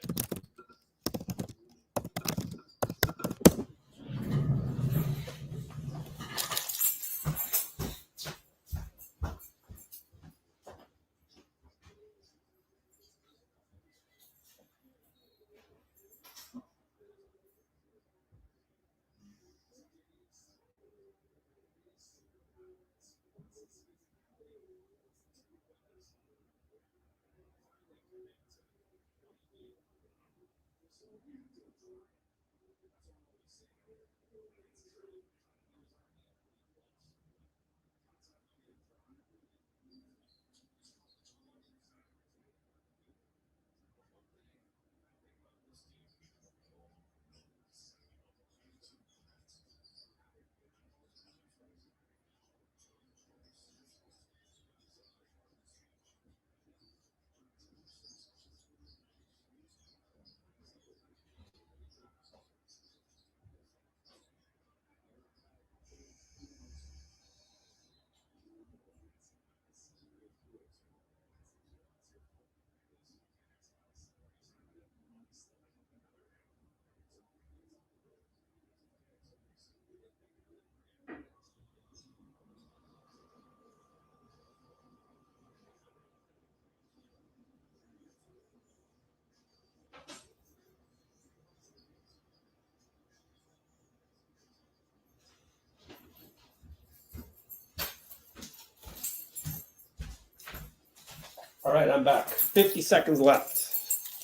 [SPEAKER 1] All right, I'm back. 50 seconds left.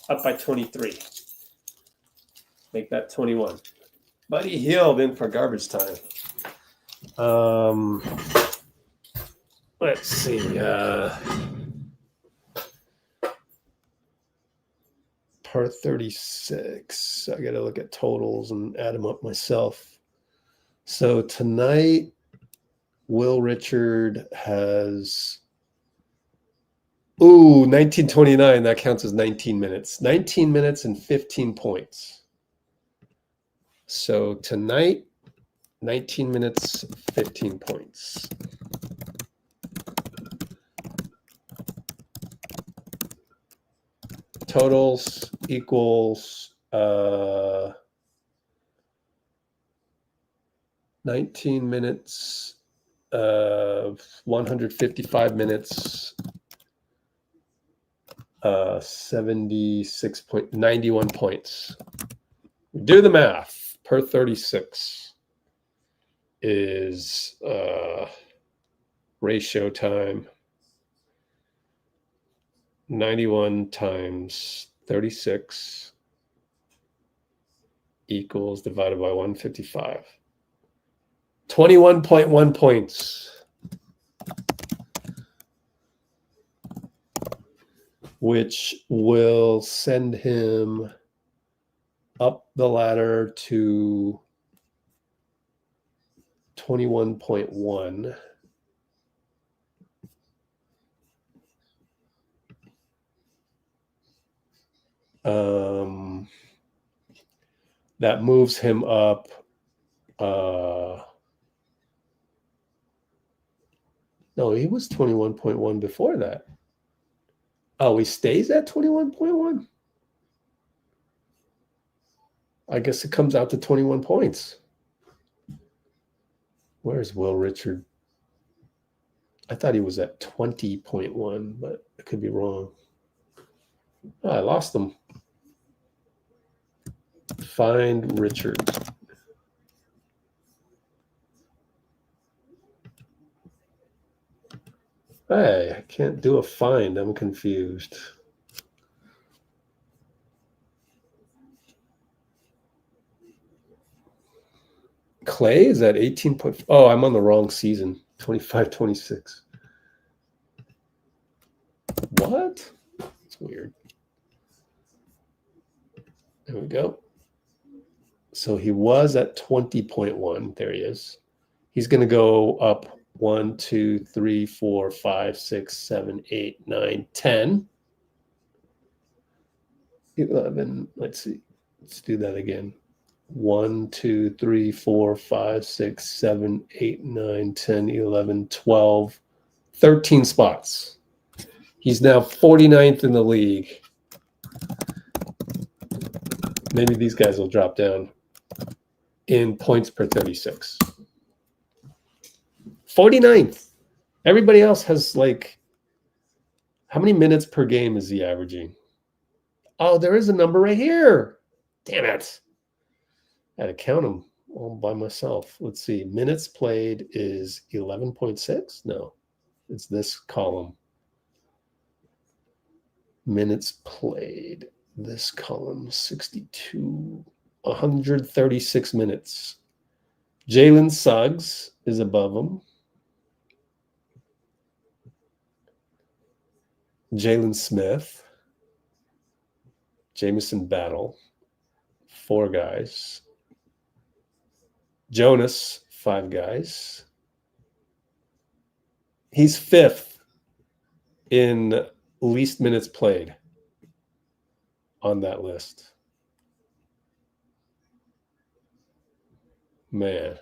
[SPEAKER 1] Up by 23. Make that 21. Buddy Hield in for garbage time. Let's see. Per 36. I got to look at totals and add them up myself. So tonight, Will Richard has... Ooh, 1929. That counts as 19 minutes. 19 minutes and 15 points. So tonight, 19 minutes, 15 points. Totals equals 19 minutes, 155 minutes, 76.91 points. Do the math. Per 36 is ratio time. 91 times 36 equals divided by 155. 21.1 points. Which will send him up the ladder to 21.1. That moves him up no, he was 21.1 before that. Oh, he stays at 21.1. I guess it comes out to 21 points. Where's Will Richard? I thought he was at 20.1, but I could be wrong. Oh, I lost him. Find Richard. Hey, I can't do a find. I'm confused. Clay is at 18. Oh, I'm on the wrong season. 25-26. What? It's weird. There we go. So he was at 20.1. There he is. He's going to go up 1, 2, 3, 4, 5, 6, 7, 8, 9, 10. 11. Let's see. Let's do that again. 1, 2, 3, 4, 5, 6, 7, 8, 9, 10, 11, 12, 13 spots. He's now 49th in the league. Maybe these guys will drop down in points per 36. 49th. Everybody else has like, how many minutes per game is he averaging? Oh, there is a number right here. Damn it. I had to count them all by myself. Let's see. Minutes played is 11.6. No, it's this column. Minutes played. This column, 62, 136 minutes. Jalen Suggs is above him. Jalen Smith. Jamison Battle. 4 guys. Jonas, 5 guys. He's 5th in least minutes played on that list. Man.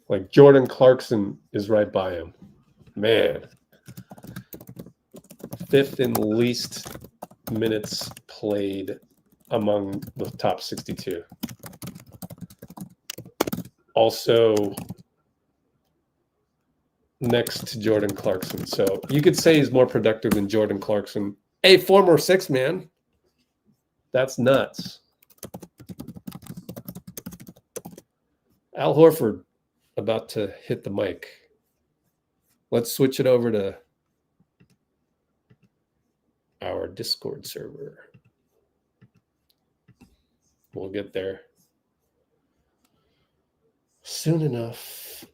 [SPEAKER 1] Like Jordan Clarkson is right by him. Man. 5th in least minutes played among the top 62. Also next to Jordan Clarkson. So you could say he's more productive than Jordan Clarkson. A former 6-man. That's nuts. Al Horford about to hit the mic. Let's switch it over to our Discord server. We'll get there soon enough.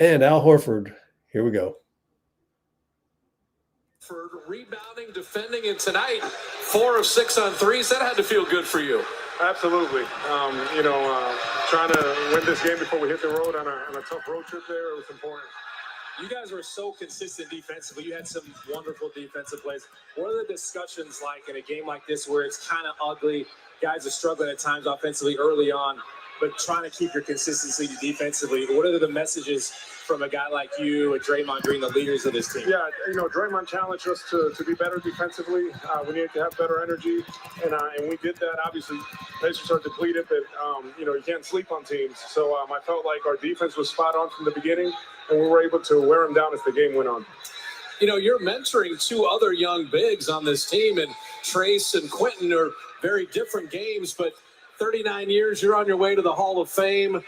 [SPEAKER 1] And Al Horford, here we go.
[SPEAKER 2] For rebounding, defending, and tonight, 4 of 6 on threes. That had to feel good for you.
[SPEAKER 3] Absolutely. Trying to win this game before we hit the road on a tough road trip there, it was important.
[SPEAKER 2] You guys were so consistent defensively. You had some wonderful defensive plays. What are the discussions like in a game like this where it's kind of ugly? Guys are struggling at times offensively early on, but trying to keep your consistency defensively. What are the messages from a guy like you and Draymond Green, the leaders of this team?
[SPEAKER 3] Yeah, Draymond challenged us to be better defensively. We needed to have better energy, and we did that. Obviously, Pacers are depleted, but, you can't sleep on teams. So I felt like our defense was spot on from the beginning, and we were able to wear them down as the game went on.
[SPEAKER 2] You're mentoring 2 other young bigs on this team, and Trace and Quenton are very different games, but 39 years, you're on your way to the Hall of Fame.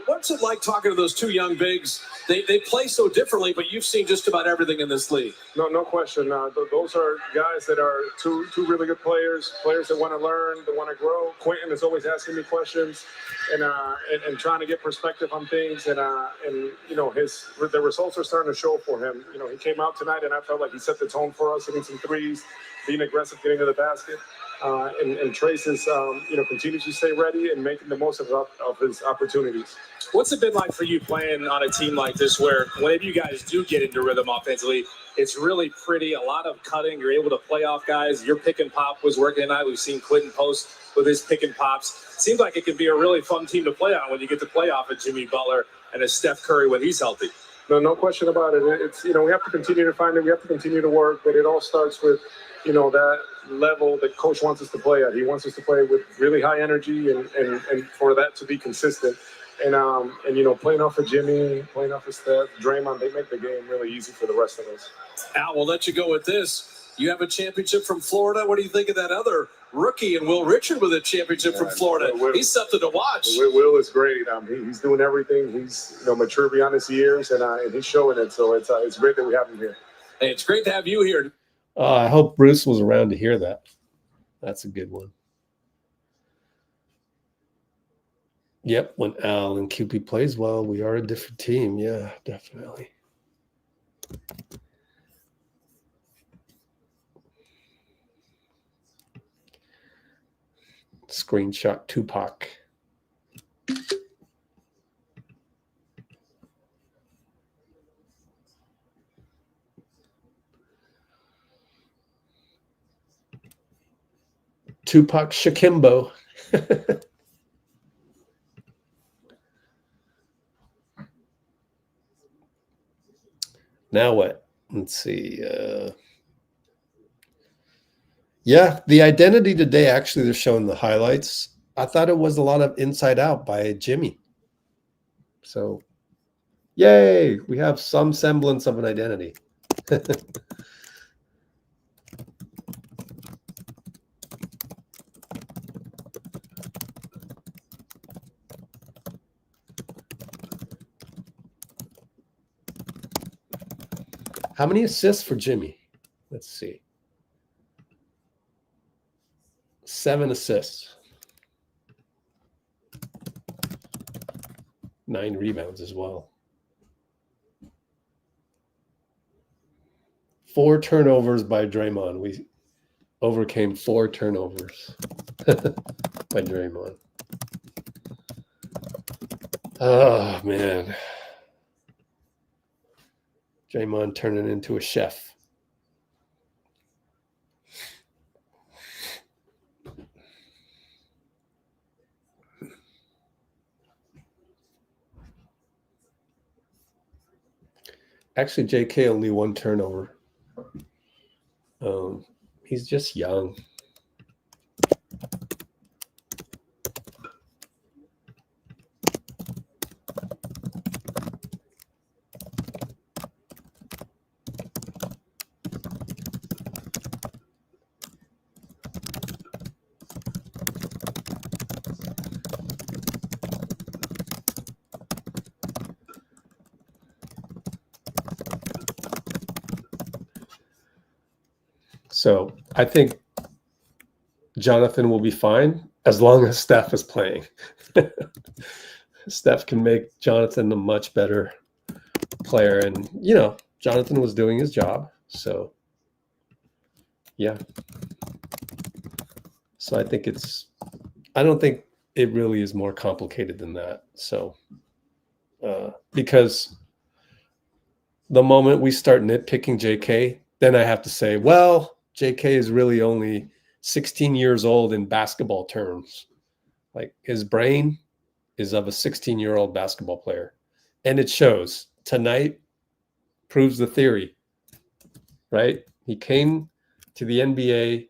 [SPEAKER 2] What's it like talking to those 2 young bigs? They play so differently, but you've seen just about everything in this league.
[SPEAKER 3] No question. Those are guys that are two really good players that want to learn, that want to grow. Quenton is always asking me questions and trying to get perspective on things. And the results are starting to show for him. He came out tonight, and I felt like he set the tone for us, hitting some threes, being aggressive, getting to the basket. and Trace is, continues to stay ready and making the most of his opportunities.
[SPEAKER 2] What's it been like for you playing on a team like this where whenever you guys do get into rhythm offensively, it's really pretty, a lot of cutting, you're able to play off guys, your pick and pop was working tonight, we've seen Quenton post with his pick and pops. Seems like it can be a really fun team to play on when you get to play off of Jimmy Butler and a Steph Curry when he's healthy.
[SPEAKER 3] No question about it. It's, we have to continue to find it, we have to continue to work, but it all starts with, that level that coach wants us to play at. He wants us to play with really high energy and for that to be consistent. And playing off of Jimmy, playing off of Steph, Draymond, they make the game really easy for the rest of us.
[SPEAKER 4] Al, we'll let you go with this. You have a championship from Florida. What do you think of that other rookie and Will Richard with a championship from Florida? He's something to watch.
[SPEAKER 3] Will is great. He's doing everything. He's mature beyond his years, and he's showing it. So it's great that we have him here.
[SPEAKER 4] Hey, it's great to have you here.
[SPEAKER 1] I hope Bruce was around to hear that. That's a good one. Yep, when Al and QP plays well, we are a different team. Yeah, definitely. Screenshot Tupac. Tupac Shakimbo. Now what? Let's see. Yeah, the identity today, actually, they're showing the highlights. I thought it was a lot of Inside Out by Jimmy. So, yay, we have some semblance of an identity. How many assists for Jimmy? Let's see. 7 assists. 9 rebounds as well. 4 turnovers by Draymond. We overcame 4 turnovers by Draymond. Oh, man. Draymond turning into a chef. Actually, JK only 1 turnover. He's just young. So I think Jonathan will be fine as long as Steph is playing. Steph can make Jonathan a much better player. And, Jonathan was doing his job. So, yeah. So I don't think it really is more complicated than that. So, because the moment we start nitpicking JK, then I have to say, well, JK is really only 16 years old in basketball terms. Like, his brain is of a 16-year-old basketball player. And it shows. Tonight proves the theory, right? He came to the NBA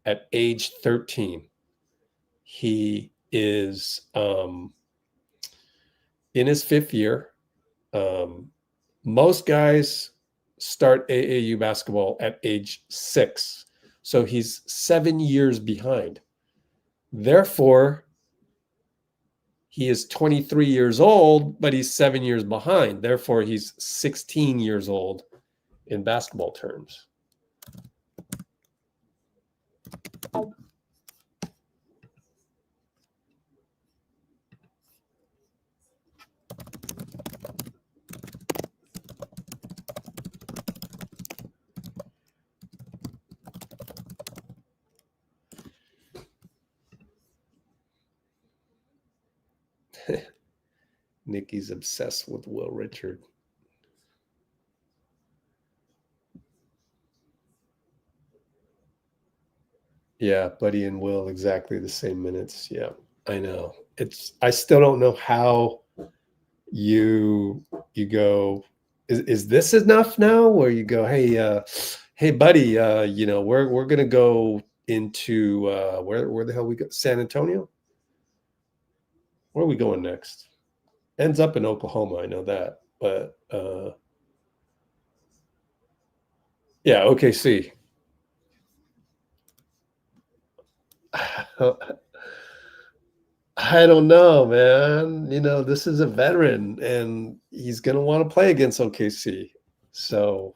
[SPEAKER 1] at age 13. He is in his 5th year. Most guys start AAU basketball at age 6. So he's 7 years behind. Therefore, he is 23 years old, but he's 7 years behind. Therefore, he's 16 years old in basketball terms. Nikki's obsessed with Will Richard. Yeah, Buddy and Will exactly the same minutes. Yeah, I know. I still don't know how you go. Is this enough now? Where you go, hey, Buddy, you know, we're gonna go into where the hell we go? San Antonio. Where are we going next? Ends up in Oklahoma, I know that, but yeah, OKC. I don't know, man. You know, this is a veteran, and he's going to want to play against OKC. So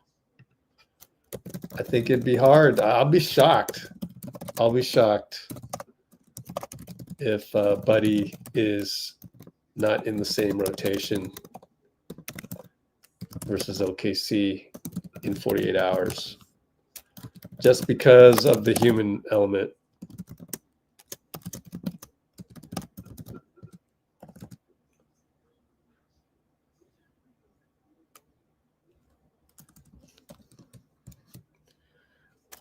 [SPEAKER 1] I think it'd be hard. I'll be shocked. I'll be shocked if Buddy is not in the same rotation versus OKC in 48 hours, just because of the human element.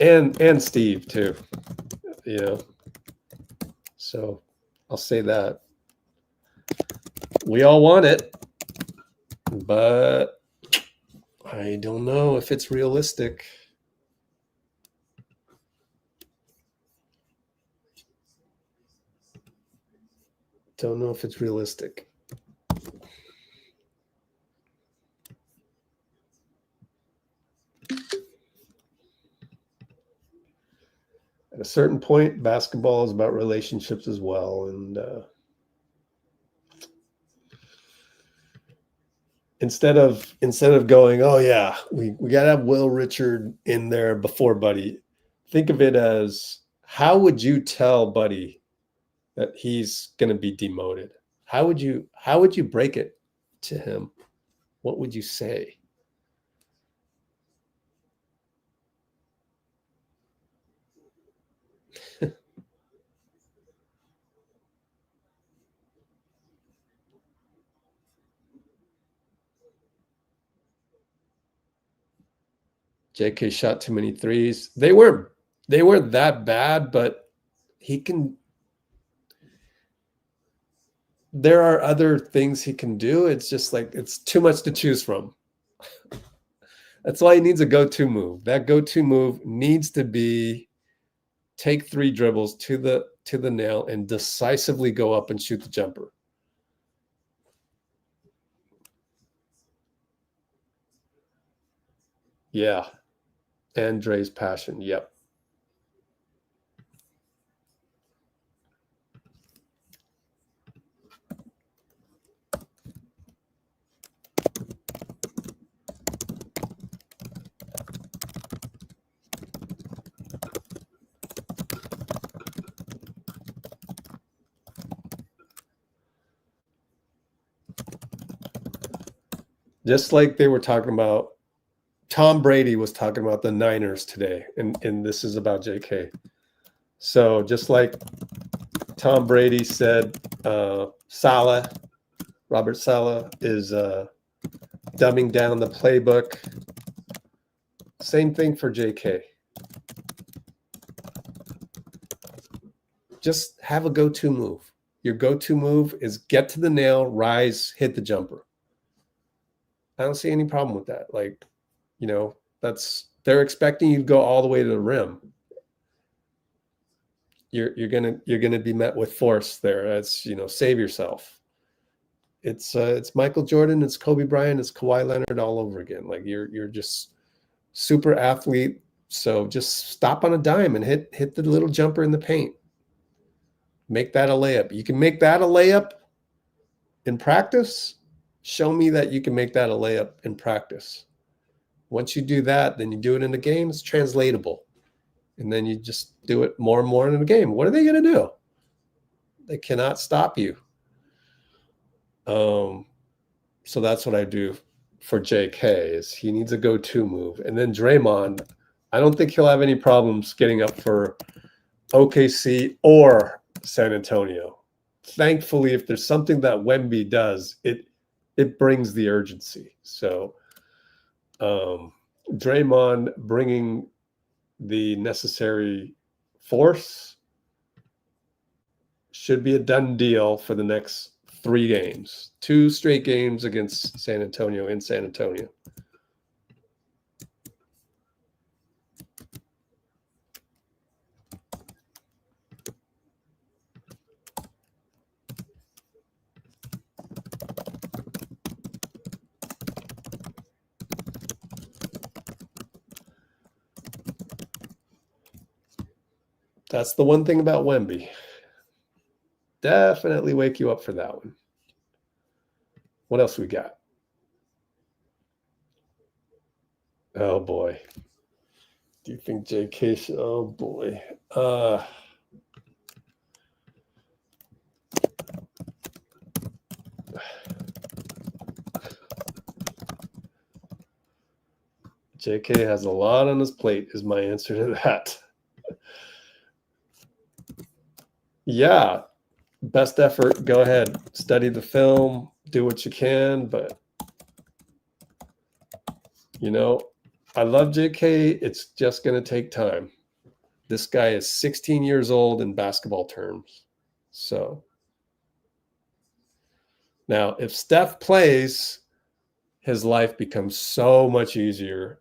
[SPEAKER 1] And Steve too, you know. So I'll say that. We all want it, but I don't know if it's realistic. Don't know if it's realistic. At a certain point, basketball is about relationships as well. And instead of going, oh yeah, we got to have Will Richard in there before Buddy, think of it as, how would you tell Buddy that he's going to be demoted? How would you break it to him? What would you say? JK shot too many threes. They weren't that bad, but he can. There are other things he can do. It's just like, it's too much to choose from. That's why he needs a go-to move. That go-to move needs to be take 3 dribbles to the nail and decisively go up and shoot the jumper. Yeah. And Dray's passion. Yep. Just like they were talking about, Tom Brady was talking about the Niners today, and this is about JK. So just like Tom Brady said, Robert Saleh is dumbing down the playbook. Same thing for JK. Just have a go-to move. Your go-to move is get to the nail, rise, hit the jumper. I don't see any problem with that. Like, you know, they're expecting you to go all the way to the rim. You're gonna be met with force there. That's, you know, save yourself. It's Michael Jordan, it's Kobe Bryant, it's Kawhi Leonard all over again. Like you're just super athlete. So just stop on a dime and hit the little jumper in the paint. Make that a layup. You can make that a layup in practice. Show me that you can make that a layup in practice. Once you do that, then you do it in the game. It's translatable. And then you just do it more and more in the game. What are they going to do? They cannot stop you. So that's what I do for JK, is he needs a go-to move. And then Draymond, I don't think he'll have any problems getting up for OKC or San Antonio. thankfully, if there's something that Wemby does, it brings the urgency. So Draymond bringing the necessary force should be a done deal for the next 3 games. 2 straight games against San Antonio in San Antonio. That's the one thing about Wemby. Definitely wake you up for that one. What else we got? Oh boy. Do you think JK should? Oh boy. JK has a lot on his plate is my answer to that. Yeah, best effort. Go ahead, study the film, do what you can. But, you know, I love JK. It's just going to take time. This guy is 16 years old in basketball terms. So now if Steph plays, his life becomes so much easier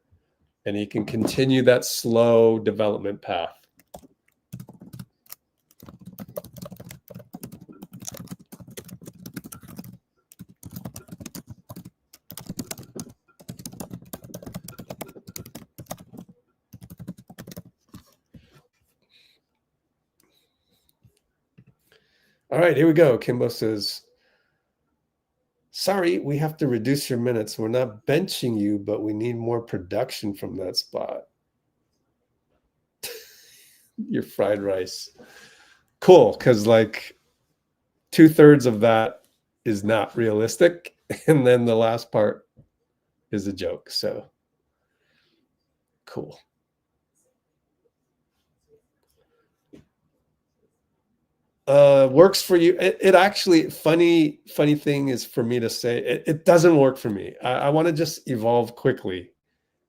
[SPEAKER 1] and he can continue that slow development path. All right, here we go. Kimbo says, sorry, we have to reduce your minutes. We're not benching you, but we need more production from that spot. Your fried rice. Cool, because like 2/3 of that is not realistic. And then the last part is a joke. So cool. Works for you. It actually, funny thing is for me to say, it doesn't work for me. I want to just evolve quickly,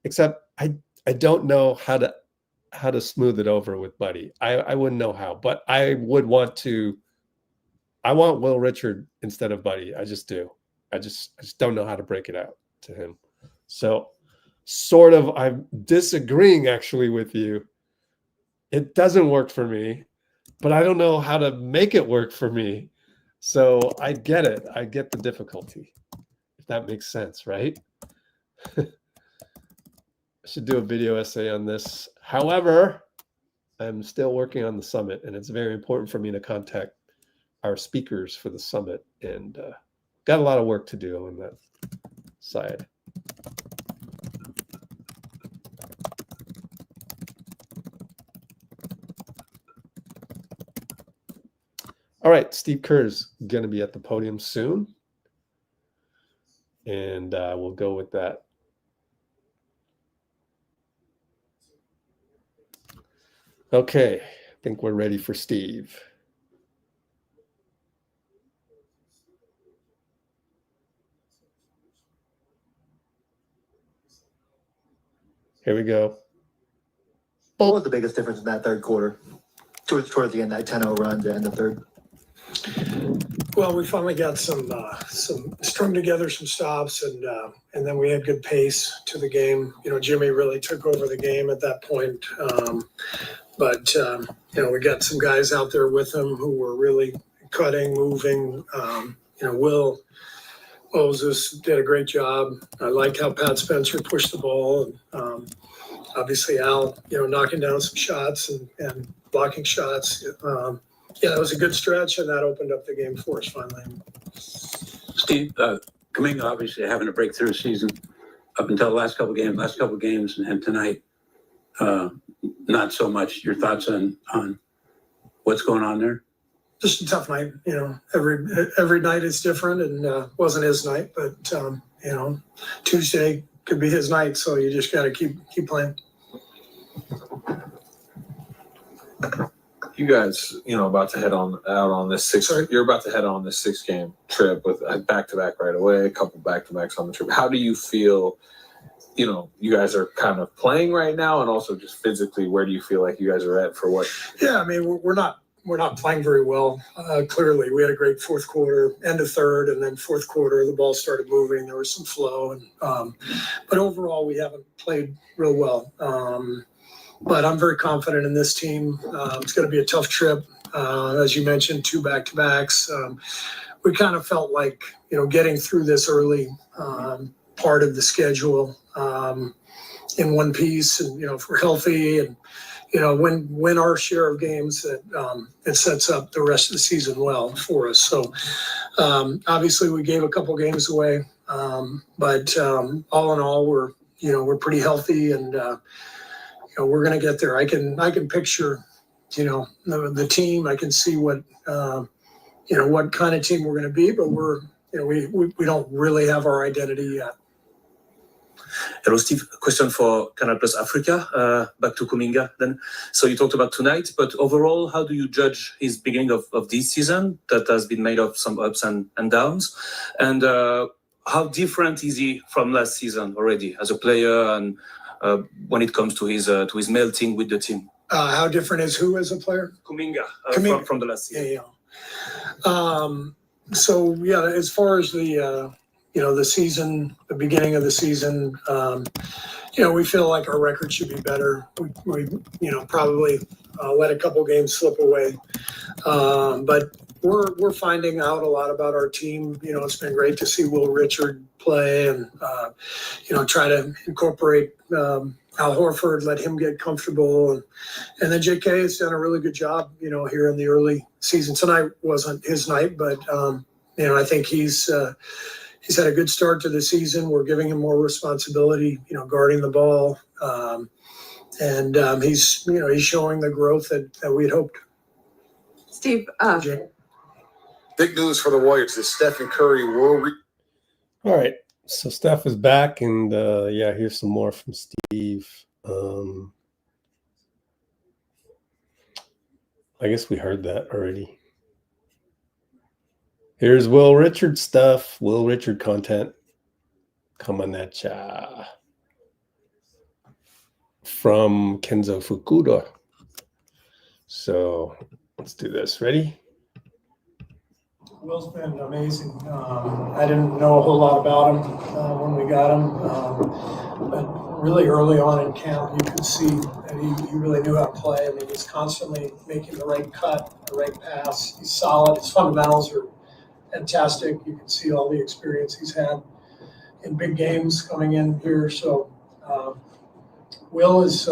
[SPEAKER 1] except I don't know how to smooth it over with Buddy. I wouldn't know how, but I would want to. I want Will Richard instead of Buddy. I just do. I just don't know how to break it out to him. So sort of, I'm disagreeing actually with you. It doesn't work for me. But I don't know how to make it work for me. So I get it. I get the difficulty, if that makes sense, right? I should do a video essay on this. However, I'm still working on the summit, and it's very important for me to contact our speakers for the summit, and got a lot of work to do on that side. All right, Steve Kerr's going to be at the podium soon, and we'll go with that. Okay, I think we're ready for Steve. Here we go.
[SPEAKER 5] What was the biggest difference in that third quarter? Towards the end, that 10-0 run to end the third?
[SPEAKER 6] Well, we finally got some strung together some stops, and then we had good pace to the game. You know, Jimmy really took over the game at that point. But you know, we got some guys out there with him who were really cutting, moving. You know, Will Moses did a great job. I like how Pat Spencer pushed the ball. Obviously, Al, you know, knocking down some shots and blocking shots. Yeah, it was a good stretch, and that opened up the game for us finally.
[SPEAKER 7] Steve, Kuminga obviously having a breakthrough season up until the last couple games, and tonight, not so much. Your thoughts on what's going on there?
[SPEAKER 6] Just a tough night. You know, every night is different, and wasn't his night, but you know, Tuesday could be his night. So you just got to keep playing.
[SPEAKER 3] You guys, about to head out on this you're about to head on this 6-game trip with a back-to-back right away, a couple back-to-backs on the trip. How do you feel, you guys are kind of playing right now, and also just physically, where do you feel like you guys are at for what?
[SPEAKER 6] Yeah, I mean, we're not playing very well. Clearly, we had a great fourth quarter, end of third, and then fourth quarter, the ball started moving. There was some flow, and but overall, we haven't played real well. But I'm very confident in this team. It's going to be a tough trip. As you mentioned, 2 back-to-backs. We kind of felt like, getting through this early part of the schedule in one piece, and, if we're healthy and, win our share of games, that it sets up the rest of the season well for us. So obviously we gave a couple games away, but all in all, we're pretty healthy, and we're going to get there. I can picture, the team. I can see what kind of team we're going to be, but we don't really have our identity yet.
[SPEAKER 8] Hello, Steve. Question for Canal Plus Africa. Back to Kuminga then. So you talked about tonight, but overall, how do you judge his beginning of this season that has been made of some ups and downs? And how different is he from last season already as a player, and when it comes to his melting with the team?
[SPEAKER 6] How different is who as a player?
[SPEAKER 8] Kuminga,
[SPEAKER 6] Kuminga.
[SPEAKER 8] From the last season.
[SPEAKER 6] So yeah, as far as the season, the beginning of the season, we feel like our record should be better. We probably let a couple games slip away, but we're finding out a lot about our team. It's been great to see Will Richard play, and try to incorporate Al Horford, let him get comfortable, and then JK has done a really good job, here in the early season. Tonight wasn't his night, but I think he's had a good start to the season. We're giving him more responsibility, guarding the ball, and he's showing the growth that we had hoped.
[SPEAKER 9] Steve,
[SPEAKER 3] Big news for the Warriors is Steph and Curry will
[SPEAKER 1] All right. So Steph is back, and here's some more from Steve. I guess we heard that already. Here's Will Richard stuff. Will Richard content coming at ya from Kenzo Fukuda. So let's do this. Ready?
[SPEAKER 6] Will's been amazing. I didn't know a whole lot about him when we got him, but really early on in camp, you could see that he really knew how to play. I mean, he's constantly making the right cut, the right pass. He's solid. His fundamentals are fantastic. You can see all the experience he's had in big games coming in here. So Will is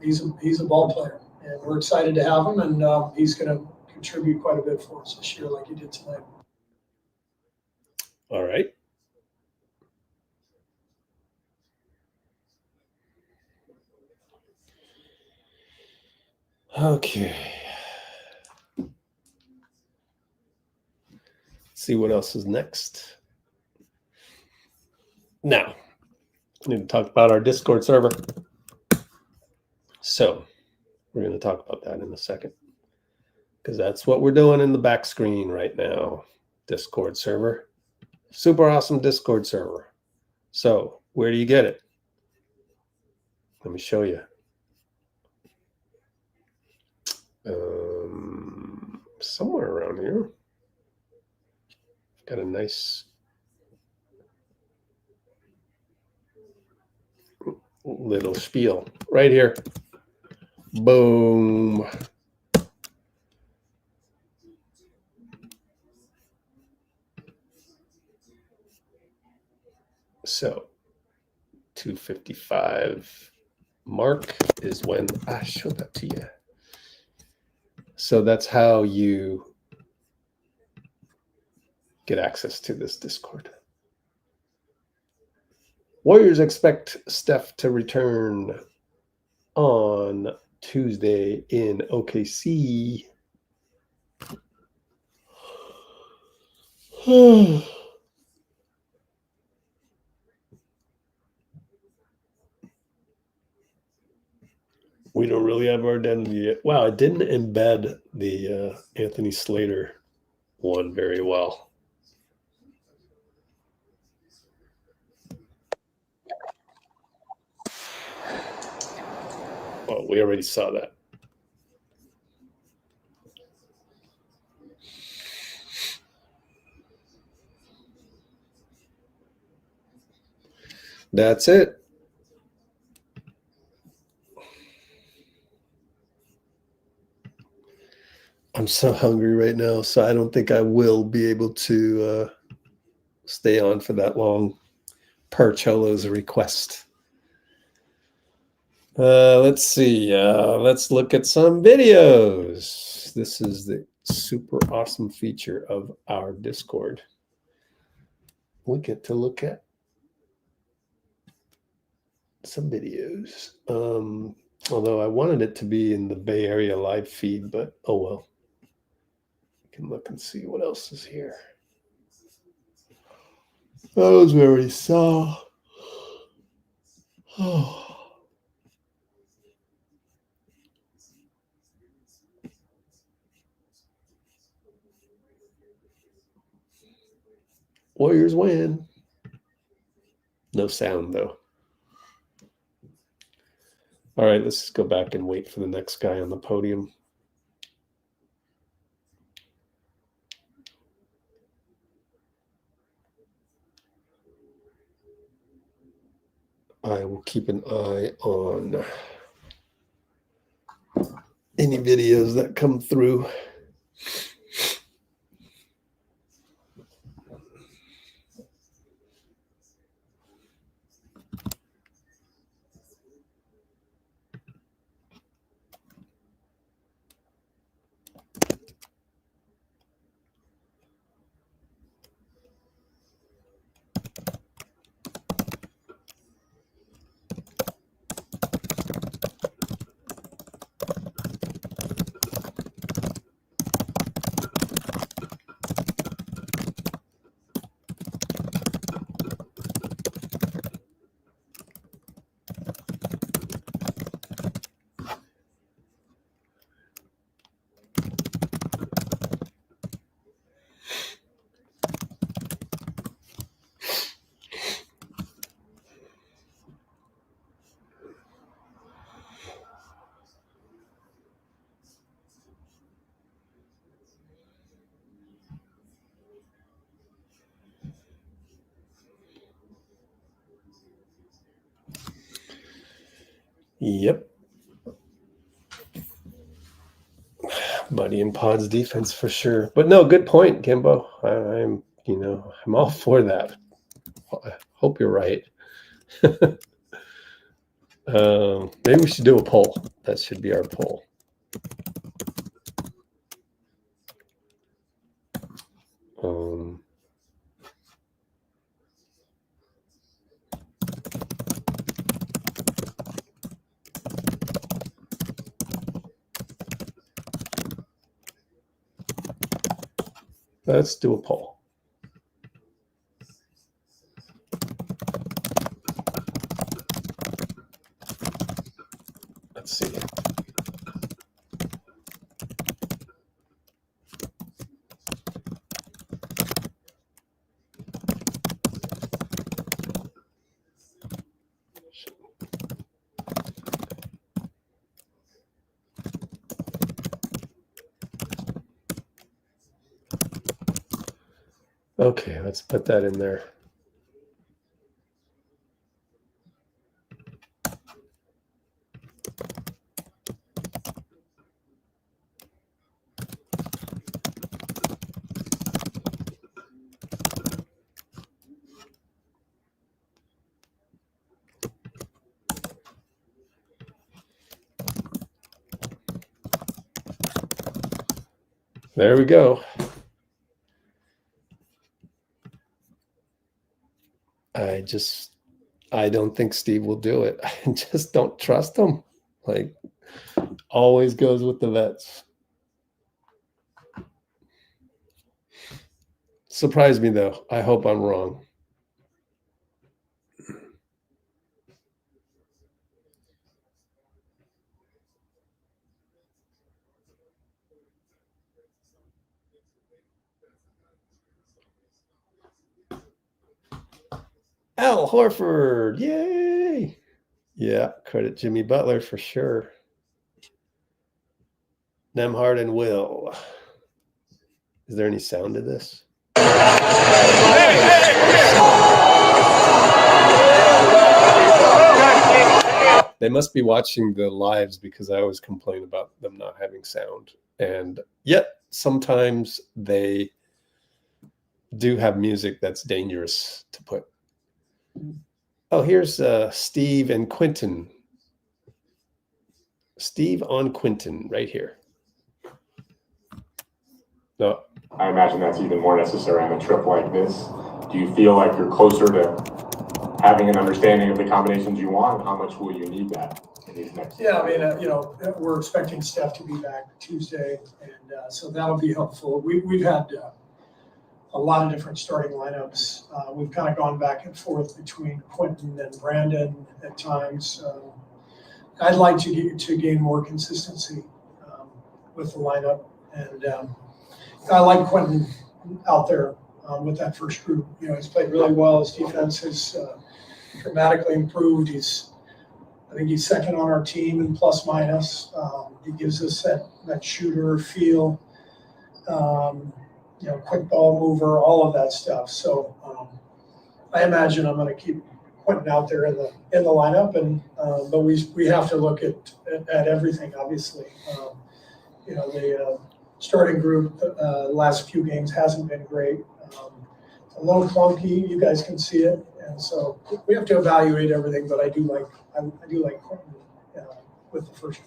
[SPEAKER 6] he's a ball player, and we're excited to have him, and he's going to contribute quite a bit for us this year, like he did tonight.
[SPEAKER 1] All right. Okay. Let's see what else is next. Now, we need to talk about our Discord server. So, we're going to talk about that in a second, because that's what we're doing in the back screen right now. Discord server. Super awesome Discord server. So, where do you get it? Let me show you. Somewhere around here. Got a nice little spiel right here. Boom. So 255 mark is when I showed that to you. So that's how you get access to this Discord. Warriors expect Steph to return on Tuesday in OKC. We don't really have our identity yet. Wow, it didn't embed the Anthony Slater one very well. Well, we already saw that. That's it. I'm so hungry right now, so I don't think I will be able to stay on for that long per Cholo's request. Let's see. Let's look at some videos. This is the super awesome feature of our Discord. We get to look at some videos. Although I wanted it to be in the Bay Area live feed, but oh well. You can look and see what else is here. Those we already saw. Oh. Warriors win. No sound though. All right, let's just go back and wait for the next guy on the podium. I will keep an eye on any videos that come through. Yep. Buddy and Pod's defense for sure. But no, good point, Kimbo. I'm all for that. I hope you're right. Maybe we should do a poll. That should be our poll. Let's do a poll. Let's see. Okay, let's put that in there. There we go. I don't think Steve will do it. I just don't trust him. Like, always goes with the vets. Surprise me, though. I hope I'm wrong. Al Horford, yay! Yeah, credit Jimmy Butler for sure. Nembhard and Will. Is there any sound to this? They must be watching the lives because I always complain about them not having sound. And yet sometimes they do have music that's dangerous to put. Oh, here's Steve and Quenton. Steve on Quenton right here. No.
[SPEAKER 10] I imagine that's even more necessary on a trip like this. Do you feel like you're closer to having an understanding of the combinations you want? How much will you need that in these next?
[SPEAKER 6] Yeah, I mean, we're expecting Steph to be back Tuesday, and so that'll be helpful. We've had a lot of different starting lineups. We've kind of gone back and forth between Quenton and Brandon at times. I'd like to gain more consistency with the lineup, and I like Quenton out there with that first group. You know, he's played really well. His defense has dramatically improved. I think he's second on our team in plus minus. He gives us that shooter feel. You know, quick ball mover, all of that stuff. So I imagine I'm going to keep Quenton out there in the lineup, and but we have to look at everything. Obviously, you know, the starting group last few games hasn't been great. It's a little clunky. You guys can see it, and so we have to evaluate everything. But I do like Quenton with the first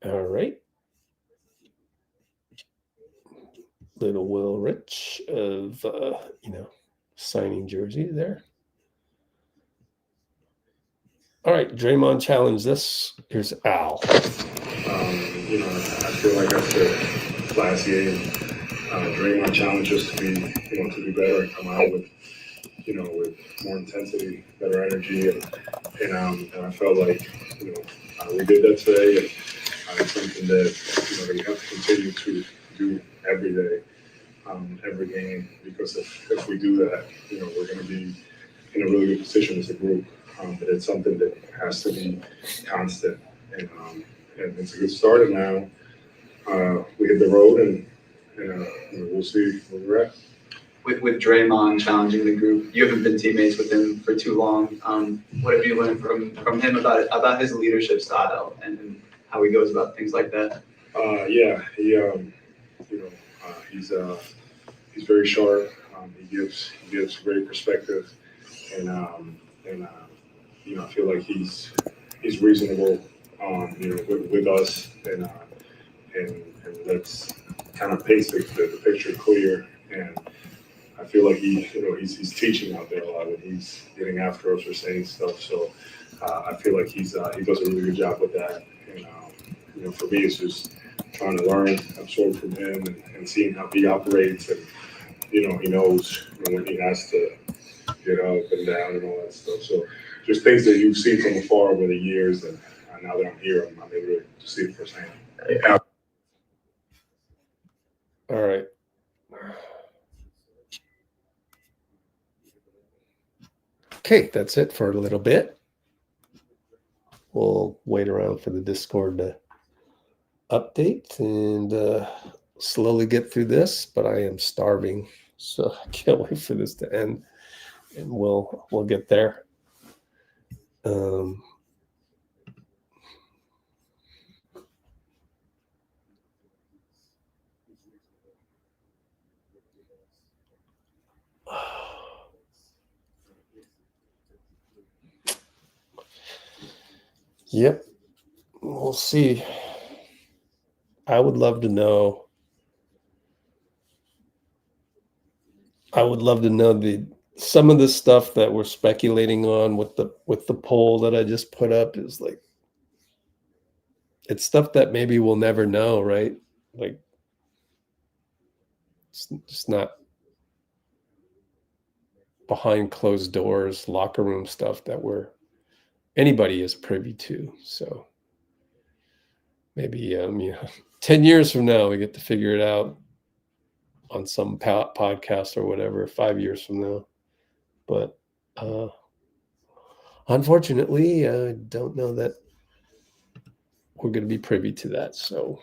[SPEAKER 6] one.
[SPEAKER 1] All right. Little Will Rich of, you know, signing jersey there. All right, Draymond challenge this. Here's Al.
[SPEAKER 3] You know, I feel like I said last game, Draymond challenged us to be better and come out with, you know, with more intensity, better energy, and I felt like, you know, we did that today, and it's something that, you know, that we have to continue to do every day, every game, because if we do that, you know, we're going to be in a really good position as a group. But it's something that has to be constant, and it's a good start. And now we hit the road, and we'll see where we're at.
[SPEAKER 11] With Draymond challenging the group, you haven't been teammates with him for too long. What have you learned from him about his leadership style and how he goes about things like that?
[SPEAKER 3] Yeah, he you know, he's very sharp. He gives great perspective, and you know, I feel like he's reasonable, you know, with us, and let's kind of paint the picture clear. And I feel like he's teaching out there a lot, and he's getting after us for saying stuff. So I feel like he does a really good job with that. And you know, for me, it's just trying to learn, absorb from him, and seeing how he operates, and you know, he knows, you know, when he has to get up and down and all that stuff. So just things that you've seen from afar over the years, and now that I'm here, I'm able to see it firsthand. Yeah.
[SPEAKER 1] All right. Okay, that's it for a little bit. We'll wait around for the Discord to update and slowly get through this, but I am starving, so I can't wait for this to end, and we'll get there. Yep, we'll see. I would love to know. Some of the stuff that we're speculating on with the poll that I just put up is like, it's stuff that maybe we'll never know, right? Like, it's just not behind closed doors, locker room stuff that anybody is privy to. So maybe 10 years from now we get to figure it out on some podcast or whatever, 5 years from now. But unfortunately, I don't know that we're going to be privy to that. So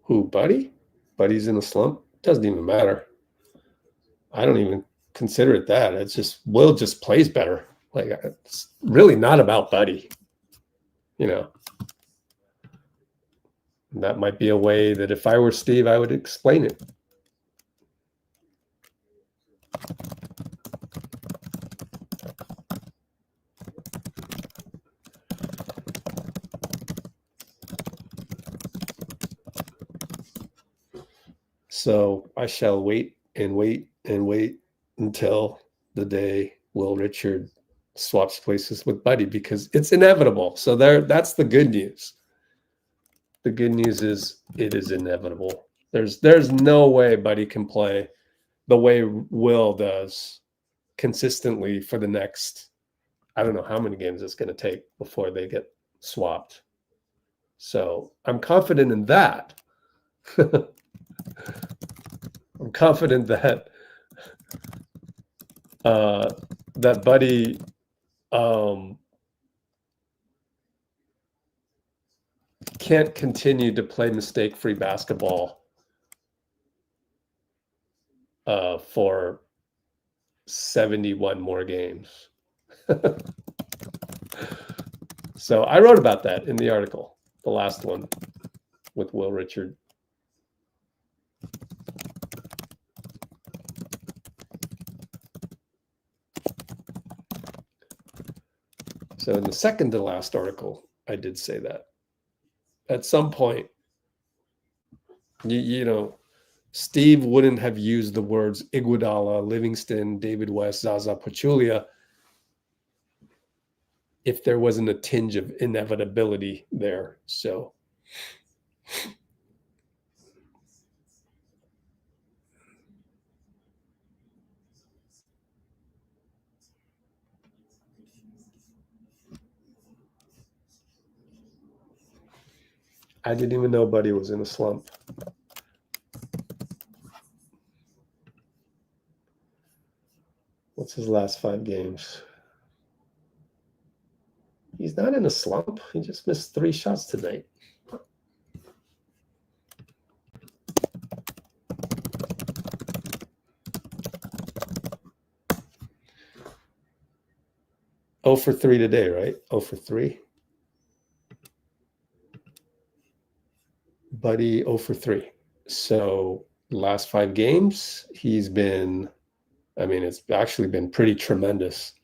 [SPEAKER 1] who, Buddy? Buddy's in a slump? Doesn't even matter. I don't even consider it that. It's just Will just plays better. Like, it's really not about Buddy. That might be a way that if I were Steve, I would explain it. So I shall wait and wait and wait until the day Will Richard swaps places with Buddy, because it's inevitable. So that's the good news. The good news is it is inevitable. There's no way Buddy can play the way Will does consistently for the next, I don't know how many games it's going to take before they get swapped. So I'm confident in that. I'm confident that that Buddy can't continue to play mistake-free basketball for 71 more games. So I wrote about that in the article, the last one with Will Richard. So in the second to last article, I did say that at some point, Steve wouldn't have used the words Iguodala, Livingston, David West, Zaza Pachulia if there wasn't a tinge of inevitability there. So I didn't even know Buddy was in a slump. What's his last 5 games? He's not in a slump. He just missed 3 shots tonight. Oh for 3 today, right? 0 for 3. Buddy 0 for 3. So last 5 games, he's been, it's actually been pretty tremendous.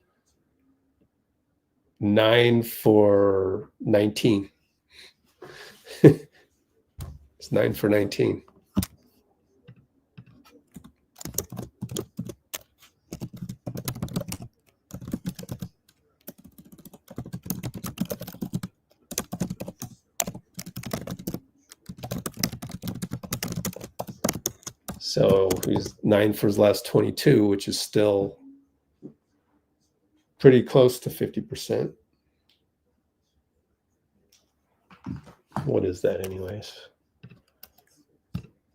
[SPEAKER 1] 9 for 19. It's 9 for 19. So he's 9 for his last 22, which is still pretty close to 50%. What is that anyways?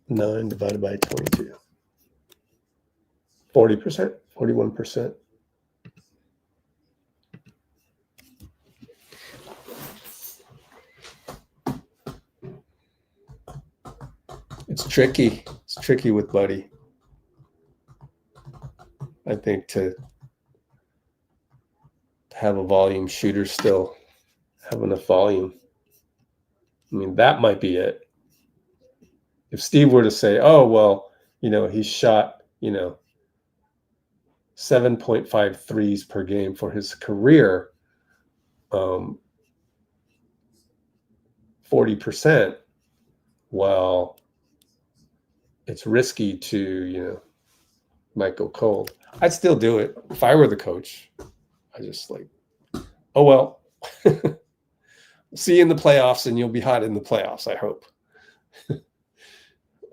[SPEAKER 1] 9 divided by 22. 40%, 41%. It's tricky. It's tricky with Buddy. I think to have a volume shooter still have enough volume. That might be it. If Steve were to say, oh, well, he shot, 7.5 threes per game for his career, 40%. Well, it's risky to, might go cold. I'd still do it if I were the coach. I just oh well. See you in the playoffs, and you'll be hot in the playoffs, I hope. And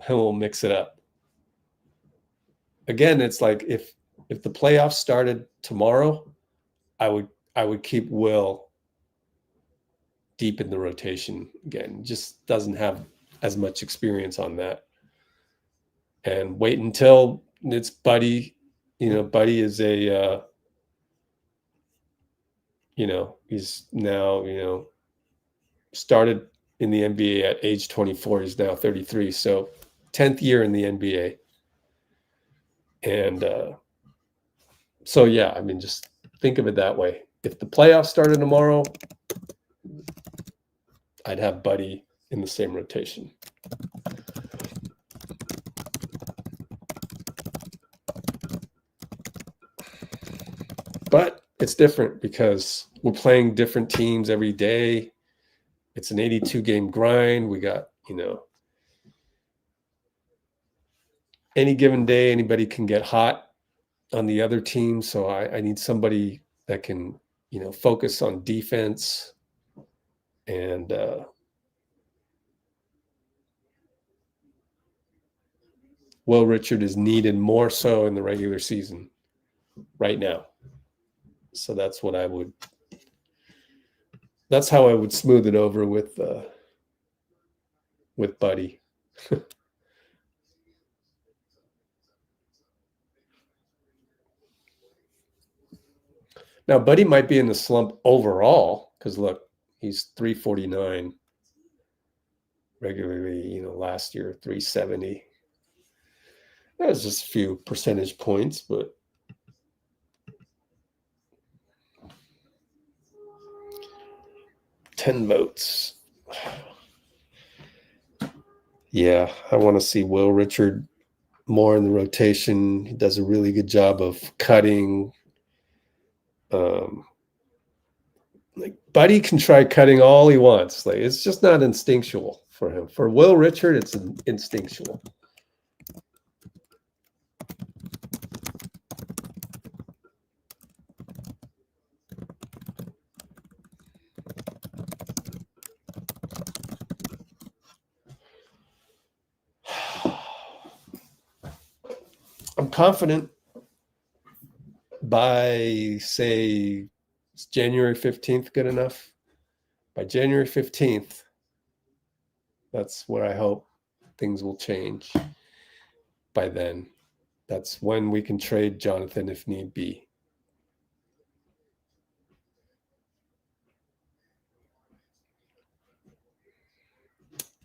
[SPEAKER 1] we'll mix it up. Again, it's like if the playoffs started tomorrow, I would keep Will deep in the rotation again. Just doesn't have as much experience on that. And wait until it's Buddy. Buddy is a he's now, started in the NBA at age 24. He's now 33. So 10th year in the NBA. And so, yeah, I mean, just think of it that way. If the playoffs started tomorrow, I'd have Buddy in the same rotation. But it's different because we're playing different teams every day. It's an 82-game grind. We got, any given day, anybody can get hot on the other team. So I need somebody that can, focus on defense. And Will Richard is needed more so in the regular season right now. So that's how I would smooth it over with Buddy. Now, Buddy might be in the slump overall because look, he's 349 regularly. Last year 370. That was just a few percentage points, but. $10 votes. Yeah, I want to see Will Richard more in the rotation. He does a really good job of cutting. Buddy can try cutting all he wants. It's just not instinctual for him. For Will Richard, it's instinctual. I'm confident by, say, is January 15th good enough? By January 15th, that's where I hope things will change. By then, that's when we can trade Jonathan if need be.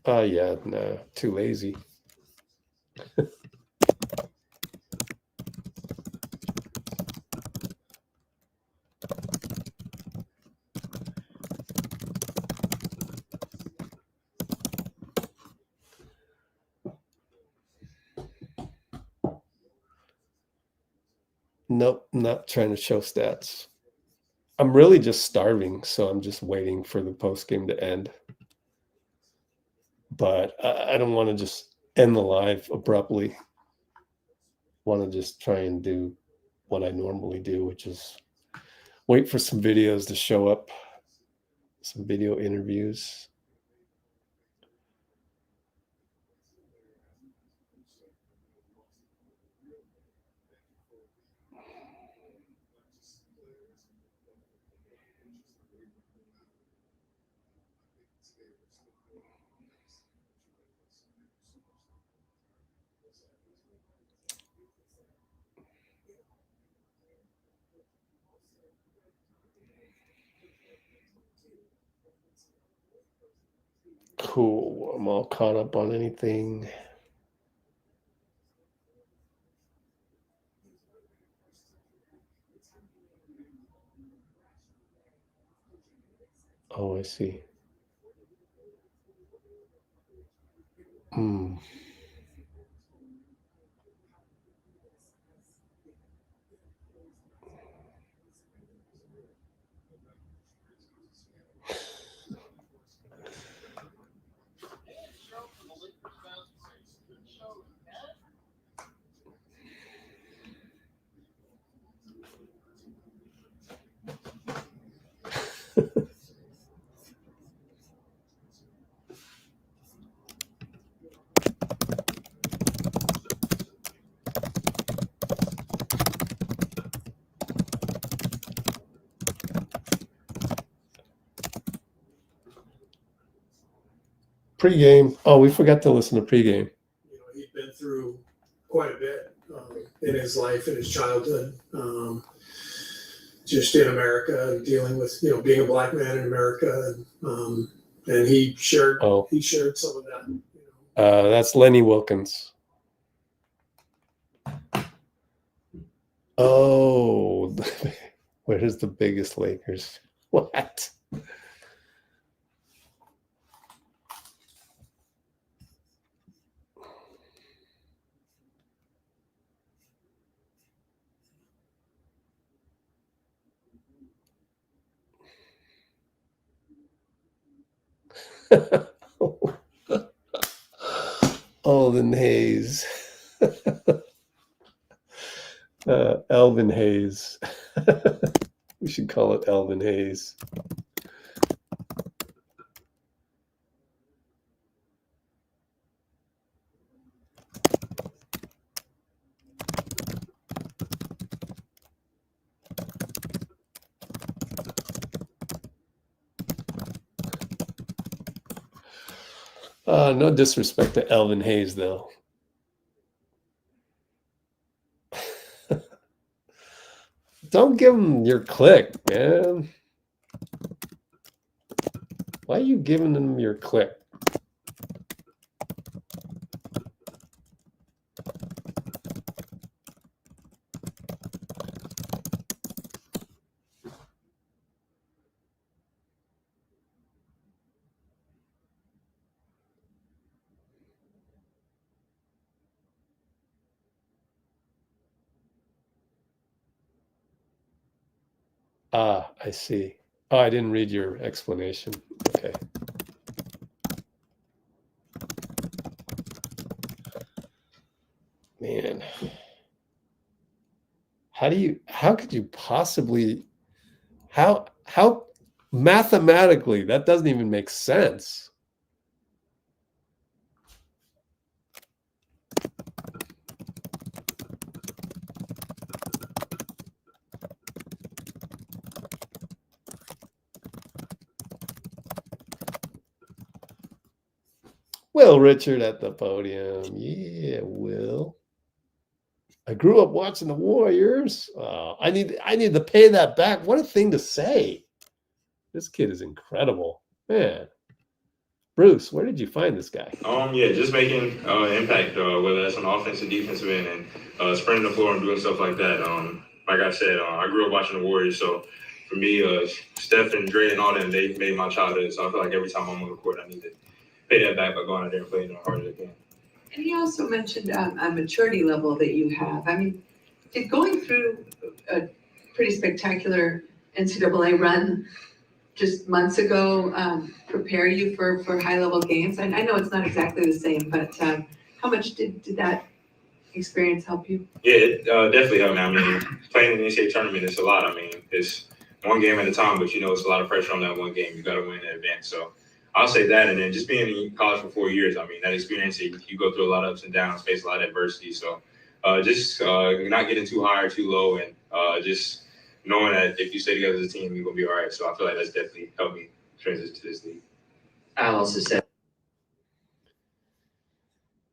[SPEAKER 1] Yeah, no, too lazy. Nope, not trying to show stats. I'm really just starving, so I'm just waiting for the post game to end. But I don't want to just end the live abruptly. I want to just try and do what I normally do, which is wait for some videos to show up, some video interviews. Cool. I'm all caught up on anything. Oh, I see. Pre-game. Oh, we forgot to listen to pre-game.
[SPEAKER 6] You know, he'd been through quite a bit in his life, in his childhood, just in America, dealing with, you know, being a black man in America, and he shared some of that. You know.
[SPEAKER 1] That's Lenny Wilkins. Oh, where's the biggest Lakers? What? Alden Hayes. Elvin Hayes. We should call it Elvin Hayes. No disrespect to Elvin Hayes, though. Don't give him your click, man. Why are you giving him your click? Ah, I see. Oh, I didn't read your explanation. Okay. Man. How could you possibly, how mathematically, that doesn't even make sense. Will Richard at the podium. Yeah, Will. I grew up watching the Warriors. I need to pay that back. What a thing to say. This kid is incredible. Man. Bruce, where did you find this guy?
[SPEAKER 12] Yeah, just making impact, whether that's on the offensive, defensive end, and spreading the floor and doing stuff like that. Like I said, I grew up watching the Warriors, so for me, Steph and Dray and all them, they made my childhood. So I feel like every time I'm on the court, I need to pay that back by going out there and playing as hard as I can.
[SPEAKER 9] And he also mentioned a maturity level that you have. I mean, did going through a pretty spectacular NCAA run just months ago prepare you for high-level games? I know it's not exactly the same, but how much did that experience help you?
[SPEAKER 12] Yeah, it definitely helped me. I mean, playing in the NCAA tournament is a lot. I mean, it's one game at a time, but you know, it's a lot of pressure on that one game. You got to win in advance. So I'll say that. And then just being in college for 4 years, I mean, that experience, you go through a lot of ups and downs, face a lot of adversity. So just not getting too high or too low, and just knowing that if you stay together as a team, you're going to be all right. So I feel like that's definitely helped me transition to this league.
[SPEAKER 11] I also said.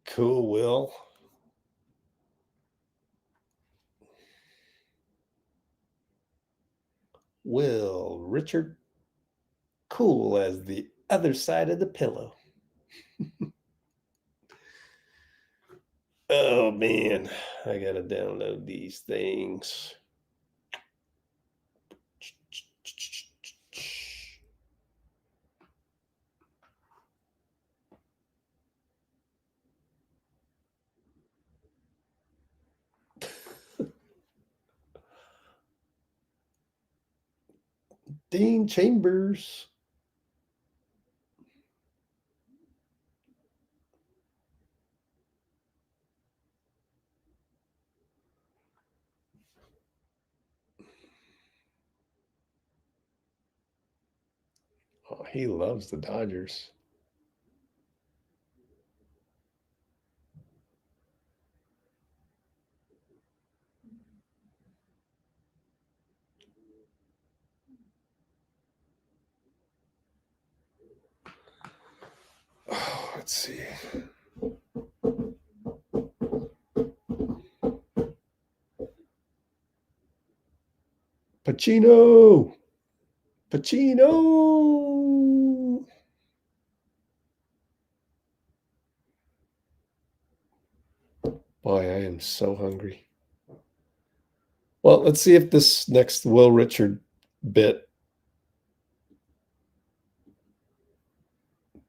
[SPEAKER 1] Cool, Will. Will Richard, cool as the other side of the pillow. Oh man, I gotta download these things. Dean Chambers. Oh, he loves the Dodgers. Oh, Let's see. Pacino. Boy, I am so hungry. Well, let's see if this next Will Richard bit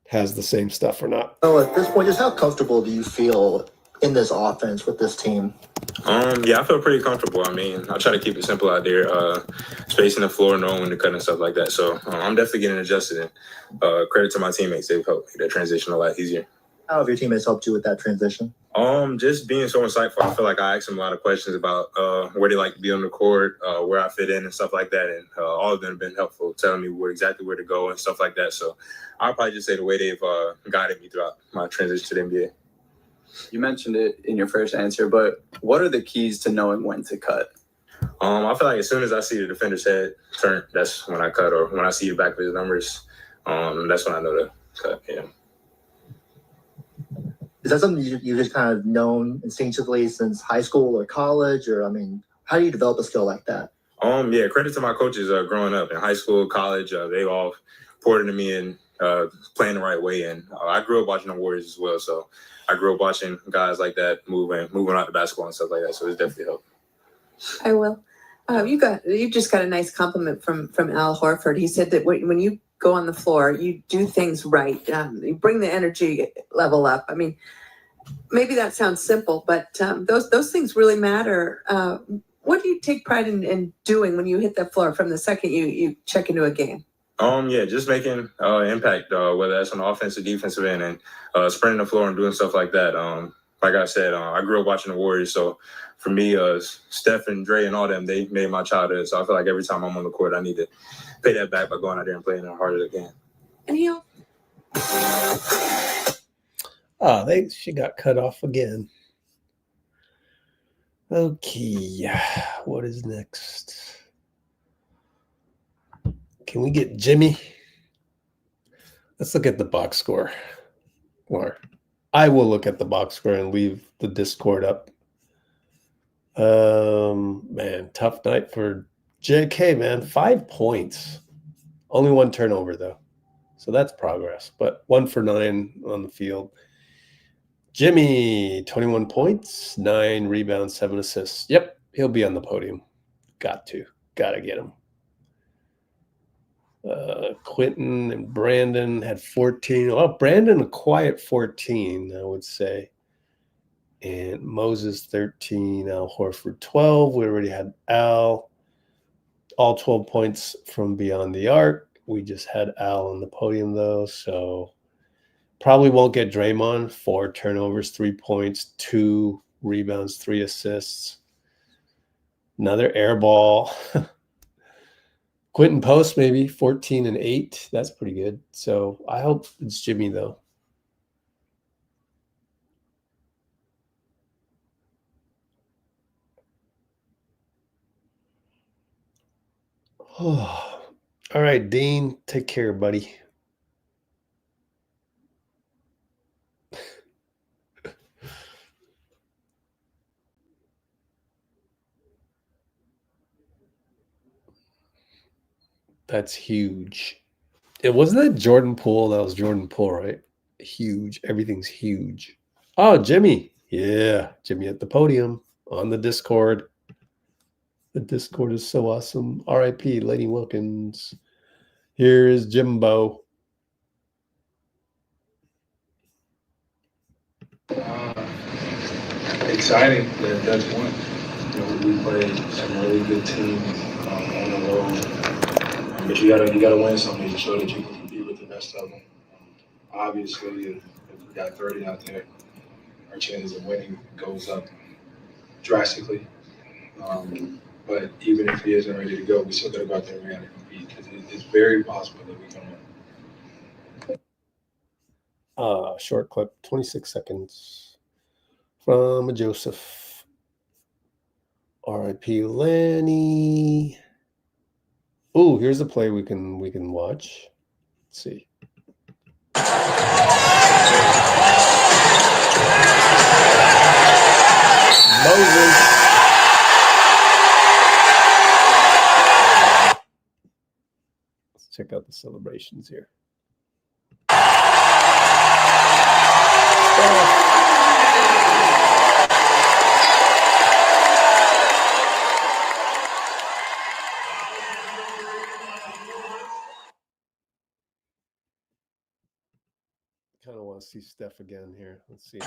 [SPEAKER 1] has the same stuff or not.
[SPEAKER 5] So at this point, just how comfortable do you feel in this offense with this team?
[SPEAKER 10] Yeah, I feel pretty comfortable. I mean, I try to keep it simple out there, spacing the floor, knowing when to cut and stuff like that. So I'm definitely getting adjusted. And credit to my teammates; they've helped make that transition a lot easier.
[SPEAKER 5] How have your teammates helped you with that transition?
[SPEAKER 10] Just being so insightful. I feel like I asked them a lot of questions about where they like to be on the court, where I fit in and stuff like that. And all of them have been helpful, telling me exactly where to go and stuff like that. So I'll probably just say the way they've guided me throughout my transition to the NBA.
[SPEAKER 11] You mentioned it in your first answer, but what are the keys to knowing when to cut?
[SPEAKER 10] I feel like as soon as I see the defender's head turn, that's when I cut, or when I see the back of his numbers, that's when I know to cut. Yeah.
[SPEAKER 5] Is that something you've just kind of known instinctively since high school or college? Or, I mean, how do you develop a skill like that?
[SPEAKER 10] Yeah, credit to my coaches growing up in high school, college. They all poured into me and playing the right way. And I grew up watching the Warriors as well. So I grew up watching guys like that moving out the basketball and stuff like that. So it's definitely helped.
[SPEAKER 9] I will. You just got a nice compliment from Al Horford. He said that when you go on the floor, you do things right. You bring the energy level up. I mean, maybe that sounds simple, but those things really matter. What do you take pride in doing when you hit that floor from the second you check into a game?
[SPEAKER 10] Yeah, just making impact, whether that's on the offensive, defensive end, and sprinting the floor and doing stuff like that. Like I said, I grew up watching the Warriors, so for me, Steph and Dray and all them, they made my childhood. So I feel like every time I'm on the court, I need to pay that back by going out there and playing as hard as I can.
[SPEAKER 9] And he'll.
[SPEAKER 1] She got cut off again. Okay, what is next? Can we get Jimmy? Let's look at the box score. Or I will look at the box score and leave the Discord up. Man, tough night for JK, man. 5 points. Only one turnover, though. So that's progress. But 1 for 9 on the field. Jimmy, 21 points, 9 rebounds, 7 assists. Yep, he'll be on the podium. Got to get him. Quenton and Brandon had 14. Well, Brandon a quiet 14, I would say. And Moses 13, Al Horford 12. We already had Al. All 12 points from beyond the arc. We just had Al on the podium, though, so probably won't get Draymond. 4 turnovers, 3 points, 2 rebounds, 3 assists. Another air ball. Quenton Post, maybe 14 and 8. That's pretty good. So I hope it's Jimmy, though. Oh. All right, Dean, take care, buddy. That's huge. It wasn't that Jordan Poole. That was Jordan Poole, right? Huge. Everything's huge. Oh, Jimmy. Yeah, Jimmy at the podium on the Discord. The Discord is so awesome. R.I.P. Lady Wilkins. Here is Jimbo.
[SPEAKER 3] Exciting that's one. You know, we played some really good teams on the road, but you gotta win something to show that you can compete with the best of them. Obviously, if we got 30 out there, our chances of winning goes up drastically. But even if he isn't ready to go, we still gotta go out there and we gotta compete because it's very possible that we can win.
[SPEAKER 1] Short clip, 26 seconds from Joseph. R.I.P. Lenny. Oh, here's a play we can watch. Let's see. Moses. Let's check out the celebrations here. Kind of want to see Steph again here. Let's see.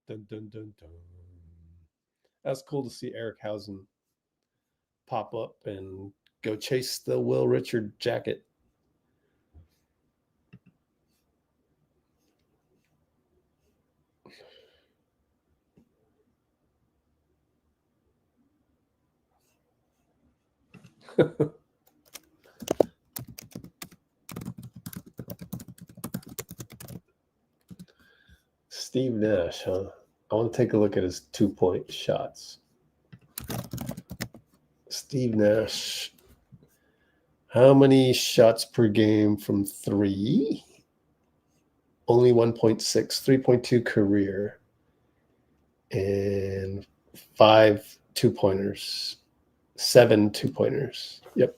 [SPEAKER 1] Dun, dun, dun, dun. That's cool to see Eric Hausen pop up and go chase the Will Richard jacket. Steve Nash, huh? I want to take a look at his 2-point shots. Steve Nash. How many shots per game from 3? Only 1.6, 3.2 career, and 5 2-pointers, 7 2-pointers. Yep.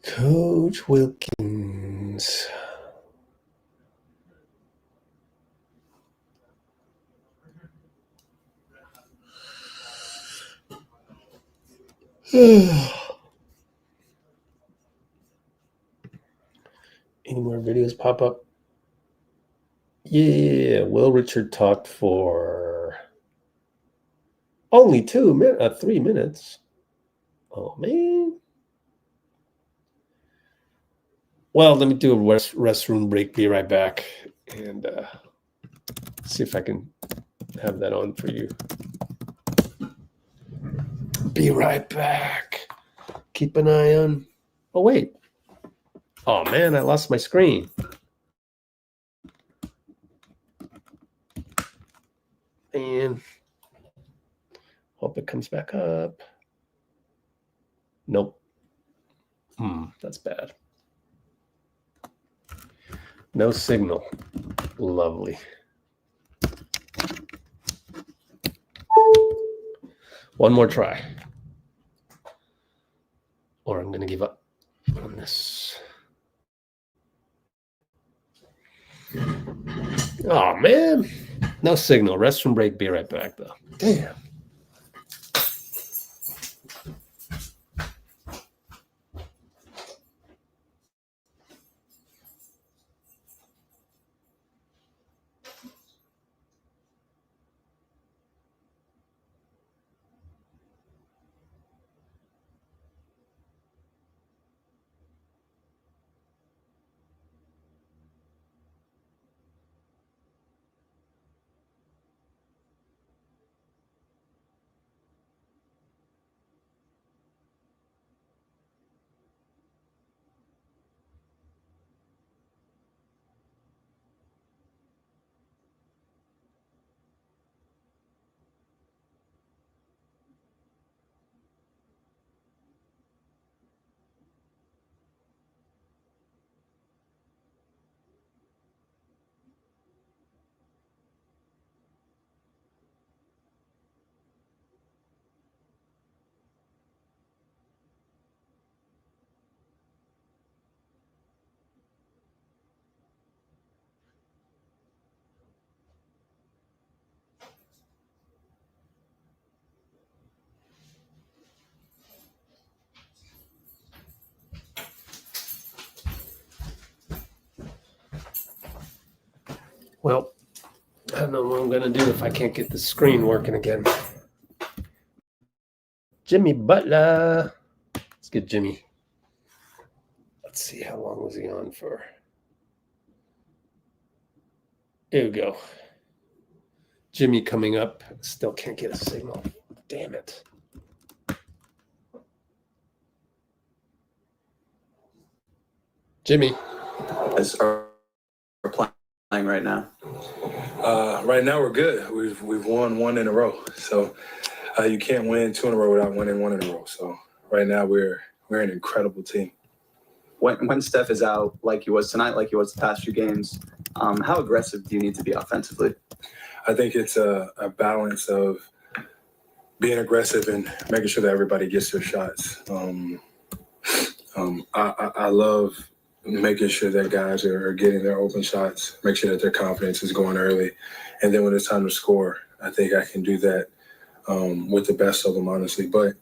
[SPEAKER 1] Coach Wilkins. Any more videos pop up? Yeah, Will Richard talked for only 3 minutes. Oh, man. Well, let me do a restroom break. Be right back and see if I can have that on for you. Be right back. Keep an eye on. Oh, wait. Oh, man, I lost my screen. And hope it comes back up. Nope. That's bad. No signal. Lovely. One more try. Or I'm going to give up on this. Oh, man. No signal. Restroom break. Be right back, though. Damn. Well, I don't know what I'm going to do if I can't get the screen working again. Jimmy Butler. Let's get Jimmy. Let's see, how long was he on for? Here we go. Jimmy coming up. Still can't get a signal. Damn it. Jimmy.
[SPEAKER 13] Are playing right now?
[SPEAKER 14] Right now we're good. We've won one in a row. So you can't win two in a row without winning one in a row. So right now we're an incredible team.
[SPEAKER 13] When Steph is out, like he was tonight, like he was the past few games, how aggressive do you need to be offensively?
[SPEAKER 14] I think it's a balance of being aggressive and making sure that everybody gets their shots. I love making sure that guys are getting their open shots, make sure that their confidence is going early. And then when it's time to score, I think I can do that with the best of them, honestly. But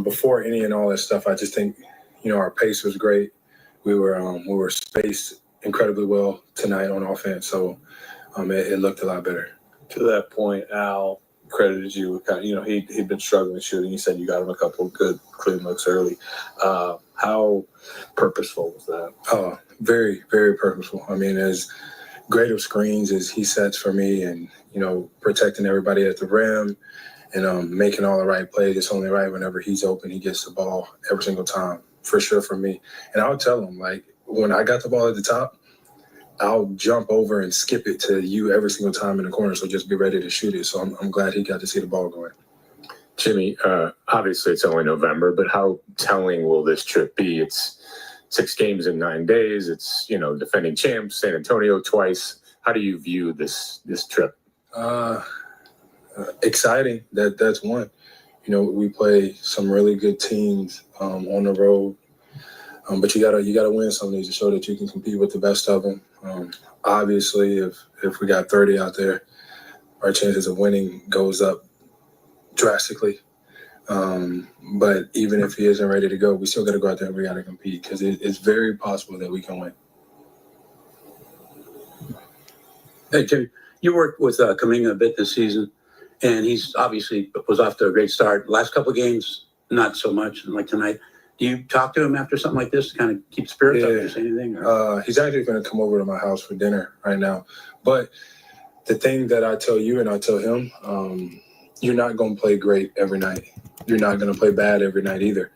[SPEAKER 14] before any and all that stuff, I just think, our pace was great. We were spaced incredibly well tonight on offense. So it looked a lot better.
[SPEAKER 15] To that point, Al credited you with he'd been struggling shooting. You said you got him a couple of good clean looks early. How purposeful was that?
[SPEAKER 14] Oh, very, very purposeful. I mean, as great of screens as he sets for me and, protecting everybody at the rim and making all the right plays. It's only right whenever he's open, he gets the ball every single time, for sure for me. And I'll tell him, when I got the ball at the top, I'll jump over and skip it to you every single time in the corner. So just be ready to shoot it. So I'm glad he got to see the ball going.
[SPEAKER 16] Jimmy, obviously it's only November, but how telling will this trip be? It's 6 games in 9 days. It's, defending champs, San Antonio twice. How do you view this trip?
[SPEAKER 14] Exciting. That's one. We play some really good teams on the road. But you gotta win some of these to show that you can compete with the best of them. Obviously, if we got 30 out there, our chances of winning goes up drastically. But even if he isn't ready to go, we still got to go out there and we got to compete because it's very possible that we can win.
[SPEAKER 7] Hey, Jimmy, you worked with Kuminga a bit this season, and he's obviously was off to a great start. Last couple of games, not so much, like tonight. Do you talk to him after something like this to kind of keep spirits up or say anything?
[SPEAKER 14] He's actually going to come over to my house for dinner right now. But the thing that I tell you and I tell him, you're not going to play great every night. You're not going to play bad every night either.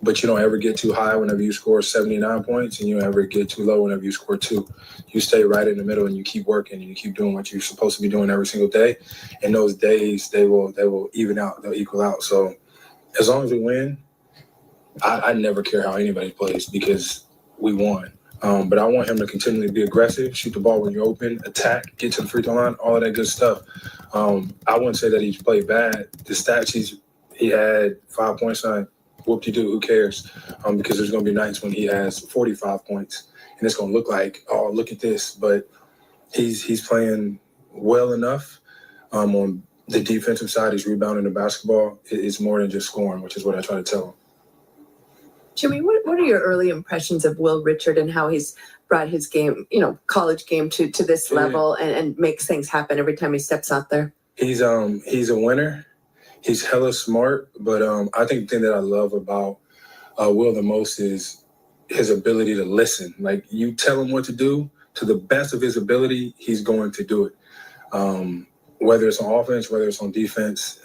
[SPEAKER 14] But you don't ever get too high whenever you score 79 points, and you don't ever get too low whenever you score 2. You stay right in the middle and you keep working and you keep doing what you're supposed to be doing every single day. And those days, they will even out. They'll equal out. So as long as we win, I never care how anybody plays because we won. But I want him to continually be aggressive, shoot the ball when you're open, attack, get to the free throw line, all of that good stuff. I wouldn't say that he's played bad. The stats he had 5 points on, whoop-de-doo, who cares? Because there's going to be nights when he has 45 points, and it's going to look like, oh, look at this. But he's playing well enough on the defensive side. He's rebounding the basketball. It's more than just scoring, which is what I try to tell him.
[SPEAKER 17] Jimmy, what are your early impressions of Will Richard and how he's brought his game, college game to this level and makes things happen every time he steps out there?
[SPEAKER 14] He's a winner. He's hella smart, but I think the thing that I love about Will the most is his ability to listen. Like, you tell him what to do, to the best of his ability, he's going to do it. Whether it's on offense, whether it's on defense,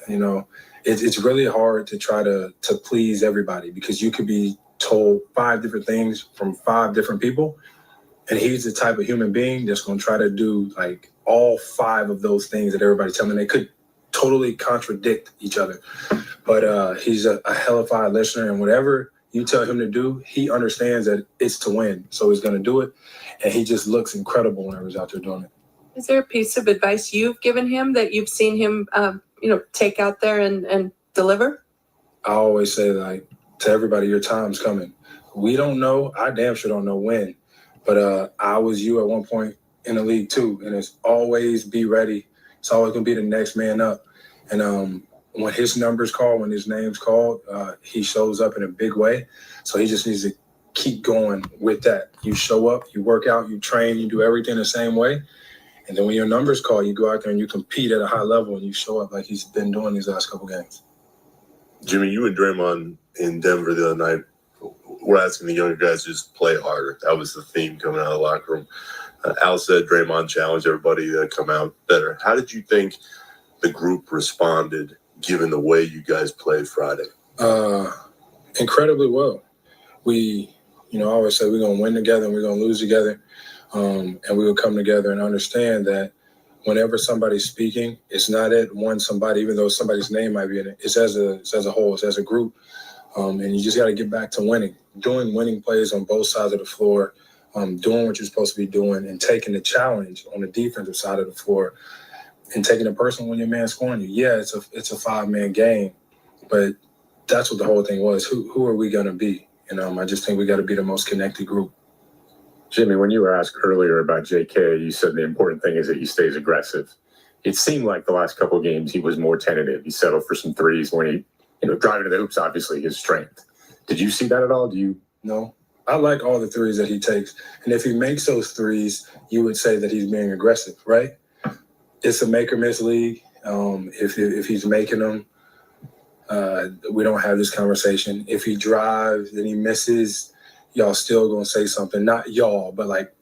[SPEAKER 14] it's really hard to try to please everybody because you could be told 5 different things from 5 different people, and he's the type of human being that's going to try to do like all 5 of those things that everybody's telling him. They could totally contradict each other, but he's a hellified listener, and whatever you tell him to do, he understands that it's to win, so he's going to do it, and he just looks incredible whenever he's out there doing it.
[SPEAKER 17] Is there a piece of advice you've given him that you've seen him take out there and deliver?
[SPEAKER 14] I always say, to everybody, your time's coming. We don't know. I damn sure don't know when. But I was you at one point in the league too. And it's always be ready. It's always going to be the next man up. And when his number's called, when his name's called, he shows up in a big way. So he just needs to keep going with that. You show up, you work out, you train, you do everything the same way. And then when your numbers call, you go out there and you compete at a high level and you show up like he's been doing these last couple games.
[SPEAKER 18] Jimmy, you and Draymond in Denver the other night were asking the younger guys to just play harder. That was the theme coming out of the locker room. Al said Draymond challenged everybody to come out better. How did you think the group responded given the way you guys played Friday?
[SPEAKER 14] Incredibly well. We, I always say we're going to win together and we're going to lose together. And we will come together and understand that whenever somebody's speaking, it's not at one somebody, even though somebody's name might be in it. It's as a whole, it's as a group. And you just got to get back to winning, doing winning plays on both sides of the floor, doing what you're supposed to be doing, and taking the challenge on the defensive side of the floor, and taking it personal when your man's scoring you. Yeah, it's a 5-man game, but that's what the whole thing was. Who are we going to be? I just think we got to be the most connected group.
[SPEAKER 16] Jimmy, when you were asked earlier about JK, you said the important thing is that he stays aggressive. It seemed like the last couple of games he was more tentative. He settled for some threes when he, driving to the hoops, obviously his strength. Did you see that at all?
[SPEAKER 14] No. I like all the threes that he takes. And if he makes those threes, you would say that he's being aggressive, right? It's a make or miss league. If he's making them, we don't have this conversation. If he drives and he misses, y'all still gonna say something. Not y'all, but like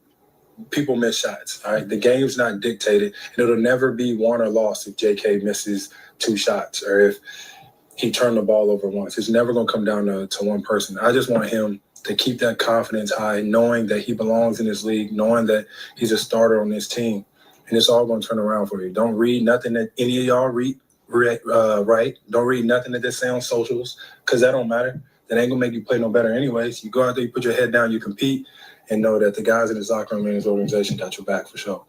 [SPEAKER 14] people miss shots. All right, the game's not dictated, and it'll never be won or lost if JK misses 2 shots or if he turned the ball over once. It's never gonna come down to one person. I just want him to keep that confidence high, knowing that he belongs in this league, knowing that he's a starter on this team, and it's all gonna turn around for you. Don't read nothing that any of y'all right. Don't read nothing that they say on socials, because that don't matter. That ain't gonna make you play no better anyways. You go out there, you put your head down, you compete, and know that the guys in his locker room and his organization got your back for sure.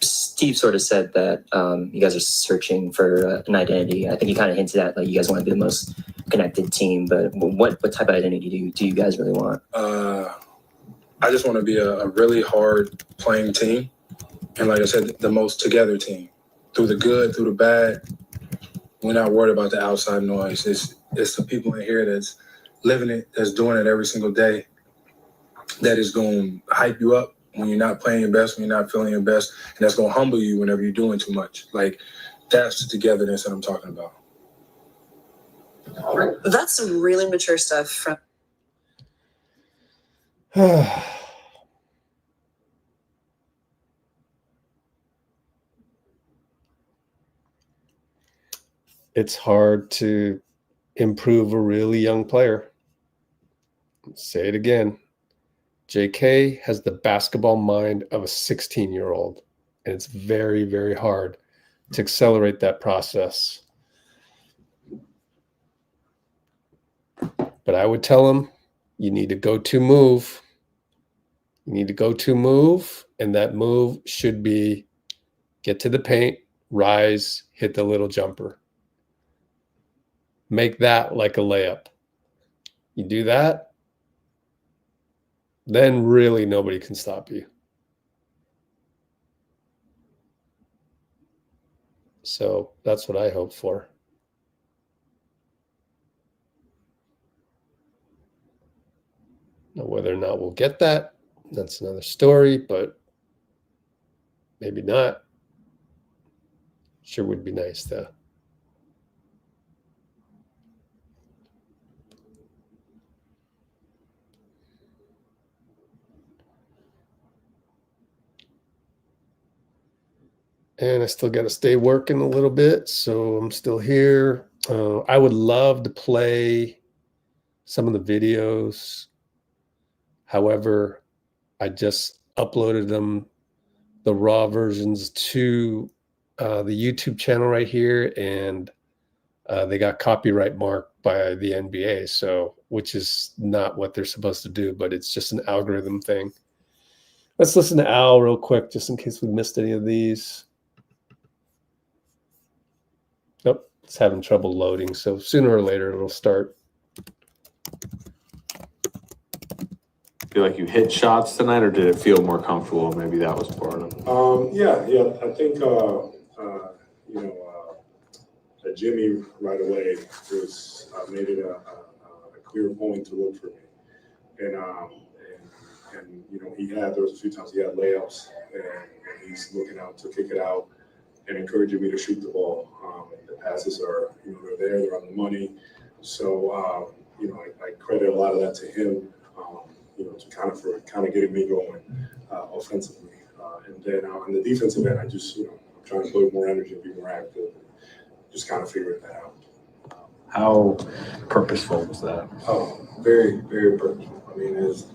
[SPEAKER 19] Steve sort of said that you guys are searching for an identity. I think he kind of hinted at like you guys want to be the most connected team, but what type of identity do you guys really want?
[SPEAKER 14] I just want to be a really hard playing team, and like I said, the most together team. Through the good, through the bad, we're not worried about the outside noise. It's the people in here that's living it, that's doing it every single day, that is going to hype you up when you're not playing your best, when you're not feeling your best, and that's going to humble you whenever you're doing too much. Like, that's the togetherness that I'm talking about.
[SPEAKER 20] That's some really mature stuff from.
[SPEAKER 1] It's hard to improve a really young player. Say it again. JK has the basketball mind of a 16-year-old, and it's very, very hard to accelerate that process. But I would tell him, you need a go-to move. You need a go-to move, and that move should be get to the paint, rise, hit the little jumper. Make that like a layup. You do that, then really nobody can stop you. So that's what I hope for. Now, whether or not we'll get that, that's another story, but maybe not. Sure would be nice though. And I still got to stay working a little bit, so I'm still here. I would love to play some of the videos. However, I just uploaded them, the raw versions, to the YouTube channel right here, and they got copyright marked by the NBA, so which is not what they're supposed to do, but it's just an algorithm thing. Let's listen to Al real quick, just in case we missed any of these. Nope, it's having trouble loading, so sooner or later it'll start.
[SPEAKER 21] Feel like you hit shots tonight, or did it feel more comfortable? Maybe that was part of it.
[SPEAKER 3] Yeah. I think Jimmy right away was made it a clear point to look for me. and you know, there was a few times he had layups, and he's looking out to kick it out and encouraging me to shoot the ball. And the passes are, you know, they're on the money. So, you know, I credit a lot of that to him, you know, to kind of getting me going offensively. And then on the defensive end, I just, you know, I'm trying to build more energy and be more active, and just kind of figuring that out.
[SPEAKER 15] How purposeful was that?
[SPEAKER 14] Oh, very, very purposeful. I mean, as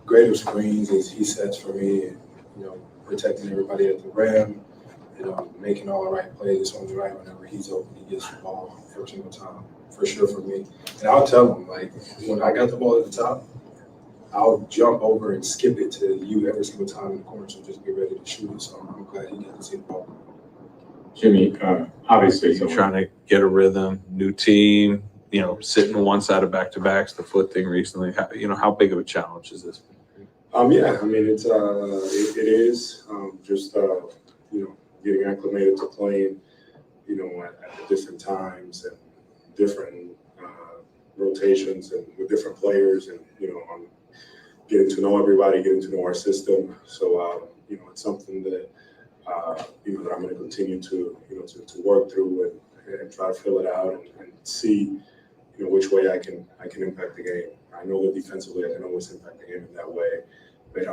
[SPEAKER 14] great of screens as he sets for me, and, you know, protecting everybody at the rim, you know, making all the right plays on the right whenever he's open, he gets the ball every single time, for sure for me. And I'll tell him, like, when I got the ball at the top, I'll jump over and skip it to you every single time in the corner, so just be ready to shoot it. So I'm glad he got to see the ball.
[SPEAKER 21] Jimmy, obviously,
[SPEAKER 15] You're trying to get a rhythm, new team, you know, sitting on one side of back-to-backs, the foot thing recently. You know, how big of a challenge is this?
[SPEAKER 3] Yeah, I mean, it is just, you know, getting acclimated to playing, you know, at different times and different rotations and with different players, and, you know, getting to know everybody, getting to know our system. So, you know, it's something that, you know, that I'm going to continue to, you know, to work through and try to fill it out and see, you know, which way I can impact the game. I know that defensively I can always impact the game in that way. But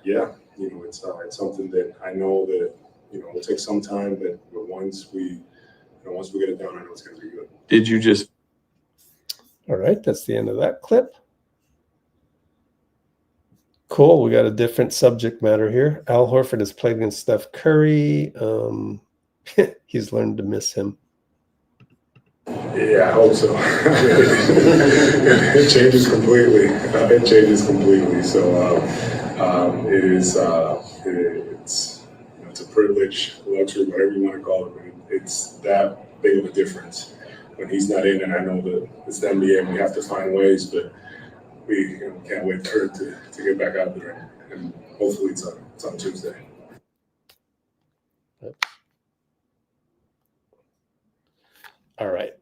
[SPEAKER 3] yeah, you know, it's something that I know that, you know, it'll take some time, but once we get it done, I know it's going to be good.
[SPEAKER 15] Did you just?
[SPEAKER 1] All right, that's the end of that clip. Cool. We got a different subject matter here. Al Horford has played against Steph Curry. He's learned to miss him.
[SPEAKER 3] Yeah, I hope so. It changes completely. It changes completely. So it is. It's, you know, it's a privilege, luxury, whatever you want to call it. But it's that big of a difference when he's not in, and I know that it's the NBA and we have to find ways, but we can't wait for it to get back out there, and hopefully it's on Tuesday.
[SPEAKER 1] All right.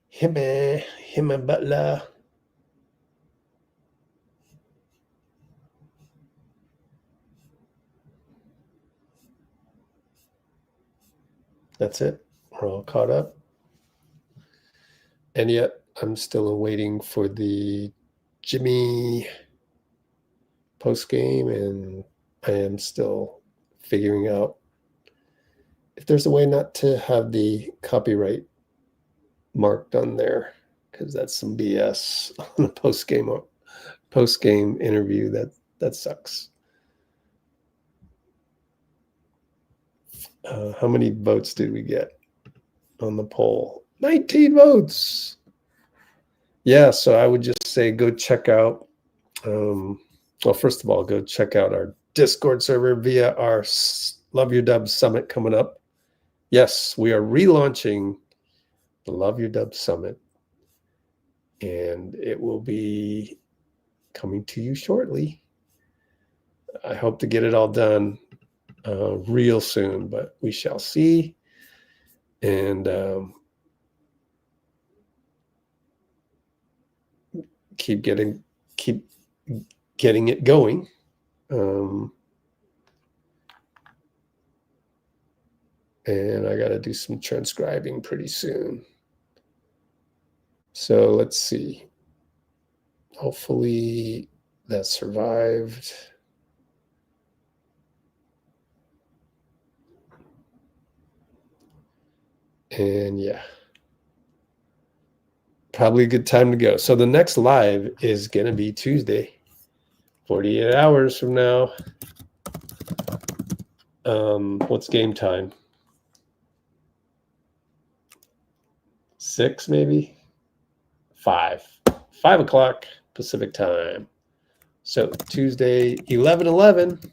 [SPEAKER 1] Him and Butler. That's it. We're all caught up. And yet I'm still waiting for the Jimmy post game, and I am still figuring out if there's a way not to have the copyright marked on there, because that's some BS on a post game interview. That sucks. How many votes did we get on the poll? 19 votes. Yeah, so I would just say go check out, well, first of all, go check out our Discord server via our Love Your Dub Summit coming up. Yes, we are relaunching the Love Your Dub Summit, and it will be coming to you shortly. I hope to get it all done real soon, but we shall see. And keep getting it going. And I got to do some transcribing pretty soon. So let's see. Hopefully that survived. And yeah, probably a good time to go. So the next live is going to be Tuesday, 48 hours from now. What's game time? 6 maybe? 5 o'clock Pacific time. So Tuesday, 11/11.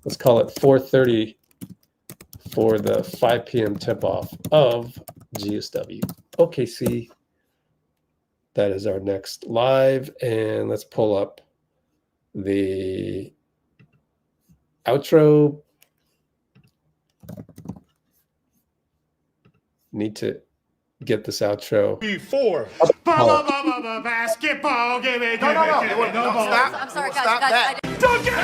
[SPEAKER 1] Let's call it 4:30 for the 5 p.m. tip-off of GSW OKC. That is our next live. And let's pull up the outro. Need to get this outro.
[SPEAKER 2] Before. Basketball, give it,
[SPEAKER 22] No,
[SPEAKER 2] stop.
[SPEAKER 22] I'm sorry,
[SPEAKER 2] Stop
[SPEAKER 22] guys.
[SPEAKER 2] that. Don't get it.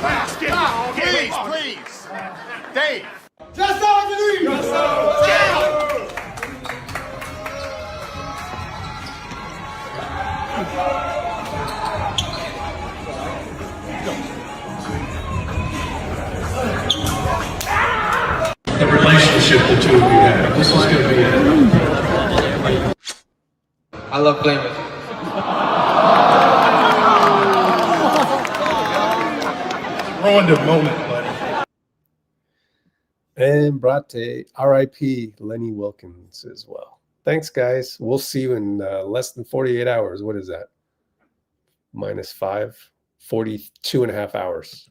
[SPEAKER 2] Basketball, please. Dave. Just
[SPEAKER 4] The relationship the two of you have. This is going to be it.
[SPEAKER 22] I love playing with you.
[SPEAKER 2] ruined the moment, buddy.
[SPEAKER 1] And Brate, RIP Lenny Wilkins as well. Thanks, guys. We'll see you in less than 48 hours. What is that? -5, 42.5 hours.